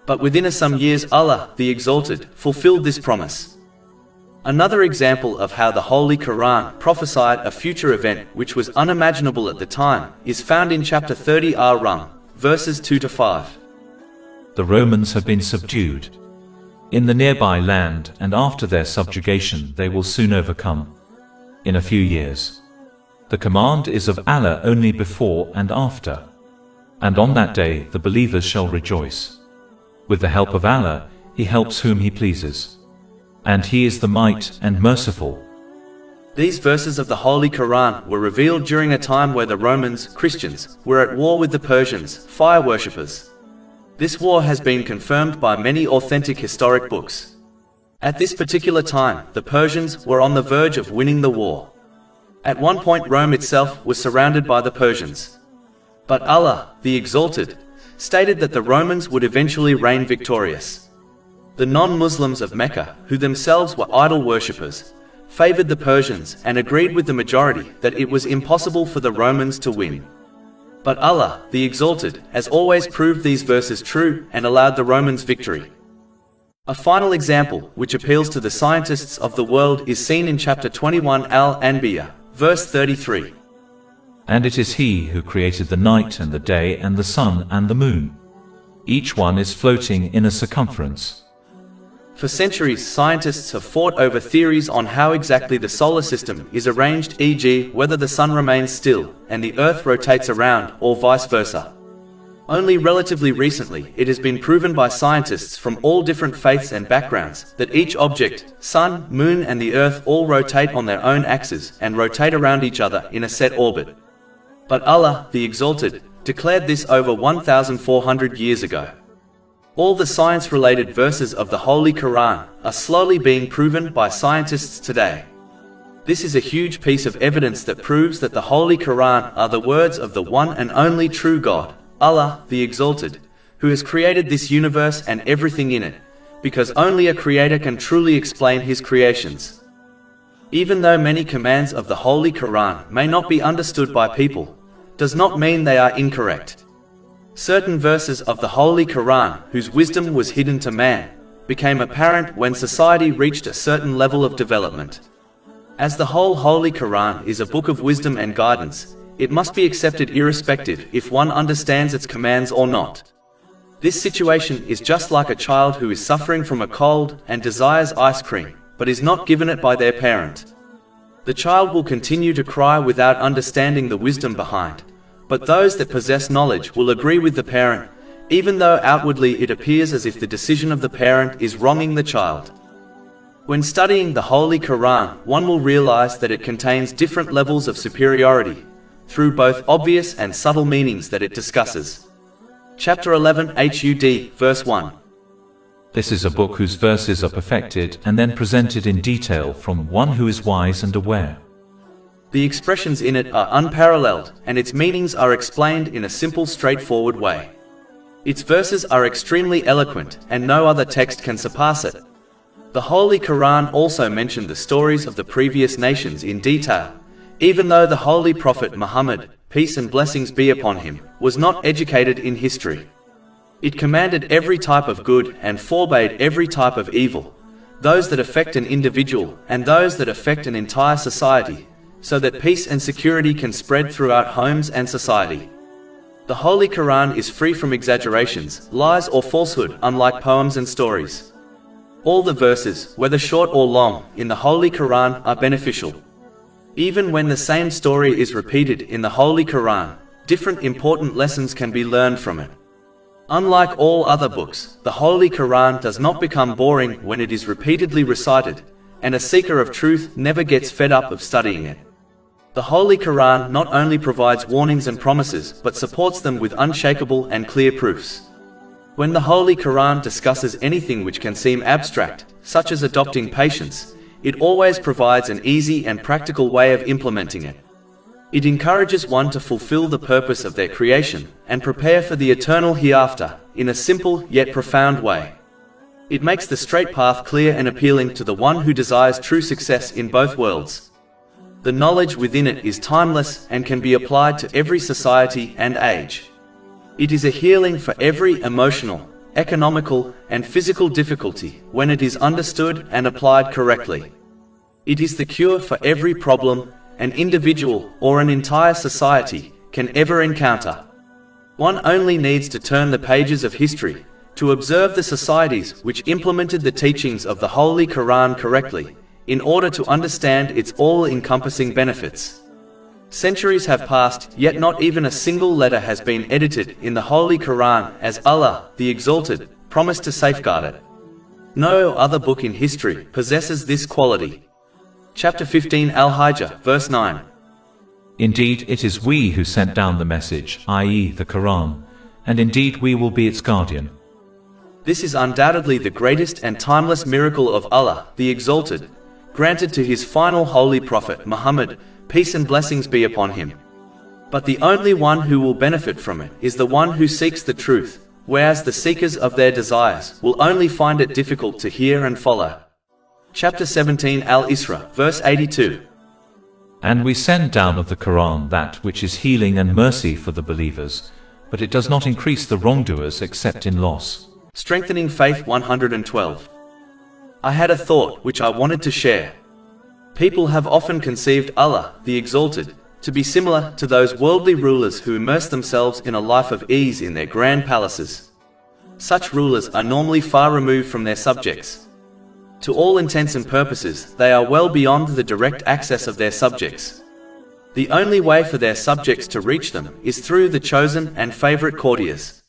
But within some years Allah, the Exalted, fulfilled this promise. Another example of how the Holy Quran prophesied a future event which was unimaginable at the time is found in chapter 30 Ar-Rum, verses 2 to 5. The Romans have been subdued in the nearby land, and after their subjugation they will soon overcome in a few years. The command is of Allah only before and after. And on that day the believers shall rejoice. With the help of Allah, He helps whom He pleases. And He is the Might and Merciful. These verses of the Holy Quran were revealed during a time where the Romans, Christians, were at war with the Persians, fire worshippers. This war has been confirmed by many authentic historic books. At this particular time, the Persians were on the verge of winning the war. At one point Rome itself was surrounded by the Persians. But Allah, the Exalted, stated that the Romans would eventually reign victorious. The non-Muslims of Mecca, who themselves were idol worshippers, favored the Persians and agreed with the majority that it was impossible for the Romans to win. But Allah, the Exalted, has always proved these verses true and allowed the Romans victory. A final example, which appeals to the scientists of the world, is seen in chapter 21 Al-Anbiya, verse 33. And it is He who created the night and the day and the sun and the moon. Each one is floating in a circumference. For centuries, scientists have fought over theories on how exactly the solar system is arranged, e.g., whether the sun remains still and the earth rotates around, or vice versa. Only relatively recently, it has been proven by scientists from all different faiths and backgrounds that each object, sun, moon and the earth, all rotate on their own axes and rotate around each other in a set orbit. But Allah, the Exalted, declared this over 1,400 years ago. All the science-related verses of the Holy Quran are slowly being proven by scientists today. This is a huge piece of evidence that proves that the Holy Quran are the words of the one and only true God, Allah, the Exalted, who has created this universe and everything in it, because only a creator can truly explain his creations. Even though many commands of the Holy Quran may not be understood by people, does not mean they are incorrect. Certain verses of the Holy Quran, whose wisdom was hidden to man, became apparent when society reached a certain level of development. As the whole Holy Quran is a book of wisdom and guidance, it must be accepted irrespective if one understands its commands or not. This situation is just like a child who is suffering from a cold and desires ice cream, but is not given it by their parent. The child will continue to cry without understanding the wisdom behind, but those that possess knowledge will agree with the parent, even though outwardly it appears as if the decision of the parent is wronging the child. When studying the Holy Quran, one will realize that it contains different levels of superiority, through both obvious and subtle meanings that it discusses. Chapter 11 Hud, verse 1. This is a book whose verses are perfected and then presented in detail from one who is wise and aware. The expressions in it are unparalleled, and its meanings are explained in a simple, straightforward way. Its verses are extremely eloquent, and no other text can surpass it. The Holy Quran also mentioned the stories of the previous nations in detail, even though the Holy Prophet Muhammad, peace and blessings be upon him, was not educated in history. It commanded every type of good and forbade every type of evil, those that affect an individual and those that affect an entire society, so that peace and security can spread throughout homes and society. The Holy Quran is free from exaggerations, lies or falsehood, unlike poems and stories. All the verses, whether short or long, in the Holy Quran are beneficial. Even when the same story is repeated in the Holy Quran, different important lessons can be learned from it. Unlike all other books, the Holy Quran does not become boring when it is repeatedly recited, and a seeker of truth never gets fed up of studying it. The Holy Quran not only provides warnings and promises, but supports them with unshakable and clear proofs. When the Holy Quran discusses anything which can seem abstract, such as adopting patience, it always provides an easy and practical way of implementing it. It encourages one to fulfill the purpose of their creation and prepare for the eternal hereafter in a simple yet profound way. It makes the straight path clear and appealing to the one who desires true success in both worlds. The knowledge within it is timeless and can be applied to every society and age. It is a healing for every emotional, economical, and physical difficulty when it is understood and applied correctly. It is the cure for every problem an individual or an entire society can ever encounter. One only needs to turn the pages of history to observe the societies which implemented the teachings of the Holy Quran correctly, in order to understand its all-encompassing benefits. Centuries have passed, yet not even a single letter has been edited in the Holy Quran, as Allah, the Exalted, promised to safeguard it. No other book in history possesses this quality. Chapter 15 Al-Hijr, verse 9. Indeed, it is we who sent down the message, i.e. the Quran, and indeed we will be its guardian. This is undoubtedly the greatest and timeless miracle of Allah, the Exalted, granted to his final holy prophet Muhammad, peace and blessings be upon him. But the only one who will benefit from it is the one who seeks the truth, whereas the seekers of their desires will only find it difficult to hear and follow. Chapter 17 Al-Isra, verse 82. And we send down of the Quran that which is healing and mercy for the believers, but it does not increase the wrongdoers except in loss. Strengthening Faith 112. I had a thought which I wanted to share. People have often conceived Allah, the Exalted, to be similar to those worldly rulers who immerse themselves in a life of ease in their grand palaces. Such rulers are normally far removed from their subjects. To all intents and purposes, they are well beyond the direct access of their subjects. The only way for their subjects to reach them is through the chosen and favorite courtiers.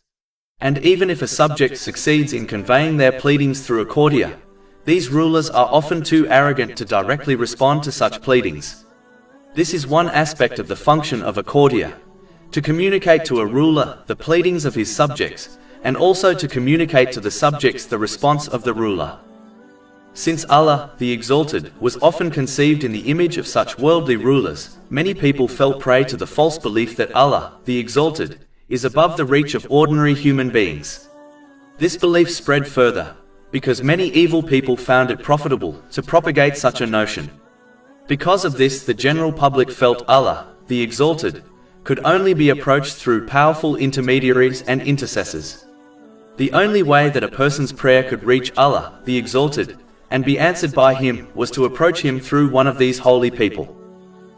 And even if a subject succeeds in conveying their pleadings through a courtier, these rulers are often too arrogant to directly respond to such pleadings. This is one aspect of the function of a courtier, to communicate to a ruler the pleadings of his subjects, and also to communicate to the subjects the response of the ruler. Since Allah, the Exalted, was often conceived in the image of such worldly rulers, many people fell prey to the false belief that Allah, the Exalted, is above the reach of ordinary human beings. This belief spread further, because many evil people found it profitable to propagate such a notion. Because of this, the general public felt Allah, the Exalted, could only be approached through powerful intermediaries and intercessors. The only way that a person's prayer could reach Allah, the Exalted, and be answered by him was to approach him through one of these holy people.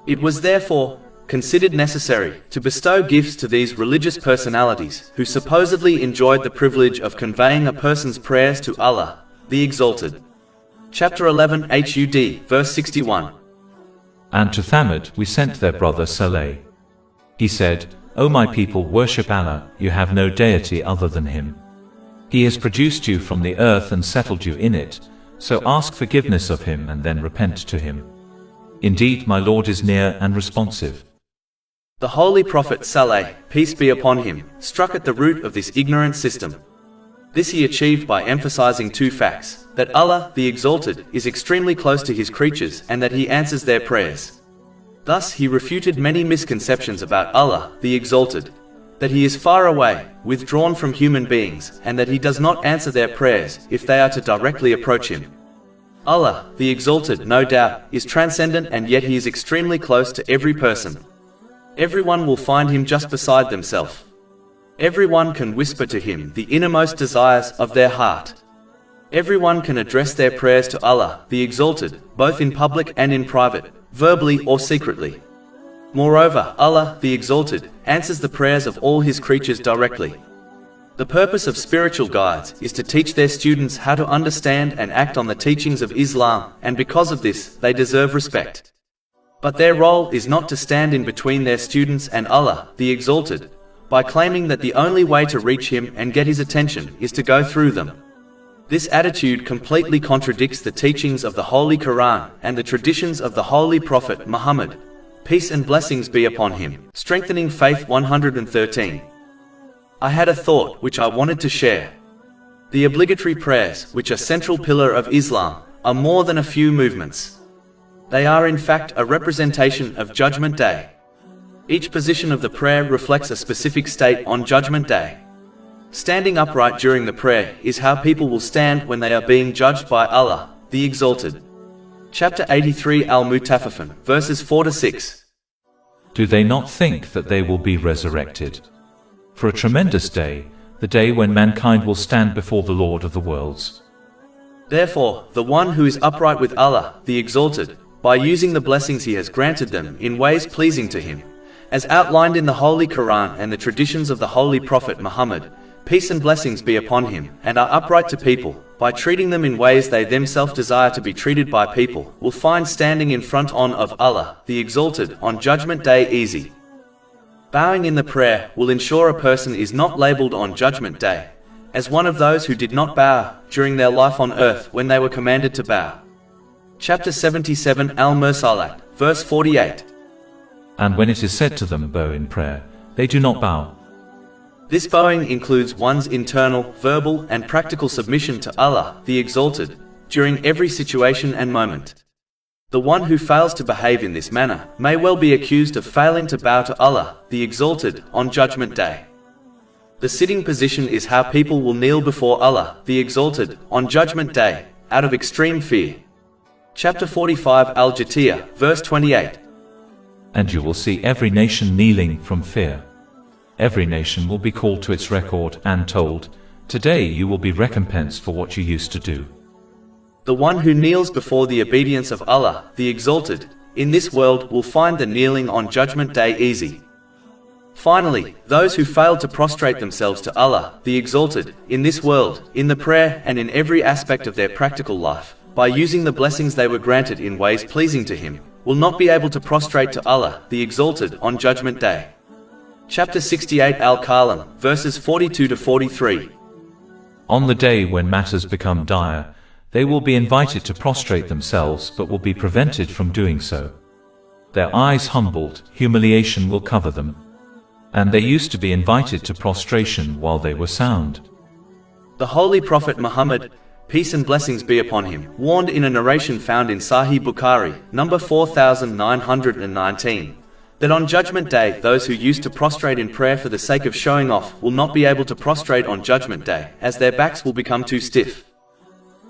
It was therefore considered necessary to bestow gifts to these religious personalities who supposedly enjoyed the privilege of conveying a person's prayers to Allah, the Exalted. Chapter 11 Hud, verse 61. And to Thamud we sent their brother Saleh. He said, O my people, worship Allah, you have no deity other than him. He has produced you from the earth and settled you in it, so ask forgiveness of him and then repent to him. Indeed, my Lord is near and responsive. The Holy Prophet Saleh, peace be upon him, struck at the root of this ignorant system. This he achieved by emphasizing two facts, that Allah, the Exalted, is extremely close to his creatures and that he answers their prayers. Thus he refuted many misconceptions about Allah, the Exalted, that he is far away, withdrawn from human beings, and that he does not answer their prayers if they are to directly approach him. Allah, the Exalted, no doubt, is transcendent, and yet he is extremely close to every person. Everyone will find him just beside themselves. Everyone can whisper to him the innermost desires of their heart. Everyone can address their prayers to Allah, the Exalted, both in public and in private, verbally or secretly. Moreover, Allah, the Exalted, answers the prayers of all his creatures directly. The purpose of spiritual guides is to teach their students how to understand and act on the teachings of Islam, and because of this, they deserve respect. But their role is not to stand in between their students and Allah, the Exalted, by claiming that the only way to reach him and get his attention is to go through them. This attitude completely contradicts the teachings of the Holy Quran and the traditions of the Holy Prophet Muhammad, peace and blessings be upon him. Strengthening Faith 113. I had a thought which I wanted to share. The obligatory prayers, which are central pillar of Islam, are more than a few movements. They are in fact a representation of Judgment Day. Each position of the prayer reflects a specific state on Judgment Day. Standing upright during the prayer is how people will stand when they are being judged by Allah, the Exalted. Chapter 83 Al-Mutaffifin, verses 4-6. Do they not think that they will be resurrected? For a tremendous day, the day when mankind will stand before the Lord of the worlds. Therefore, the one who is upright with Allah, the Exalted, by using the blessings He has granted them in ways pleasing to Him, as outlined in the Holy Quran and the traditions of the Holy Prophet Muhammad, peace and blessings be upon him, and are upright to people, by treating them in ways they themselves desire to be treated by people, will find standing in front of Allah, the Exalted, on Judgment Day easy. Bowing in the prayer will ensure a person is not labeled on Judgment Day as one of those who did not bow during their life on earth when they were commanded to bow. Chapter 77 Al-Mursalat, verse 48. And when it is said to them, bow in prayer, they do not bow. This bowing includes one's internal, verbal, and practical submission to Allah, the Exalted, during every situation and moment. The one who fails to behave in this manner may well be accused of failing to bow to Allah, the Exalted, on Judgment Day. The sitting position is how people will kneel before Allah, the Exalted, on Judgment Day, out of extreme fear. Chapter 45 Al-Jathiyah, verse 28. And you will see every nation kneeling from fear. Every nation will be called to its record and told, today you will be recompensed for what you used to do. The one who kneels before the obedience of Allah, the Exalted, in this world will find the kneeling on Judgment Day easy. Finally, those who fail to prostrate themselves to Allah, the Exalted, in this world, in the prayer and in every aspect of their practical life, by using the blessings they were granted in ways pleasing to Him, will not be able to prostrate to Allah, the Exalted, on Judgment Day. Chapter 68 Al-Kalam, verses 42-43. On the day when matters become dire, they will be invited to prostrate themselves but will be prevented from doing so. Their eyes humbled, humiliation will cover them. And they used to be invited to prostration while they were sound. The Holy Prophet Muhammad, peace and blessings be upon him, warned in a narration found in Sahih Bukhari, number 4919, that on Judgment Day those who used to prostrate in prayer for the sake of showing off will not be able to prostrate on Judgment Day, as their backs will become too stiff.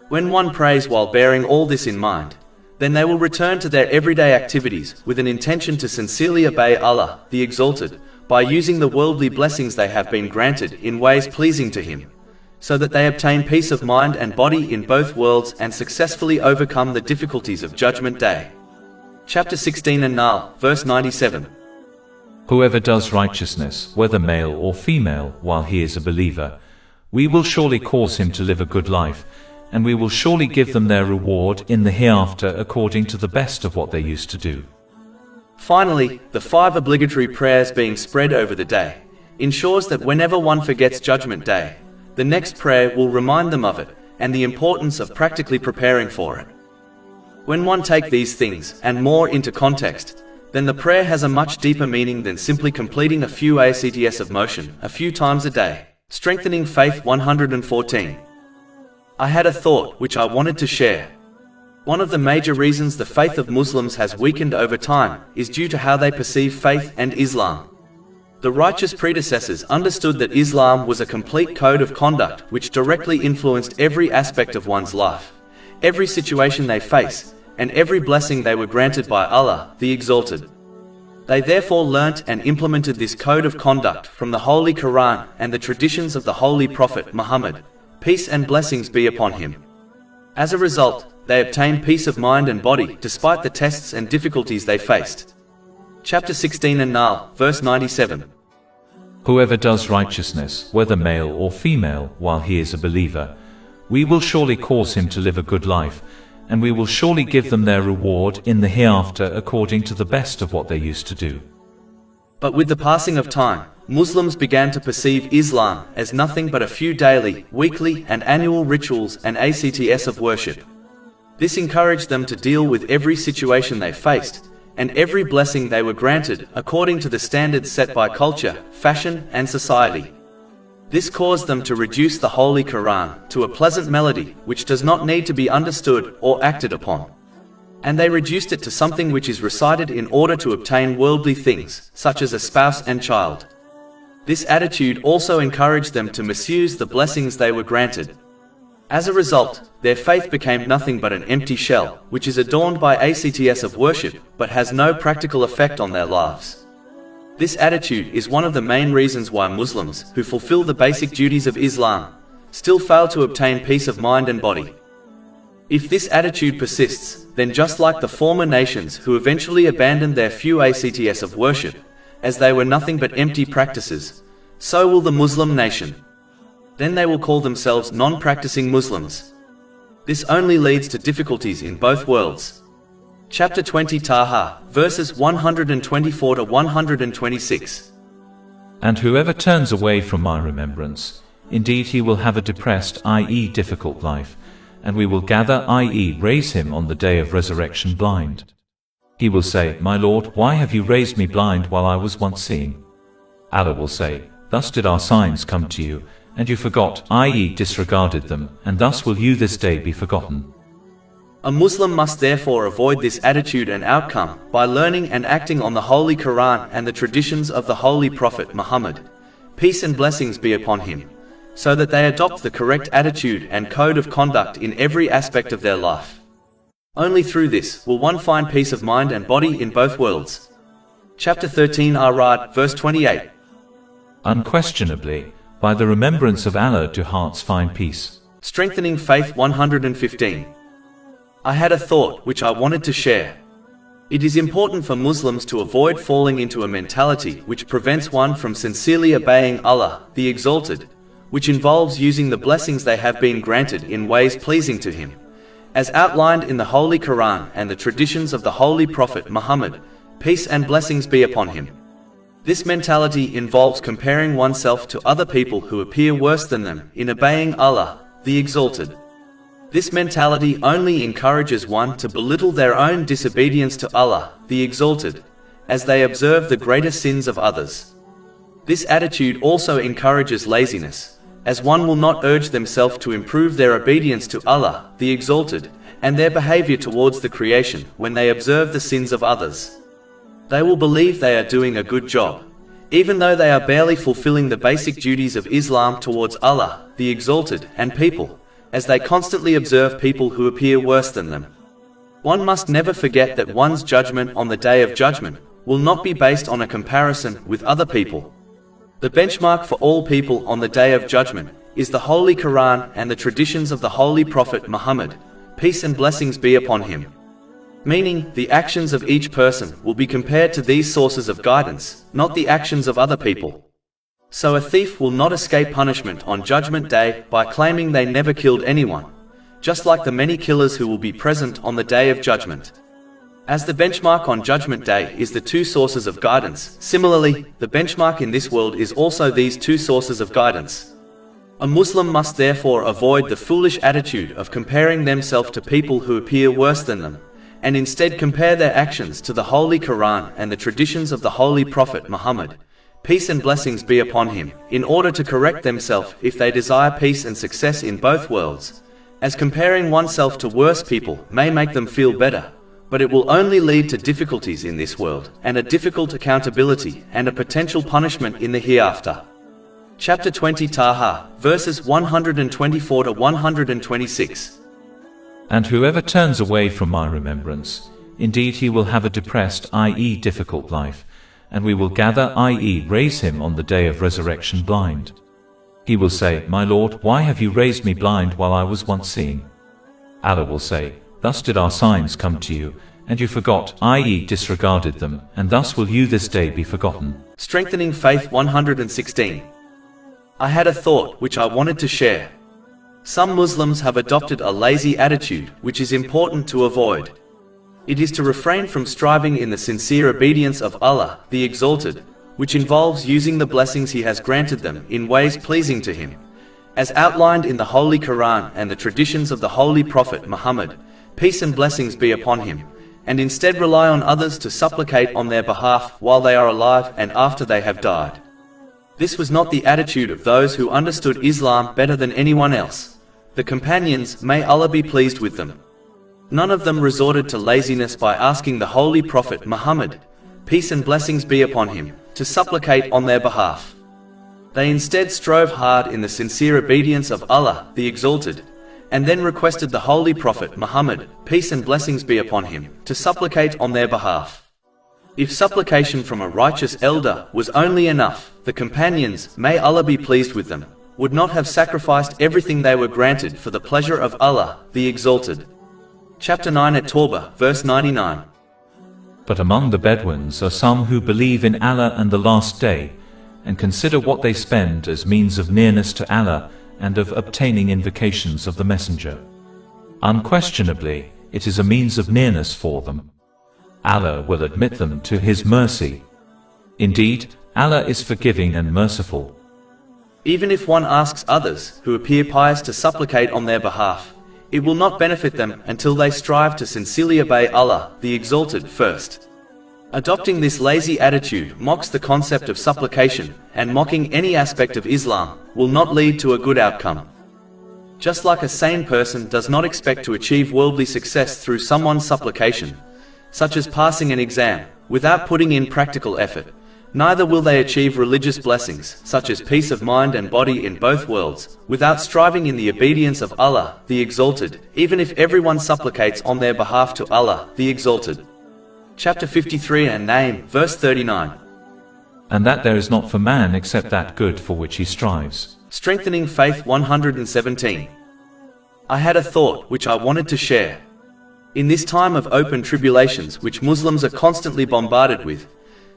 When one prays while bearing all this in mind, then they will return to their everyday activities with an intention to sincerely obey Allah, the Exalted, by using the worldly blessings they have been granted in ways pleasing to Him, so that they obtain peace of mind and body in both worlds and successfully overcome the difficulties of Judgment Day. Chapter 16 An-Nahl, verse 97. Whoever does righteousness, whether male or female, while he is a believer, we will surely cause him to live a good life, and we will surely give them their reward in the hereafter according to the best of what they used to do. Finally, the 5 obligatory prayers being spread over the day ensures that whenever one forgets Judgment Day, the next prayer will remind them of it and the importance of practically preparing for it. When one takes these things and more into context, then the prayer has a much deeper meaning than simply completing a few acts of motion a few times a day. Strengthening Faith 114. I had a thought which I wanted to share. One of the major reasons the faith of Muslims has weakened over time is due to how they perceive faith and Islam. The righteous predecessors understood that Islam was a complete code of conduct which directly influenced every aspect of one's life, every situation they face, and every blessing they were granted by Allah, the Exalted. They therefore learnt and implemented this code of conduct from the Holy Quran and the traditions of the Holy Prophet Muhammad, peace and blessings be upon him. As a result, they obtained peace of mind and body despite the tests and difficulties they faced. Chapter 16 An-Nahl, verse 97. Whoever does righteousness, whether male or female, while he is a believer, we will surely cause him to live a good life, and we will surely give them their reward in the hereafter according to the best of what they used to do. But with the passing of time, Muslims began to perceive Islam as nothing but a few daily, weekly, and annual rituals and acts of worship. This encouraged them to deal with every situation they faced, and every blessing they were granted according to the standards set by culture, fashion, and society. This caused them to reduce the Holy Quran to a pleasant melody which does not need to be understood or acted upon. And they reduced it to something which is recited in order to obtain worldly things, such as a spouse and child. This attitude also encouraged them to misuse the blessings they were granted. As a result, their faith became nothing but an empty shell, which is adorned by acts of worship, but has no practical effect on their lives. This attitude is one of the main reasons why Muslims, who fulfill the basic duties of Islam, still fail to obtain peace of mind and body. If this attitude persists, then just like the former nations who eventually abandoned their few acts of worship, as they were nothing but empty practices, so will the Muslim nation. Then they will call themselves non-practicing Muslims. This only leads to difficulties in both worlds. Chapter 20 Taha, verses 124 to 126. And whoever turns away from my remembrance, indeed he will have a depressed, i.e. difficult life, and we will gather, i.e. raise him on the day of resurrection blind. He will say, My Lord, why have you raised me blind while I was once seeing? Allah will say, Thus did our signs come to you, and you forgot, i.e. disregarded them, and thus will you this day be forgotten. A Muslim must therefore avoid this attitude and outcome by learning and acting on the Holy Quran and the traditions of the Holy Prophet Muhammad, peace and blessings be upon him, so that they adopt the correct attitude and code of conduct in every aspect of their life. Only through this will one find peace of mind and body in both worlds. Chapter 13 Ar-Ra'd, verse 28. Unquestionably, by the remembrance of Allah do hearts find peace. Strengthening Faith 115. I had a thought which I wanted to share. It is important for Muslims to avoid falling into a mentality which prevents one from sincerely obeying Allah, the Exalted, which involves using the blessings they have been granted in ways pleasing to Him, as outlined in the Holy Quran and the traditions of the Holy Prophet Muhammad, peace and blessings be upon him. This mentality involves comparing oneself to other people who appear worse than them in obeying Allah, the Exalted. This mentality only encourages one to belittle their own disobedience to Allah, the Exalted, as they observe the greater sins of others. This attitude also encourages laziness, as one will not urge themselves to improve their obedience to Allah, the Exalted, and their behavior towards the creation when they observe the sins of others. They will believe they are doing a good job, even though they are barely fulfilling the basic duties of Islam towards Allah, the Exalted, and people, as they constantly observe people who appear worse than them. One must never forget that one's judgment on the Day of Judgment will not be based on a comparison with other people. The benchmark for all people on the Day of Judgment is the Holy Quran and the traditions of the Holy Prophet Muhammad, peace and blessings be upon him. Meaning, the actions of each person will be compared to these sources of guidance, not the actions of other people. So a thief will not escape punishment on Judgment Day by claiming they never killed anyone, just like the many killers who will be present on the Day of Judgment. As the benchmark on Judgment Day is the two sources of guidance, similarly, the benchmark in this world is also these two sources of guidance. A Muslim must therefore avoid the foolish attitude of comparing themselves to people who appear worse than them, and instead compare their actions to the Holy Quran and the traditions of the Holy Prophet Muhammad, peace and blessings be upon him, in order to correct themselves if they desire peace and success in both worlds, as comparing oneself to worse people may make them feel better, but it will only lead to difficulties in this world, and a difficult accountability and a potential punishment in the hereafter. Chapter 20 Taha, verses 124 to 126. And whoever turns away from my remembrance, indeed he will have a depressed, i.e. difficult life, and we will gather, i.e. raise him on the day of resurrection blind. He will say, My Lord, why have you raised me blind while I was once seeing? Allah will say, Thus did our signs come to you, and you forgot, i.e. disregarded them, and thus will you this day be forgotten. Strengthening Faith 116. I had a thought which I wanted to share. Some Muslims have adopted a lazy attitude which is important to avoid. It is to refrain from striving in the sincere obedience of Allah, the Exalted, which involves using the blessings He has granted them in ways pleasing to Him, as outlined in the Holy Quran and the traditions of the Holy Prophet Muhammad, peace and blessings be upon him, and instead rely on others to supplicate on their behalf while they are alive and after they have died. This was not the attitude of those who understood Islam better than anyone else. The companions, may Allah be pleased with them. None of them resorted to laziness by asking the Holy Prophet Muhammad, peace and blessings be upon him, to supplicate on their behalf. They instead strove hard in the sincere obedience of Allah, the Exalted, and then requested the Holy Prophet Muhammad, peace and blessings be upon him, to supplicate on their behalf. If supplication from a righteous elder was only enough, the companions, may Allah be pleased with them, would not have sacrificed everything they were granted for the pleasure of Allah, the Exalted. Chapter 9 at Tawbah, verse 99. But among the Bedouins are some who believe in Allah and the Last Day, and consider what they spend as means of nearness to Allah and of obtaining invocations of the Messenger. Unquestionably, it is a means of nearness for them. Allah will admit them to His mercy. Indeed, Allah is forgiving and merciful. Even if one asks others, who appear pious, to supplicate on their behalf, it will not benefit them until they strive to sincerely obey Allah, the Exalted, first. Adopting this lazy attitude mocks the concept of supplication, and mocking any aspect of Islam will not lead to a good outcome. Just like a sane person does not expect to achieve worldly success through someone's supplication, such as passing an exam, without putting in practical effort, neither will they achieve religious blessings, such as peace of mind and body in both worlds, without striving in the obedience of Allah, the Exalted, even if everyone supplicates on their behalf to Allah, the Exalted. Chapter 53 and Name, verse 39. And that there is not for man except that good for which he strives. Strengthening Faith 117. I had a thought which I wanted to share. In this time of open tribulations which Muslims are constantly bombarded with,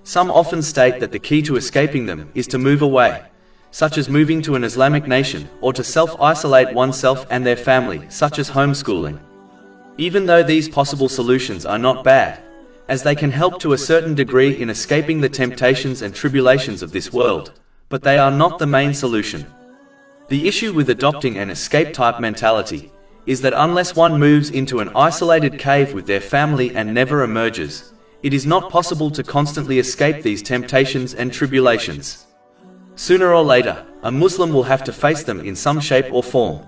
some often state that the key to escaping them is to move away, such as moving to an Islamic nation, or to self-isolate oneself and their family, such as homeschooling. Even though these possible solutions are not bad, as they can help to a certain degree in escaping the temptations and tribulations of this world, but they are not the main solution. The issue with adopting an escape-type mentality is that unless one moves into an isolated cave with their family and never emerges, it is not possible to constantly escape these temptations and tribulations. Sooner or later, a Muslim will have to face them in some shape or form.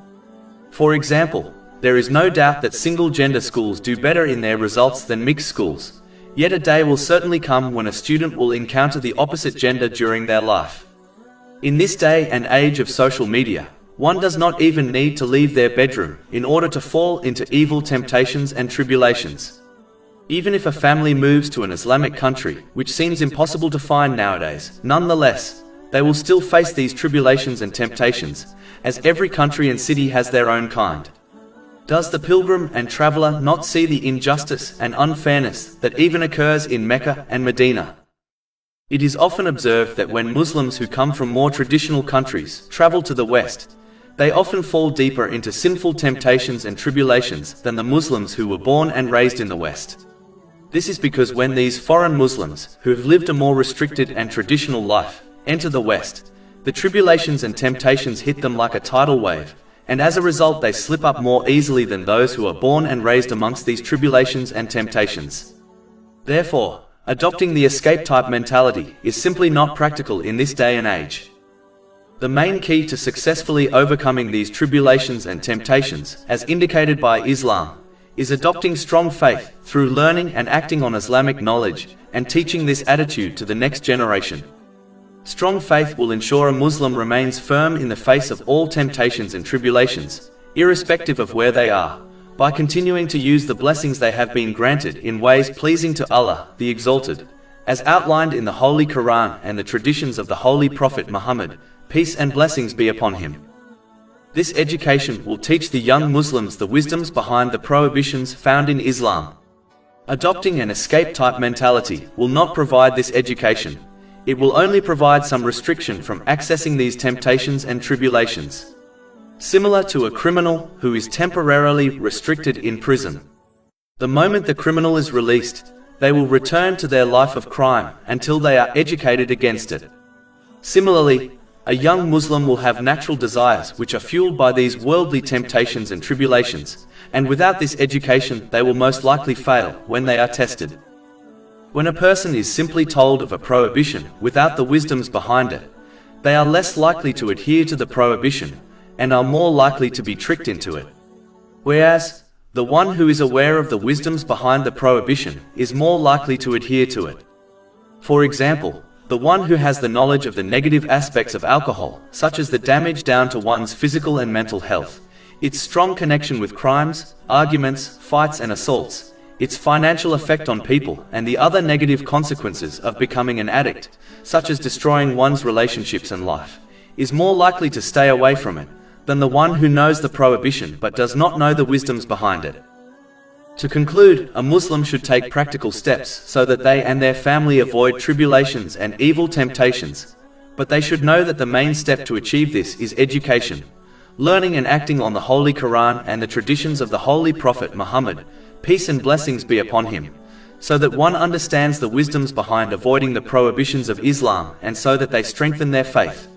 For example, there is no doubt that single-gender schools do better in their results than mixed schools, yet a day will certainly come when a student will encounter the opposite gender during their life. In this day and age of social media, one does not even need to leave their bedroom in order to fall into evil temptations and tribulations. Even if a family moves to an Islamic country, which seems impossible to find nowadays, nonetheless, they will still face these tribulations and temptations, as every country and city has their own kind. Does the pilgrim and traveler not see the injustice and unfairness that even occurs in Mecca and Medina? It is often observed that when Muslims who come from more traditional countries travel to the West, they often fall deeper into sinful temptations and tribulations than the Muslims who were born and raised in the West. This is because when these foreign Muslims, who have lived a more restricted and traditional life, enter the West, the tribulations and temptations hit them like a tidal wave, and as a result they slip up more easily than those who are born and raised amongst these tribulations and temptations. Therefore, adopting the escape-type mentality is simply not practical in this day and age. The main key to successfully overcoming these tribulations and temptations, as indicated by Islam, is adopting strong faith through learning and acting on Islamic knowledge and teaching this attitude to the next generation. Strong faith will ensure a Muslim remains firm in the face of all temptations and tribulations, irrespective of where they are, by continuing to use the blessings they have been granted in ways pleasing to Allah, the Exalted, as outlined in the Holy Quran and the traditions of the Holy Prophet Muhammad, peace and blessings be upon him. This education will teach the young Muslims the wisdoms behind the prohibitions found in Islam. Adopting an escape-type mentality will not provide this education. It will only provide some restriction from accessing these temptations and tribulations. Similar to a criminal who is temporarily restricted in prison. The moment the criminal is released, they will return to their life of crime until they are educated against it. Similarly, A young Muslim will have natural desires which are fueled by these worldly temptations and tribulations, and without this education they will most likely fail when they are tested. When a person is simply told of a prohibition without the wisdoms behind it, they are less likely to adhere to the prohibition and are more likely to be tricked into it. Whereas, the one who is aware of the wisdoms behind the prohibition is more likely to adhere to it. For example, the one who has the knowledge of the negative aspects of alcohol, such as the damage down to one's physical and mental health, its strong connection with crimes, arguments, fights and assaults, its financial effect on people, and the other negative consequences of becoming an addict, such as destroying one's relationships and life, is more likely to stay away from it than the one who knows the prohibition but does not know the wisdoms behind it. To conclude, a Muslim should take practical steps so that they and their family avoid tribulations and evil temptations, but they should know that the main step to achieve this is education, learning and acting on the Holy Quran and the traditions of the Holy Prophet Muhammad, peace and blessings be upon him, so that one understands the wisdoms behind avoiding the prohibitions of Islam and so that they strengthen their faith.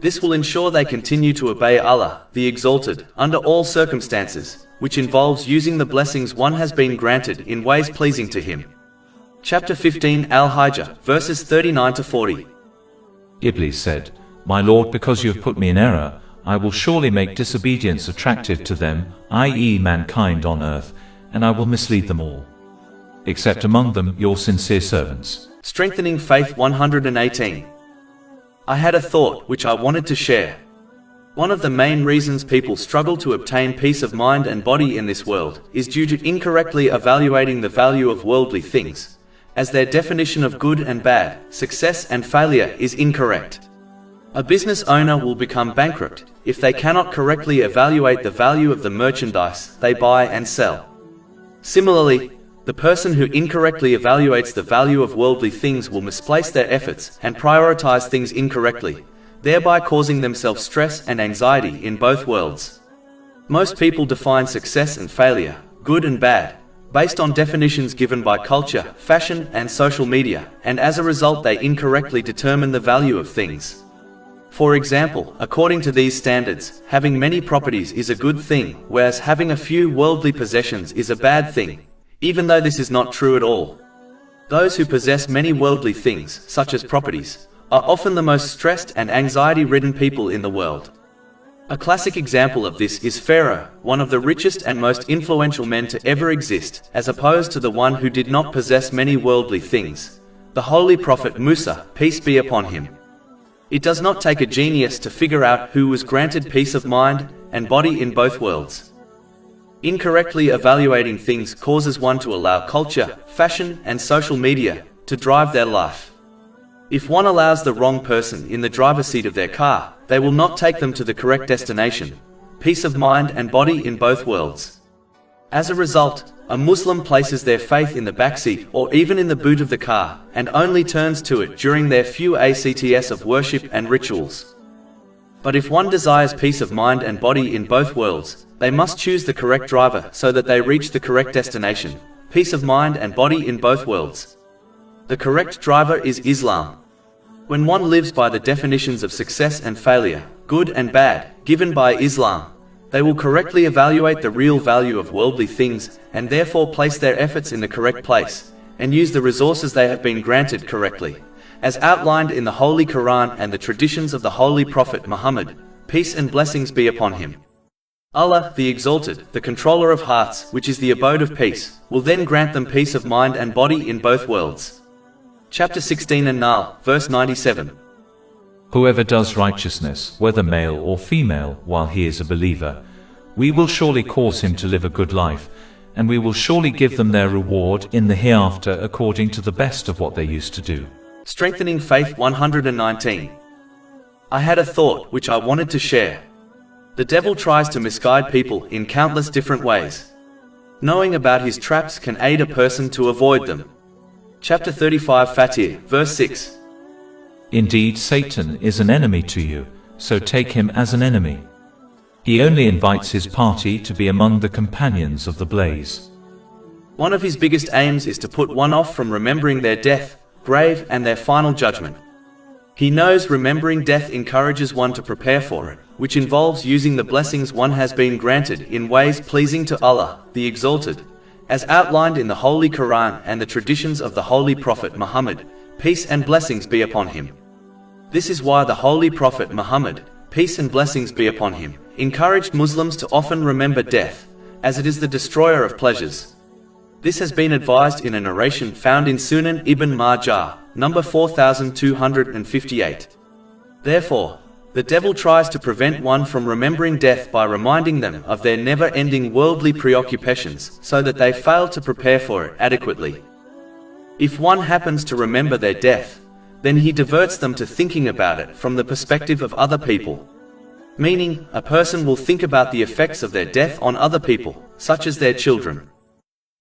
This will ensure they continue to obey Allah, the Exalted, under all circumstances, which involves using the blessings one has been granted in ways pleasing to him. Chapter 15 Al-Hijr, verses 39 to 40. Iblis said, "My Lord, because you have put me in error, I will surely make disobedience attractive to them, i.e. mankind on earth, and I will mislead them all, except among them your sincere servants." Strengthening Faith 118. I had a thought which I wanted to share. One of the main reasons people struggle to obtain peace of mind and body in this world is due to incorrectly evaluating the value of worldly things, as their definition of good and bad, success and failure is incorrect. A business owner will become bankrupt if they cannot correctly evaluate the value of the merchandise they buy and sell. Similarly, the person who incorrectly evaluates the value of worldly things will misplace their efforts and prioritize things incorrectly, thereby causing themselves stress and anxiety in both worlds. Most people define success and failure, good and bad, based on definitions given by culture, fashion, and social media, and as a result they incorrectly determine the value of things. For example, according to these standards, having many properties is a good thing, whereas having a few worldly possessions is a bad thing, even though this is not true at all. Those who possess many worldly things, such as properties, are often the most stressed and anxiety-ridden people in the world. A classic example of this is Pharaoh, one of the richest and most influential men to ever exist, as opposed to the one who did not possess many worldly things, the Holy Prophet Musa, peace be upon him. It does not take a genius to figure out who was granted peace of mind and body in both worlds. Incorrectly evaluating things causes one to allow culture, fashion, and social media to drive their life. If one allows the wrong person in the driver's seat of their car, they will not take them to the correct destination, peace of mind and body in both worlds. As a result, a Muslim places their faith in the backseat or even in the boot of the car, and only turns to it during their few acts of worship and rituals. But if one desires peace of mind and body in both worlds, they must choose the correct driver so that they reach the correct destination, peace of mind and body in both worlds. The correct driver is Islam. When one lives by the definitions of success and failure, good and bad, given by Islam, they will correctly evaluate the real value of worldly things and therefore place their efforts in the correct place and use the resources they have been granted correctly, as outlined in the Holy Quran and the traditions of the Holy Prophet Muhammad, peace and blessings be upon him. Allah, the Exalted, the controller of hearts, which is the abode of peace, will then grant them peace of mind and body in both worlds. Chapter 16 An-Nahl, verse 97. Whoever does righteousness, whether male or female, while he is a believer, we will surely cause him to live a good life, and we will surely give them their reward in the hereafter according to the best of what they used to do. Strengthening Faith 119. I had a thought which I wanted to share. The devil tries to misguide people in countless different ways. Knowing about his traps can aid a person to avoid them. Chapter 35 Fatir, verse 6. Indeed, Satan is an enemy to you, so take him as an enemy. He only invites his party to be among the companions of the blaze. One of his biggest aims is to put one off from remembering their death, grave, and their final judgment. He knows remembering death encourages one to prepare for it, which involves using the blessings one has been granted in ways pleasing to Allah, the Exalted, as outlined in the Holy Quran and the traditions of the Holy Prophet Muhammad, peace and blessings be upon him. This is why the Holy Prophet Muhammad, peace and blessings be upon him, encouraged Muslims to often remember death, as it is the destroyer of pleasures. This has been advised in a narration found in Sunan Ibn Majah, number 4258. Therefore, the devil tries to prevent one from remembering death by reminding them of their never-ending worldly preoccupations so that they fail to prepare for it adequately. If one happens to remember their death, then he diverts them to thinking about it from the perspective of other people. Meaning, a person will think about the effects of their death on other people, such as their children.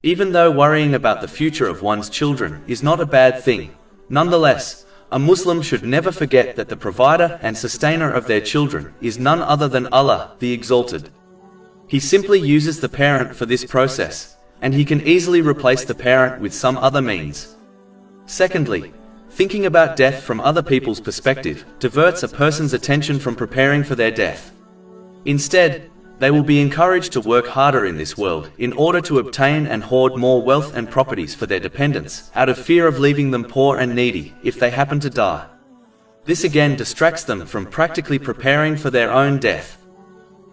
Even though worrying about the future of one's children is not a bad thing, nonetheless, a Muslim should never forget that the provider and sustainer of their children is none other than Allah, the Exalted. He simply uses the parent for this process, and he can easily replace the parent with some other means. Secondly, thinking about death from other people's perspective diverts a person's attention from preparing for their death. Instead, they will be encouraged to work harder in this world in order to obtain and hoard more wealth and properties for their dependents, out of fear of leaving them poor and needy if they happen to die. This again distracts them from practically preparing for their own death.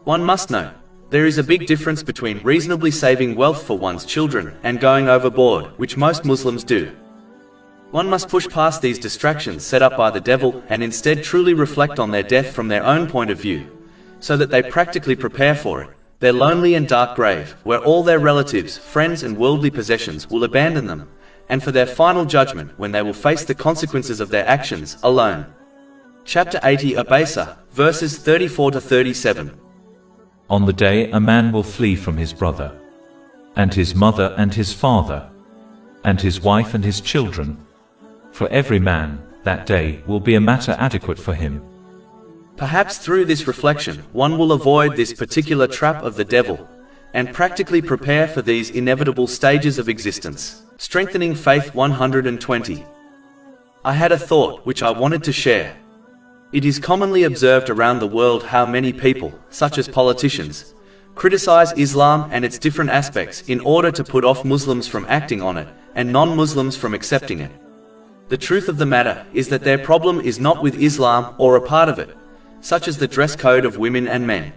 One must know, there is a big difference between reasonably saving wealth for one's children and going overboard, which most Muslims do. One must push past these distractions set up by the devil and instead truly reflect on their death from their own point of view, so that they practically prepare for it, their lonely and dark grave, where all their relatives, friends and worldly possessions will abandon them, and for their final judgment when they will face the consequences of their actions alone. Chapter 80 Abasa, verses 34 to 37. On the day a man will flee from his brother, and his mother and his father, and his wife and his children. For every man, that day will be a matter adequate for him. Perhaps through this reflection, one will avoid this particular trap of the devil, and practically prepare for these inevitable stages of existence. Strengthening Faith 120. I had a thought which I wanted to share. It is commonly observed around the world how many people, such as politicians, criticize Islam and its different aspects in order to put off Muslims from acting on it, and non-Muslims from accepting it. The truth of the matter is that their problem is not with Islam or a part of it, such as the dress code of women and men.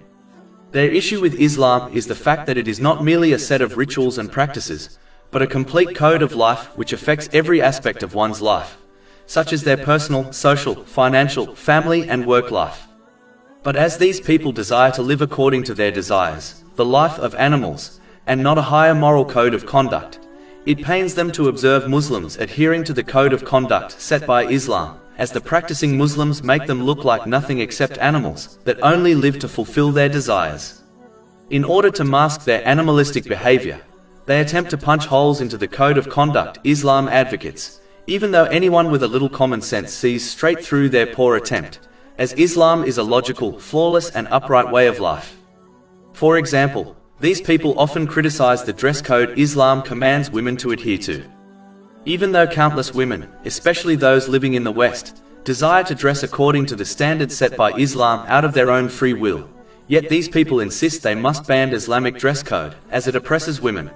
Their issue with Islam is the fact that it is not merely a set of rituals and practices, but a complete code of life which affects every aspect of one's life, such as their personal, social, financial, family and work life. But as these people desire to live according to their desires, the life of animals, and not a higher moral code of conduct, it pains them to observe Muslims adhering to the code of conduct set by Islam, as the practicing Muslims make them look like nothing except animals that only live to fulfill their desires. In order to mask their animalistic behavior, they attempt to punch holes into the code of conduct Islam advocates, even though anyone with a little common sense sees straight through their poor attempt, as Islam is a logical, flawless and upright way of life. For example, these people often criticize the dress code Islam commands women to adhere to. Even though countless women, especially those living in the West, desire to dress according to the standards set by Islam out of their own free will, yet these people insist they must ban Islamic dress code, as it oppresses women.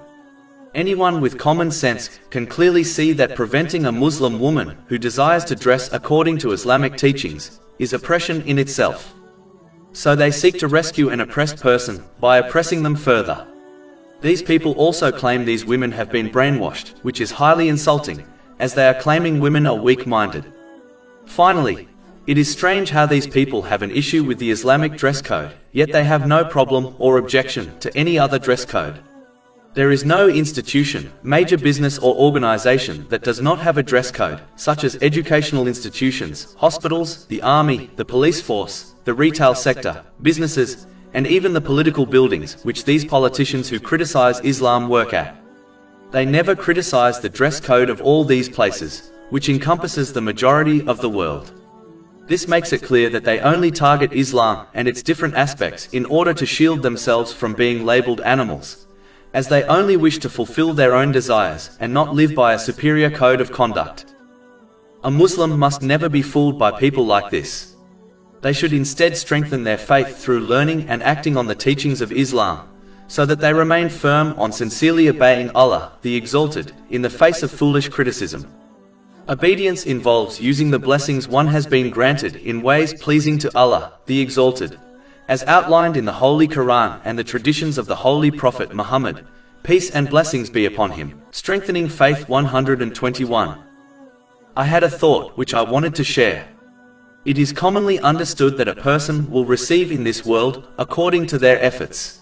Anyone with common sense can clearly see that preventing a Muslim woman who desires to dress according to Islamic teachings is oppression in itself. So they seek to rescue an oppressed person by oppressing them further. These people also claim these women have been brainwashed, which is highly insulting, as they are claiming women are weak-minded. Finally, it is strange how these people have an issue with the Islamic dress code, yet they have no problem or objection to any other dress code. There is no institution, major business or organization that does not have a dress code, such as educational institutions, hospitals, the army, the police force, the retail sector, businesses, and even the political buildings which these politicians who criticize Islam work at. They never criticize the dress code of all these places, which encompasses the majority of the world. This makes it clear that they only target Islam and its different aspects in order to shield themselves from being labeled animals, as they only wish to fulfill their own desires and not live by a superior code of conduct. A Muslim must never be fooled by people like this. They should instead strengthen their faith through learning and acting on the teachings of Islam, so that they remain firm on sincerely obeying Allah, the Exalted, in the face of foolish criticism. Obedience involves using the blessings one has been granted in ways pleasing to Allah, the Exalted, as outlined in the Holy Quran and the traditions of the Holy Prophet Muhammad, peace and blessings be upon him. Strengthening Faith 121. I had a thought which I wanted to share. It is commonly understood that a person will receive in this world according to their efforts.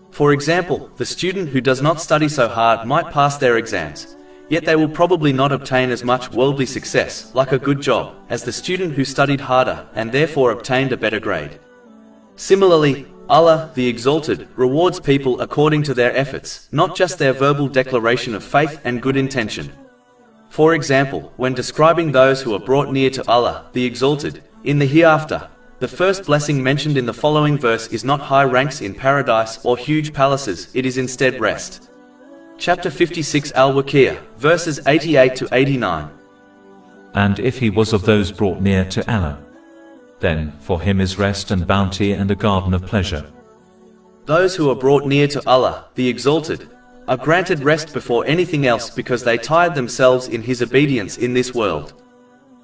For example, the student who does not study so hard might pass their exams, yet they will probably not obtain as much worldly success, like a good job, as the student who studied harder and therefore obtained a better grade. Similarly, Allah, the Exalted, rewards people according to their efforts, not just their verbal declaration of faith and good intention. For example, when describing those who are brought near to Allah, the Exalted, in the hereafter, the first blessing mentioned in the following verse is not high ranks in paradise or huge palaces, it is instead rest. Chapter 56 Al-Waqiyah, verses 88 to 89. And if he was of those brought near to Allah, then for him is rest and bounty and a garden of pleasure. Those who are brought near to Allah, the Exalted, are granted rest before anything else because they tired themselves in His obedience in this world.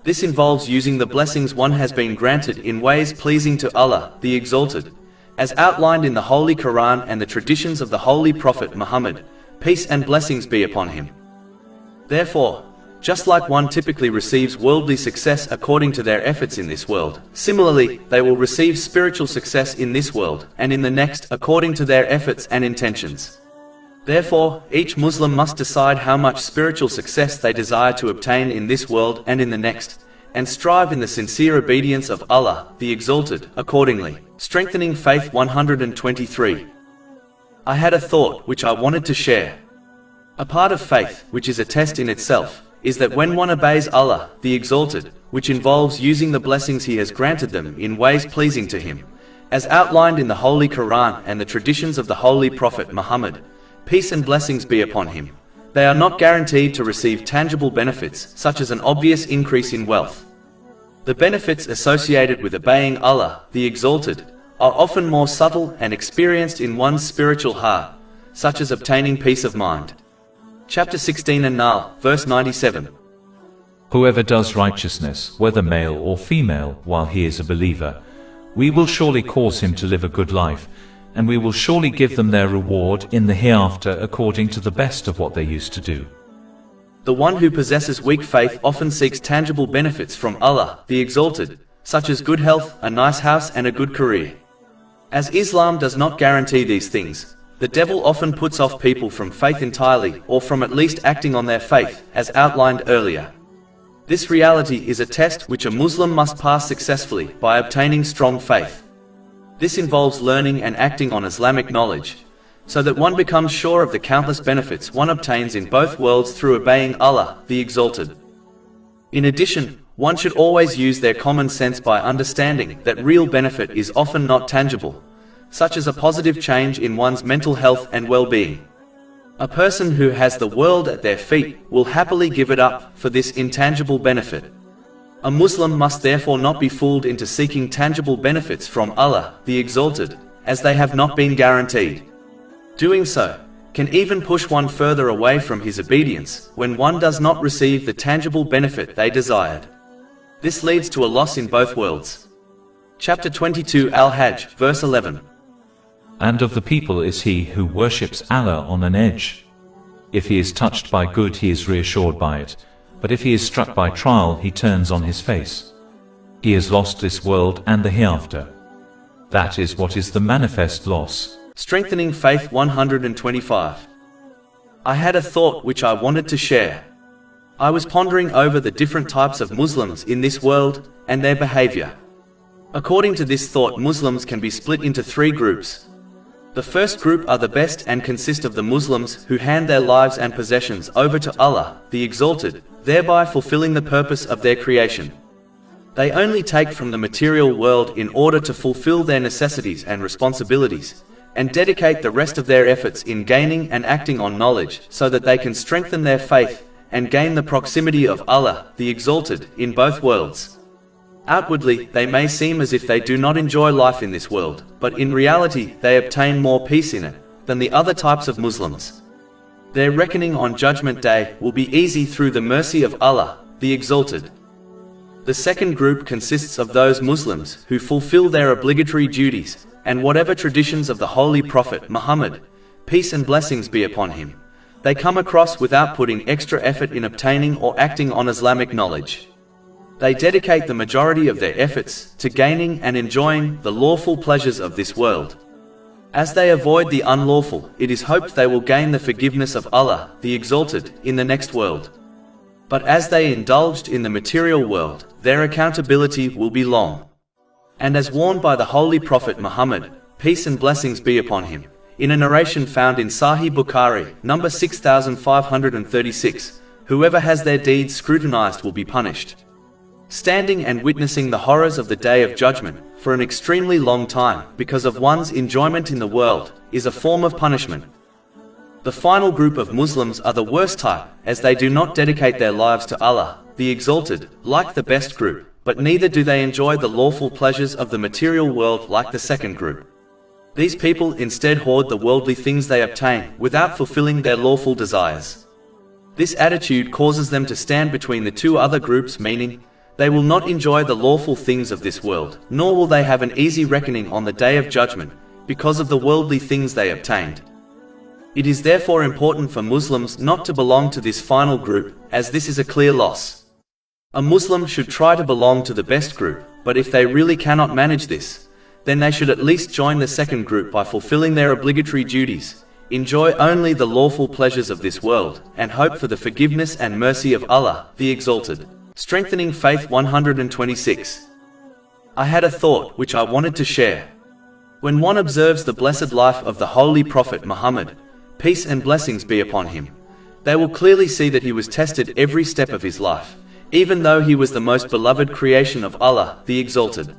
This involves using the blessings one has been granted in ways pleasing to Allah, the Exalted, as outlined in the Holy Quran and the traditions of the Holy Prophet Muhammad, peace and blessings be upon him. Therefore, just like one typically receives worldly success according to their efforts in this world, similarly, they will receive spiritual success in this world and in the next according to their efforts and intentions. Therefore, each Muslim must decide how much spiritual success they desire to obtain in this world and in the next, and strive in the sincere obedience of Allah, the Exalted, accordingly. Strengthening Faith 123. I had a thought which I wanted to share. A part of faith, which is a test in itself, is that when one obeys Allah, the Exalted, which involves using the blessings He has granted them in ways pleasing to Him, as outlined in the Holy Quran and the traditions of the Holy Prophet Muhammad, peace and blessings be upon him, they are not guaranteed to receive tangible benefits such as an obvious increase in wealth. The benefits associated with obeying Allah, the Exalted, are often more subtle and experienced in one's spiritual heart, such as obtaining peace of mind. Chapter 16 An-Nahl, verse 97. Whoever does righteousness, whether male or female, while he is a believer, we will surely cause him to live a good life, and we will surely give them their reward in the hereafter according to the best of what they used to do. The one who possesses weak faith often seeks tangible benefits from Allah, the Exalted, such as good health, a nice house and a good career. As Islam does not guarantee these things, the devil often puts off people from faith entirely or from at least acting on their faith, as outlined earlier. This reality is a test which a Muslim must pass successfully by obtaining strong faith. This involves learning and acting on Islamic knowledge, so that one becomes sure of the countless benefits one obtains in both worlds through obeying Allah, the Exalted. In addition, one should always use their common sense by understanding that real benefit is often not tangible, such as a positive change in one's mental health and well-being. A person who has the world at their feet will happily give it up for this intangible benefit. A Muslim must therefore not be fooled into seeking tangible benefits from Allah, the Exalted, as they have not been guaranteed. Doing so can even push one further away from his obedience when one does not receive the tangible benefit they desired. This leads to a loss in both worlds. Chapter 22 Al-Hajj, verse 11. And of the people is he who worships Allah on an edge. If he is touched by good, he is reassured by it, but if he is struck by trial, he turns on his face. He has lost this world and the hereafter. That is what is the manifest loss. Strengthening Faith 125. I had a thought which I wanted to share. I was pondering over the different types of Muslims in this world and their behavior. According to this thought, Muslims can be split into three groups. The first group are the best and consist of the Muslims who hand their lives and possessions over to Allah, the Exalted, thereby fulfilling the purpose of their creation. They only take from the material world in order to fulfill their necessities and responsibilities, and dedicate the rest of their efforts in gaining and acting on knowledge so that they can strengthen their faith and gain the proximity of Allah, the Exalted, in both worlds. Outwardly, they may seem as if they do not enjoy life in this world, but in reality, they obtain more peace in it than the other types of Muslims. Their reckoning on Judgment Day will be easy through the mercy of Allah, the Exalted. The second group consists of those Muslims who fulfill their obligatory duties and whatever traditions of the Holy Prophet Muhammad, peace and blessings be upon him, they come across without putting extra effort in obtaining or acting on Islamic knowledge. They dedicate the majority of their efforts to gaining and enjoying the lawful pleasures of this world. As they avoid the unlawful, it is hoped they will gain the forgiveness of Allah, the Exalted, in the next world. But as they indulged in the material world, their accountability will be long. And as warned by the Holy Prophet Muhammad, peace and blessings be upon him, in a narration found in Sahih Bukhari, number 6536, whoever has their deeds scrutinized will be punished, standing and witnessing the horrors of the Day of Judgment for an extremely long time because of one's enjoyment in the world, is a form of punishment. The final group of Muslims are the worst type, as they do not dedicate their lives to Allah, the Exalted, like the best group, but neither do they enjoy the lawful pleasures of the material world like the second group. These people instead hoard the worldly things they obtain without fulfilling their lawful desires. This attitude causes them to stand between the two other groups, meaning, they will not enjoy the lawful things of this world, nor will they have an easy reckoning on the Day of Judgment, because of the worldly things they obtained. It is therefore important for Muslims not to belong to this final group, as this is a clear loss. A Muslim should try to belong to the best group, but if they really cannot manage this, then they should at least join the second group by fulfilling their obligatory duties, enjoy only the lawful pleasures of this world, and hope for the forgiveness and mercy of Allah, the Exalted. Strengthening Faith 126. I had a thought which I wanted to share. When one observes the blessed life of the Holy Prophet Muhammad, peace and blessings be upon him, they will clearly see that he was tested every step of his life, even though he was the most beloved creation of Allah, the Exalted.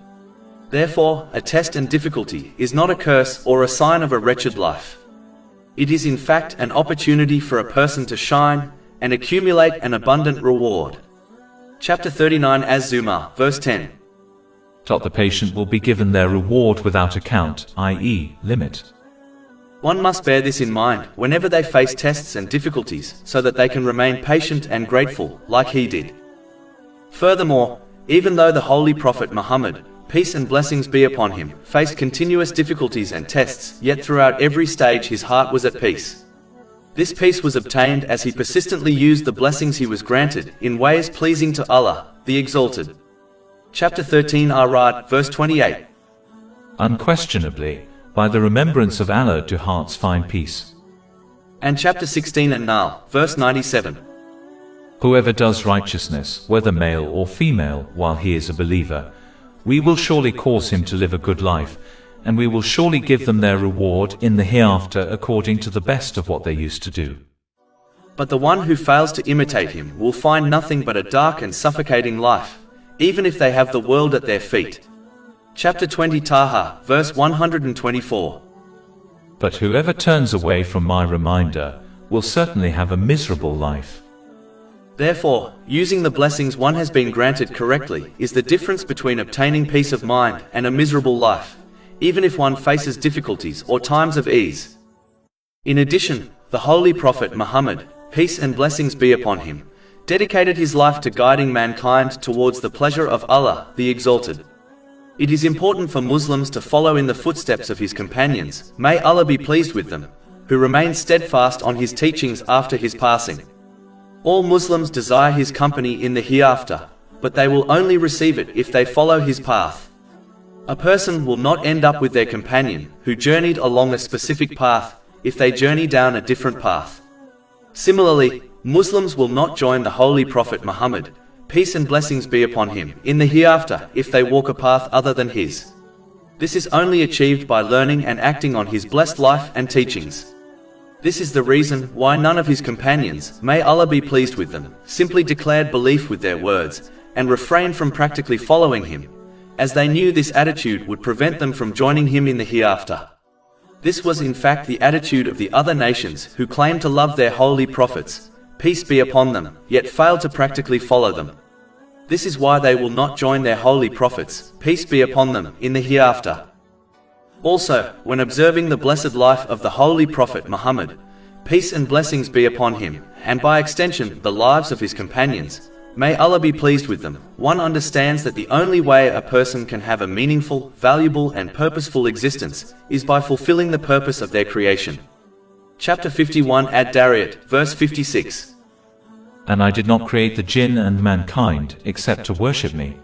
Therefore, a test and difficulty is not a curse or a sign of a wretched life. It is in fact an opportunity for a person to shine and accumulate an abundant reward. Chapter 39 Az-Zumar, verse 10. The patient will be given their reward without account, i.e., limit. One must bear this in mind whenever they face tests and difficulties, so that they can remain patient and grateful, like he did. Furthermore, even though the Holy Prophet Muhammad, peace and blessings be upon him, faced continuous difficulties and tests, yet throughout every stage his heart was at peace. This peace was obtained as he persistently used the blessings he was granted in ways pleasing to Allah, the Exalted. Chapter 13 Ar-Ra'd, verse 28. Unquestionably, by the remembrance of Allah do hearts find peace. And chapter 16 An-Nahl, verse 97. Whoever does righteousness, whether male or female, while he is a believer, we will surely cause him to live a good life, and we will surely give them their reward in the hereafter according to the best of what they used to do. But the one who fails to imitate him will find nothing but a dark and suffocating life, even if they have the world at their feet. Chapter 20 Taha, verse 124. But whoever turns away from my reminder will certainly have a miserable life. Therefore, using the blessings one has been granted correctly is the difference between obtaining peace of mind and a miserable life, even if one faces difficulties or times of ease. In addition, the Holy Prophet Muhammad, peace and blessings be upon him, dedicated his life to guiding mankind towards the pleasure of Allah, the Exalted. It is important for Muslims to follow in the footsteps of his companions, may Allah be pleased with them, who remained steadfast on his teachings after his passing. All Muslims desire his company in the hereafter, but they will only receive it if they follow his path. A person will not end up with their companion, who journeyed along a specific path, if they journey down a different path. Similarly, Muslims will not join the Holy Prophet Muhammad, peace and blessings be upon him, in the hereafter, if they walk a path other than his. This is only achieved by learning and acting on his blessed life and teachings. This is the reason why none of his companions, may Allah be pleased with them, simply declared belief with their words, and refrained from practically following him, as they knew this attitude would prevent them from joining him in the hereafter. This was in fact the attitude of the other nations who claimed to love their holy prophets, peace be upon them, yet fail to practically follow them. This is why they will not join their holy prophets, peace be upon them, in the hereafter. Also, when observing the blessed life of the Holy Prophet Muhammad, peace and blessings be upon him, and by extension the lives of his companions, may Allah be pleased with them, one understands that the only way a person can have a meaningful, valuable and purposeful existence is by fulfilling the purpose of their creation. Chapter 51 Ad-Dariyat, verse 56. And I did not create the jinn and mankind except to worship me.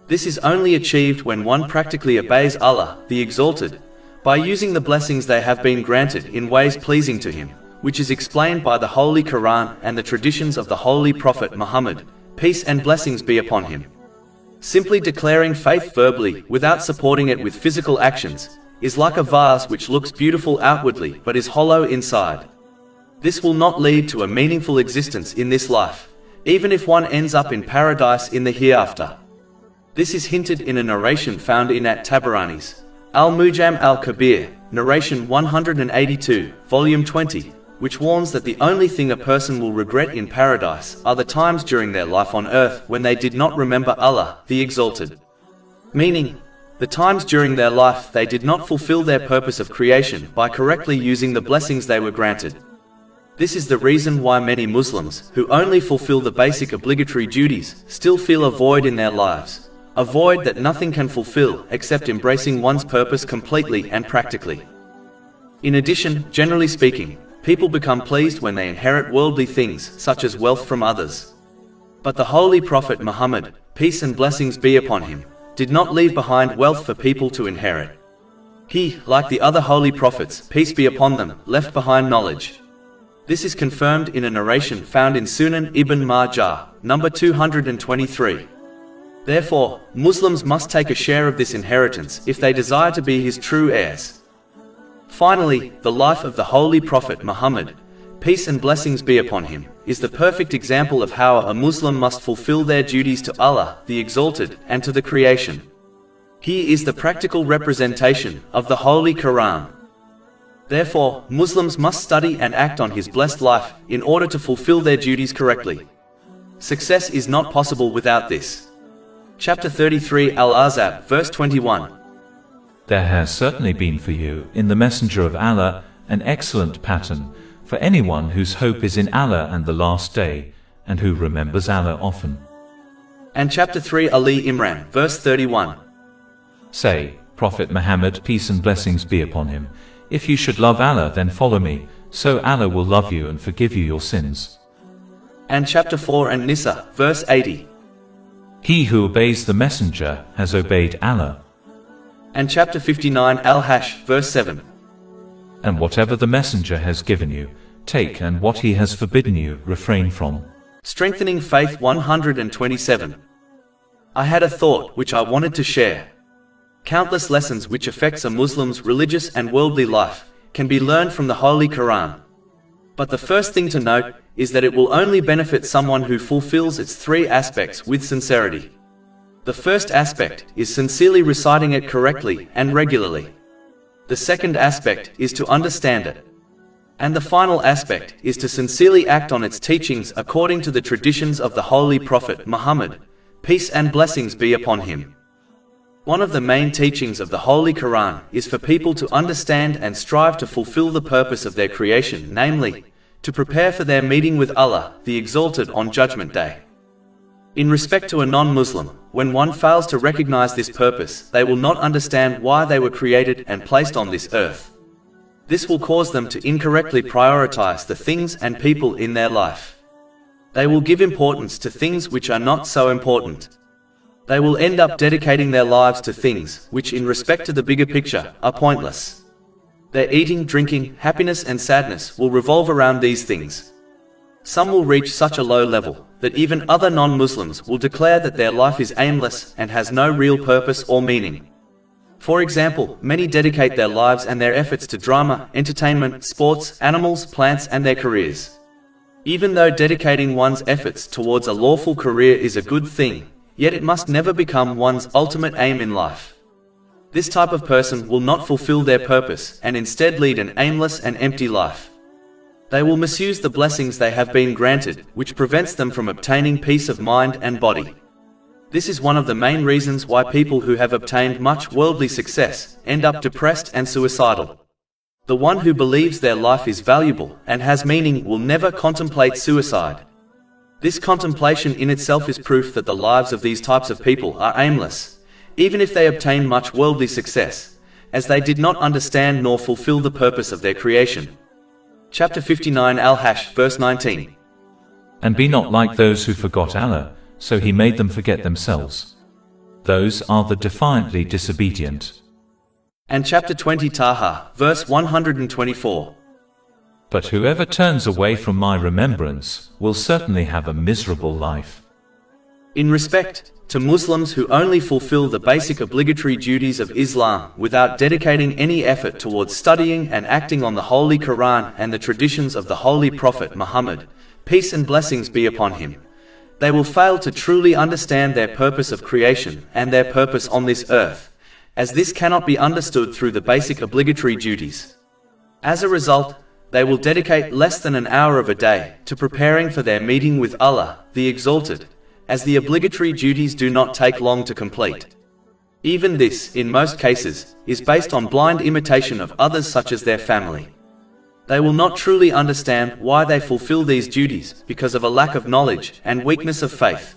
This is only achieved when one practically obeys Allah, the Exalted, by using the blessings they have been granted in ways pleasing to Him, which is explained by the Holy Quran and the traditions of the Holy Prophet Muhammad, peace and blessings be upon him. Simply declaring faith verbally, without supporting it with physical actions, is like a vase which looks beautiful outwardly but is hollow inside. This will not lead to a meaningful existence in this life, even if one ends up in paradise in the hereafter. This is hinted in a narration found in At-Tabarani's Al-Mujam al-Kabir, narration 182, volume 20, which warns that the only thing a person will regret in paradise are the times during their life on earth when they did not remember Allah, the Exalted. Meaning, the times during their life they did not fulfill their purpose of creation by correctly using the blessings they were granted. This is the reason why many Muslims, who only fulfill the basic obligatory duties, still feel a void in their lives. A void that nothing can fulfill except embracing one's purpose completely and practically. In addition, generally speaking, people become pleased when they inherit worldly things, such as wealth from others. But the Holy Prophet Muhammad, peace and blessings be upon him, did not leave behind wealth for people to inherit. He, like the other holy prophets, peace be upon them, left behind knowledge. This is confirmed in a narration found in Sunan Ibn Majah, number 223. Therefore, Muslims must take a share of this inheritance if they desire to be his true heirs. Finally, the life of the Holy Prophet Muhammad, peace and blessings be upon him, is the perfect example of how a Muslim must fulfill their duties to Allah, the Exalted, and to the creation. He is the practical representation of the Holy Quran. Therefore, Muslims must study and act on his blessed life in order to fulfill their duties correctly. Success is not possible without this. Chapter 33 Al-Ahzab, verse 21. There has certainly been for you, in the Messenger of Allah, an excellent pattern, for anyone whose hope is in Allah and the Last Day, and who remembers Allah often. And chapter 3 Ali Imran, verse 31. Say, Prophet Muhammad, peace and blessings be upon him, if you should love Allah then follow me, so Allah will love you and forgive you your sins. And chapter 4 An Nisa, verse 80. He who obeys the Messenger has obeyed Allah. And chapter 59 Al-Hash, verse 7. And whatever the Messenger has given you, take, and what he has forbidden you, refrain from. Strengthening Faith 127. I had a thought which I wanted to share. Countless lessons which affects a Muslim's religious and worldly life can be learned from the Holy Quran. But the first thing to note is that it will only benefit someone who fulfills its three aspects with sincerity. The first aspect is sincerely reciting it correctly and regularly. The second aspect is to understand it. And the final aspect is to sincerely act on its teachings according to the traditions of the Holy Prophet Muhammad, peace and blessings be upon him. One of the main teachings of the Holy Quran is for people to understand and strive to fulfill the purpose of their creation, namely, to prepare for their meeting with Allah, the Exalted, on Judgment Day. In respect to a non-Muslim, when one fails to recognize this purpose, they will not understand why they were created and placed on this earth. This will cause them to incorrectly prioritize the things and people in their life. They will give importance to things which are not so important. They will end up dedicating their lives to things which, in respect to the bigger picture, are pointless. Their eating, drinking, happiness and sadness will revolve around these things. Some will reach such a low level that even other non-Muslims will declare that their life is aimless and has no real purpose or meaning. For example, many dedicate their lives and their efforts to drama, entertainment, sports, animals, plants and their careers. Even though dedicating one's efforts towards a lawful career is a good thing, yet it must never become one's ultimate aim in life. This type of person will not fulfill their purpose and instead lead an aimless and empty life. They will misuse the blessings they have been granted, which prevents them from obtaining peace of mind and body. This is one of the main reasons why people who have obtained much worldly success end up depressed and suicidal. The one who believes their life is valuable and has meaning will never contemplate suicide. This contemplation in itself is proof that the lives of these types of people are aimless, even if they obtain much worldly success, as they did not understand nor fulfill the purpose of their creation. Chapter 59 Al-Hash, verse 19. And be not like those who forgot Allah, so he made them forget themselves. Those are the defiantly disobedient. And chapter 20 Taha, verse 124. But whoever turns away from my remembrance will certainly have a miserable life. In respect to Muslims who only fulfill the basic obligatory duties of Islam without dedicating any effort towards studying and acting on the Holy Quran and the traditions of the Holy Prophet Muhammad, peace and blessings be upon him, they will fail to truly understand their purpose of creation and their purpose on this earth, as this cannot be understood through the basic obligatory duties. As a result, they will dedicate less than an hour of a day to preparing for their meeting with Allah, the Exalted, as the obligatory duties do not take long to complete. Even this, in most cases, is based on blind imitation of others such as their family. They will not truly understand why they fulfill these duties because of a lack of knowledge and weakness of faith.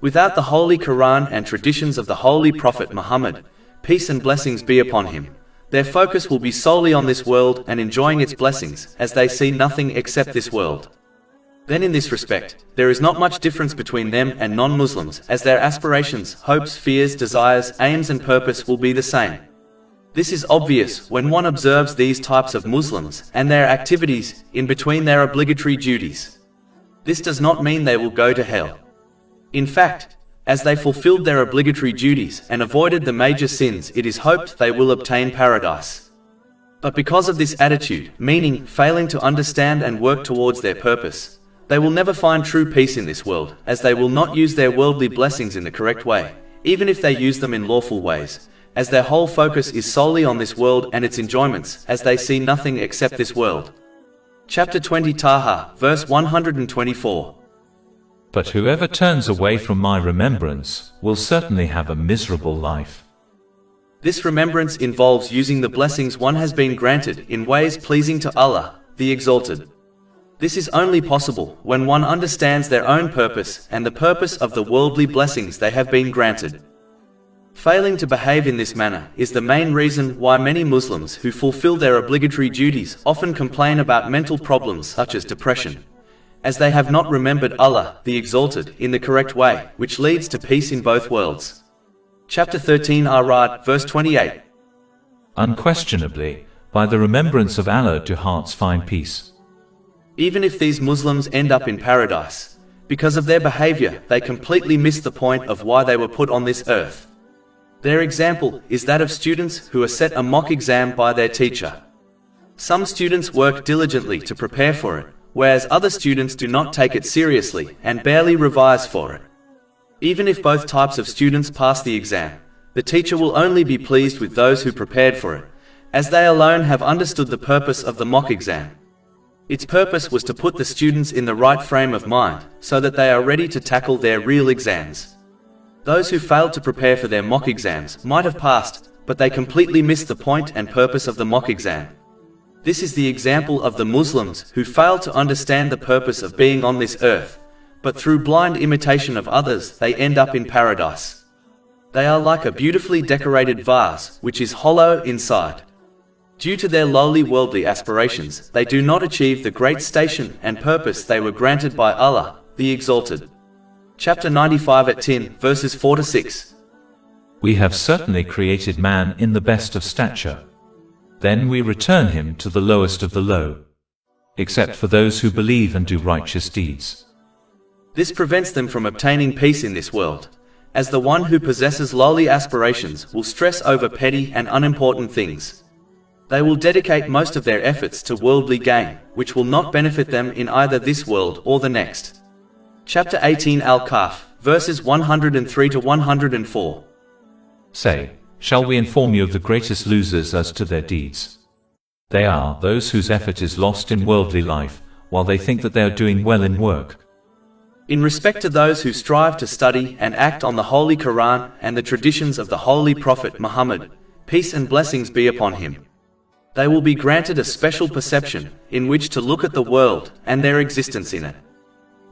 Without the Holy Quran and traditions of the Holy Prophet Muhammad, peace and blessings be upon him, their focus will be solely on this world and enjoying its blessings, as they see nothing except this world. Then in this respect, there is not much difference between them and non-Muslims, as their aspirations, hopes, fears, desires, aims and purpose will be the same. This is obvious when one observes these types of Muslims and their activities in between their obligatory duties. This does not mean they will go to hell. In fact, as they fulfilled their obligatory duties and avoided the major sins, it is hoped they will obtain paradise. But because of this attitude, meaning failing to understand and work towards their purpose, they will never find true peace in this world, as they will not use their worldly blessings in the correct way, even if they use them in lawful ways, as their whole focus is solely on this world and its enjoyments, as they see nothing except this world. Chapter 20 Taha, verse 124. But whoever turns away from my remembrance will certainly have a miserable life. This remembrance involves using the blessings one has been granted in ways pleasing to Allah, the Exalted. This is only possible when one understands their own purpose and the purpose of the worldly blessings they have been granted. Failing to behave in this manner is the main reason why many Muslims who fulfill their obligatory duties often complain about mental problems such as depression, as they have not remembered Allah, the Exalted, in the correct way, which leads to peace in both worlds. Chapter 13 Ar-Ra'd, verse 28. Unquestionably, by the remembrance of Allah do hearts find peace. Even if these Muslims end up in paradise, because of their behavior, they completely miss the point of why they were put on this earth. Their example is that of students who are set a mock exam by their teacher. Some students work diligently to prepare for it, whereas other students do not take it seriously and barely revise for it. Even if both types of students pass the exam, the teacher will only be pleased with those who prepared for it, as they alone have understood the purpose of the mock exam. Its purpose was to put the students in the right frame of mind, so that they are ready to tackle their real exams. Those who failed to prepare for their mock exams might have passed, but they completely missed the point and purpose of the mock exam. This is the example of the Muslims who failed to understand the purpose of being on this earth, but through blind imitation of others they end up in paradise. They are like a beautifully decorated vase which is hollow inside. Due to their lowly worldly aspirations, they do not achieve the great station and purpose they were granted by Allah, the Exalted. Chapter 95 at 10, verses 4 to 6. We have certainly created man in the best of stature. Then we return him to the lowest of the low, except for those who believe and do righteous deeds. This prevents them from obtaining peace in this world, as the one who possesses lowly aspirations will stress over petty and unimportant things. They will dedicate most of their efforts to worldly gain, which will not benefit them in either this world or the next. Chapter 18 Al-Kahf, verses 103 to 104. Say, shall we inform you of the greatest losers as to their deeds? They are those whose effort is lost in worldly life, while they think that they are doing well in work. In respect to those who strive to study and act on the Holy Quran and the traditions of the Holy Prophet Muhammad, peace and blessings be upon him, they will be granted a special perception in which to look at the world and their existence in it.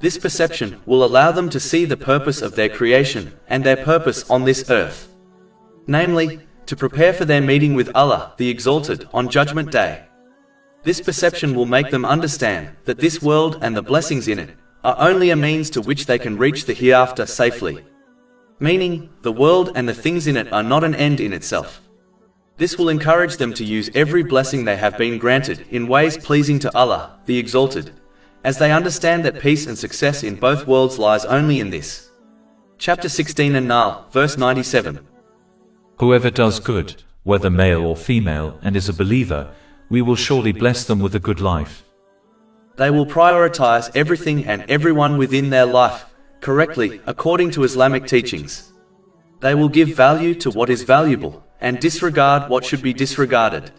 This perception will allow them to see the purpose of their creation and their purpose on this earth, namely, to prepare for their meeting with Allah the Exalted on Judgment Day. This perception will make them understand that this world and the blessings in it are only a means to which they can reach the hereafter safely. Meaning, the world and the things in it are not an end in itself. This will encourage them to use every blessing they have been granted in ways pleasing to Allah, the Exalted, as they understand that peace and success in both worlds lies only in this. Chapter 16 An-Nahl, verse 97. Whoever does good, whether male or female, and is a believer, we will surely bless them with a good life. They will prioritize everything and everyone within their life correctly according to Islamic teachings. They will give value to what is valuable and disregard what should be disregarded.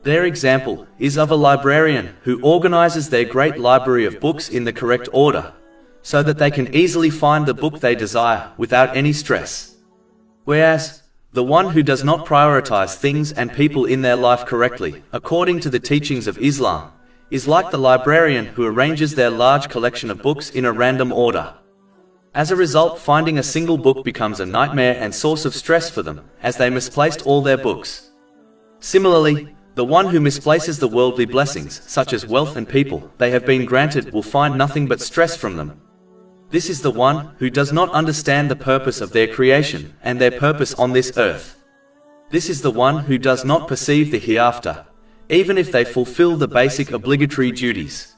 Their example is of a librarian who organizes their great library of books in the correct order, so that they can easily find the book they desire without any stress. Whereas, the one who does not prioritize things and people in their life correctly, according to the teachings of Islam, is like the librarian who arranges their large collection of books in a random order. As a result, finding a single book becomes a nightmare and source of stress for them, as they misplaced all their books. Similarly, the one who misplaces the worldly blessings, such as wealth and people, they have been granted will find nothing but stress from them. This is the one who does not understand the purpose of their creation and their purpose on this earth. This is the one who does not perceive the hereafter, even if they fulfill the basic obligatory duties.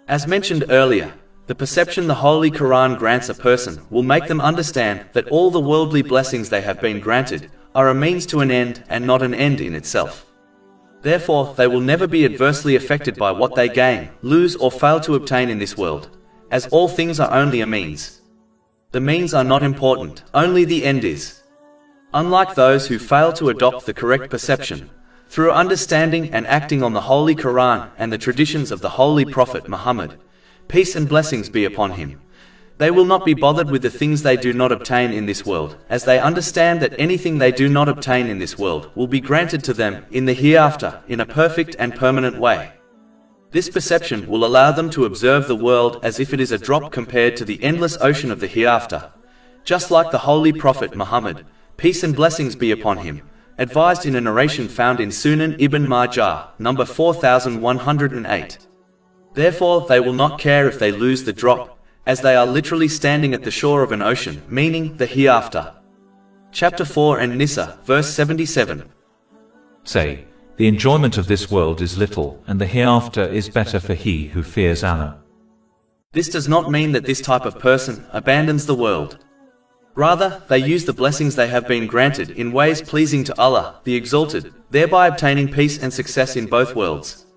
As mentioned earlier, the perception the Holy Quran grants a person will make them understand that all the worldly blessings they have been granted are a means to an end and not an end in itself. Therefore, they will never be adversely affected by what they gain, lose or fail to obtain in this world, as all things are only a means. The means are not important, only the end is. Unlike those who fail to adopt the correct perception, through understanding and acting on the Holy Quran and the traditions of the Holy Prophet Muhammad, peace and blessings be upon him, they will not be bothered with the things they do not obtain in this world, as they understand that anything they do not obtain in this world will be granted to them in the hereafter in a perfect and permanent way. This perception will allow them to observe the world as if it is a drop compared to the endless ocean of the hereafter, just like the Holy Prophet Muhammad, peace and blessings be upon him, advised in a narration found in Sunan Ibn Majah, number 4108. Therefore, they will not care if they lose the drop, as they are literally standing at the shore of an ocean, meaning the hereafter. Chapter 4 An-Nisa, verse 77. Say, the enjoyment of this world is little, and the hereafter is better for he who fears Allah. This does not mean that this type of person abandons the world. Rather, they use the blessings they have been granted in ways pleasing to Allah, the Exalted, thereby obtaining peace and success in both worlds.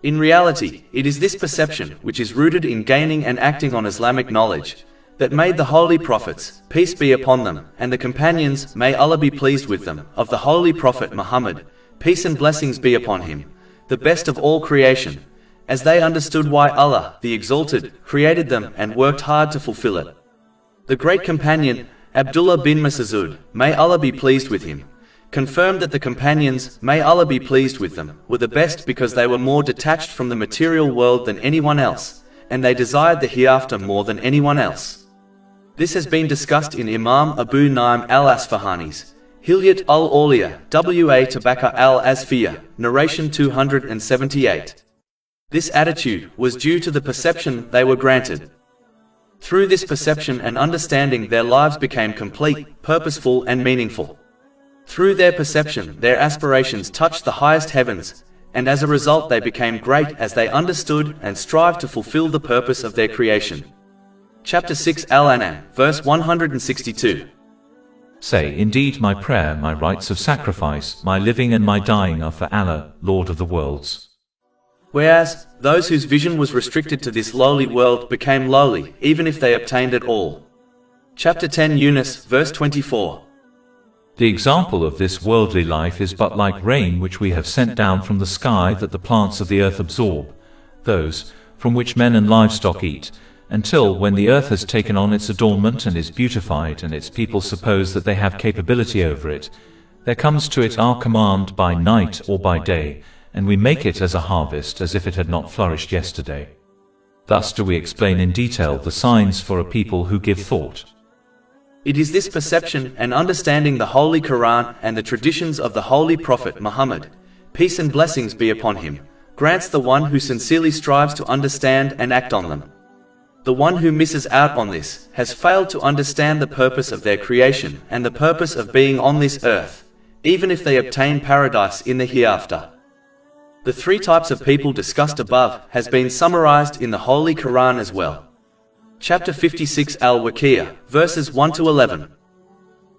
In reality, it is this perception, which is rooted in gaining and acting on Islamic knowledge, that made the holy prophets, peace be upon them, and the companions, may Allah be pleased with them, of the Holy Prophet Muhammad, peace and blessings be upon him, the best of all creation, as they understood why Allah, the Exalted, created them and worked hard to fulfill it. The great companion, Abdullah bin Mas'ud, may Allah be pleased with him, confirmed that the companions, may Allah be pleased with them, were the best because they were more detached from the material world than anyone else, and they desired the hereafter more than anyone else. This has been discussed in Imam Abu Naim al-Asfahani's Hilyat al-Awliya, wa Tabaka al-Asfiya, narration 278. This attitude was due to the perception they were granted. Through this perception and understanding, their lives became complete, purposeful and meaningful. Through their perception, their aspirations touched the highest heavens, and as a result they became great as they understood and strived to fulfill the purpose of their creation. Chapter 6 Al-An'am, verse 162. Say, indeed my prayer, my rites of sacrifice, my living and my dying are for Allah, Lord of the worlds. Whereas, those whose vision was restricted to this lowly world became lowly, even if they obtained it all. Chapter 10 Yunus, verse 24. The example of this worldly life is but like rain which we have sent down from the sky that the plants of the earth absorb, those from which men and livestock eat, until when the earth has taken on its adornment and is beautified and its people suppose that they have capability over it, there comes to it our command by night or by day, and we make it as a harvest as if it had not flourished yesterday. Thus do we explain in detail the signs for a people who give thought. It is this perception and understanding the Holy Quran and the traditions of the Holy Prophet Muhammad, peace and blessings be upon him, grants the one who sincerely strives to understand and act on them. The one who misses out on this has failed to understand the purpose of their creation and the purpose of being on this earth, even if they obtain paradise in the hereafter. The three types of people discussed above has been summarized in the Holy Quran as well. Chapter 56 Al-Waqi'ah, verses 1 to 11.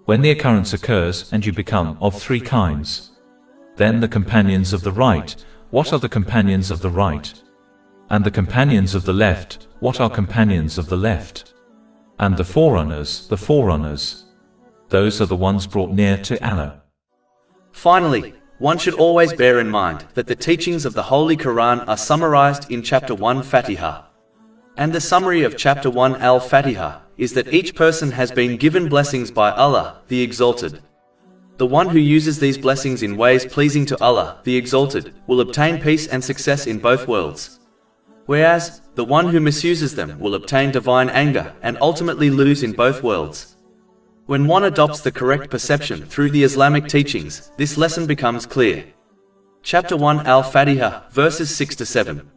When the occurrence occurs and you become of three kinds, then the companions of the right, what are the companions of the right? And the companions of the left, what are companions of the left? And the forerunners, those are the ones brought near to Allah. Finally, one should always bear in mind that the teachings of the Holy Quran are summarized in Chapter 1 Fatiha. And the summary of Chapter 1 Al-Fatiha is that each person has been given blessings by Allah, the Exalted. The one who uses these blessings in ways pleasing to Allah, the Exalted, will obtain peace and success in both worlds. Whereas, the one who misuses them will obtain divine anger and ultimately lose in both worlds. When one adopts the correct perception through the Islamic teachings, this lesson becomes clear. Chapter 1 Al-Fatiha, verses 6 to 7.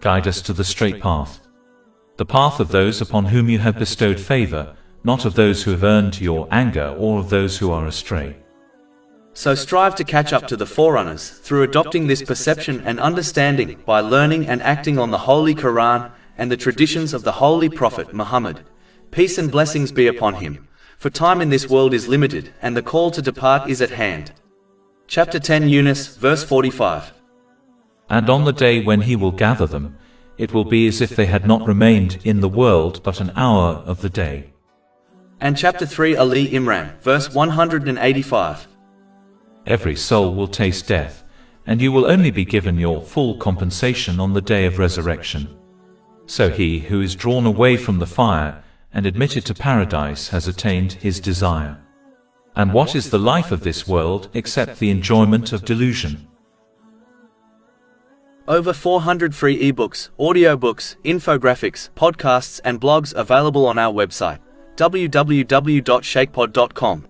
Guide us to the straight path. The path of those upon whom you have bestowed favor, not of those who have earned your anger or of those who are astray. So strive to catch up to the forerunners through adopting this perception and understanding by learning and acting on the Holy Quran and the traditions of the Holy Prophet Muhammad. Peace and blessings be upon him, for time in this world is limited and the call to depart is at hand. Chapter 10 Yunus, verse 45. And on the day when he will gather them, it will be as if they had not remained in the world but an hour of the day. And Chapter 3 Ali Imran, verse 185. Every soul will taste death, and you will only be given your full compensation on the day of resurrection. So he who is drawn away from the fire and admitted to paradise has attained his desire. And what is the life of this world except the enjoyment of delusion? Over 400 free ebooks, audiobooks, infographics, podcasts and blogs available on our website, www.shakepod.com.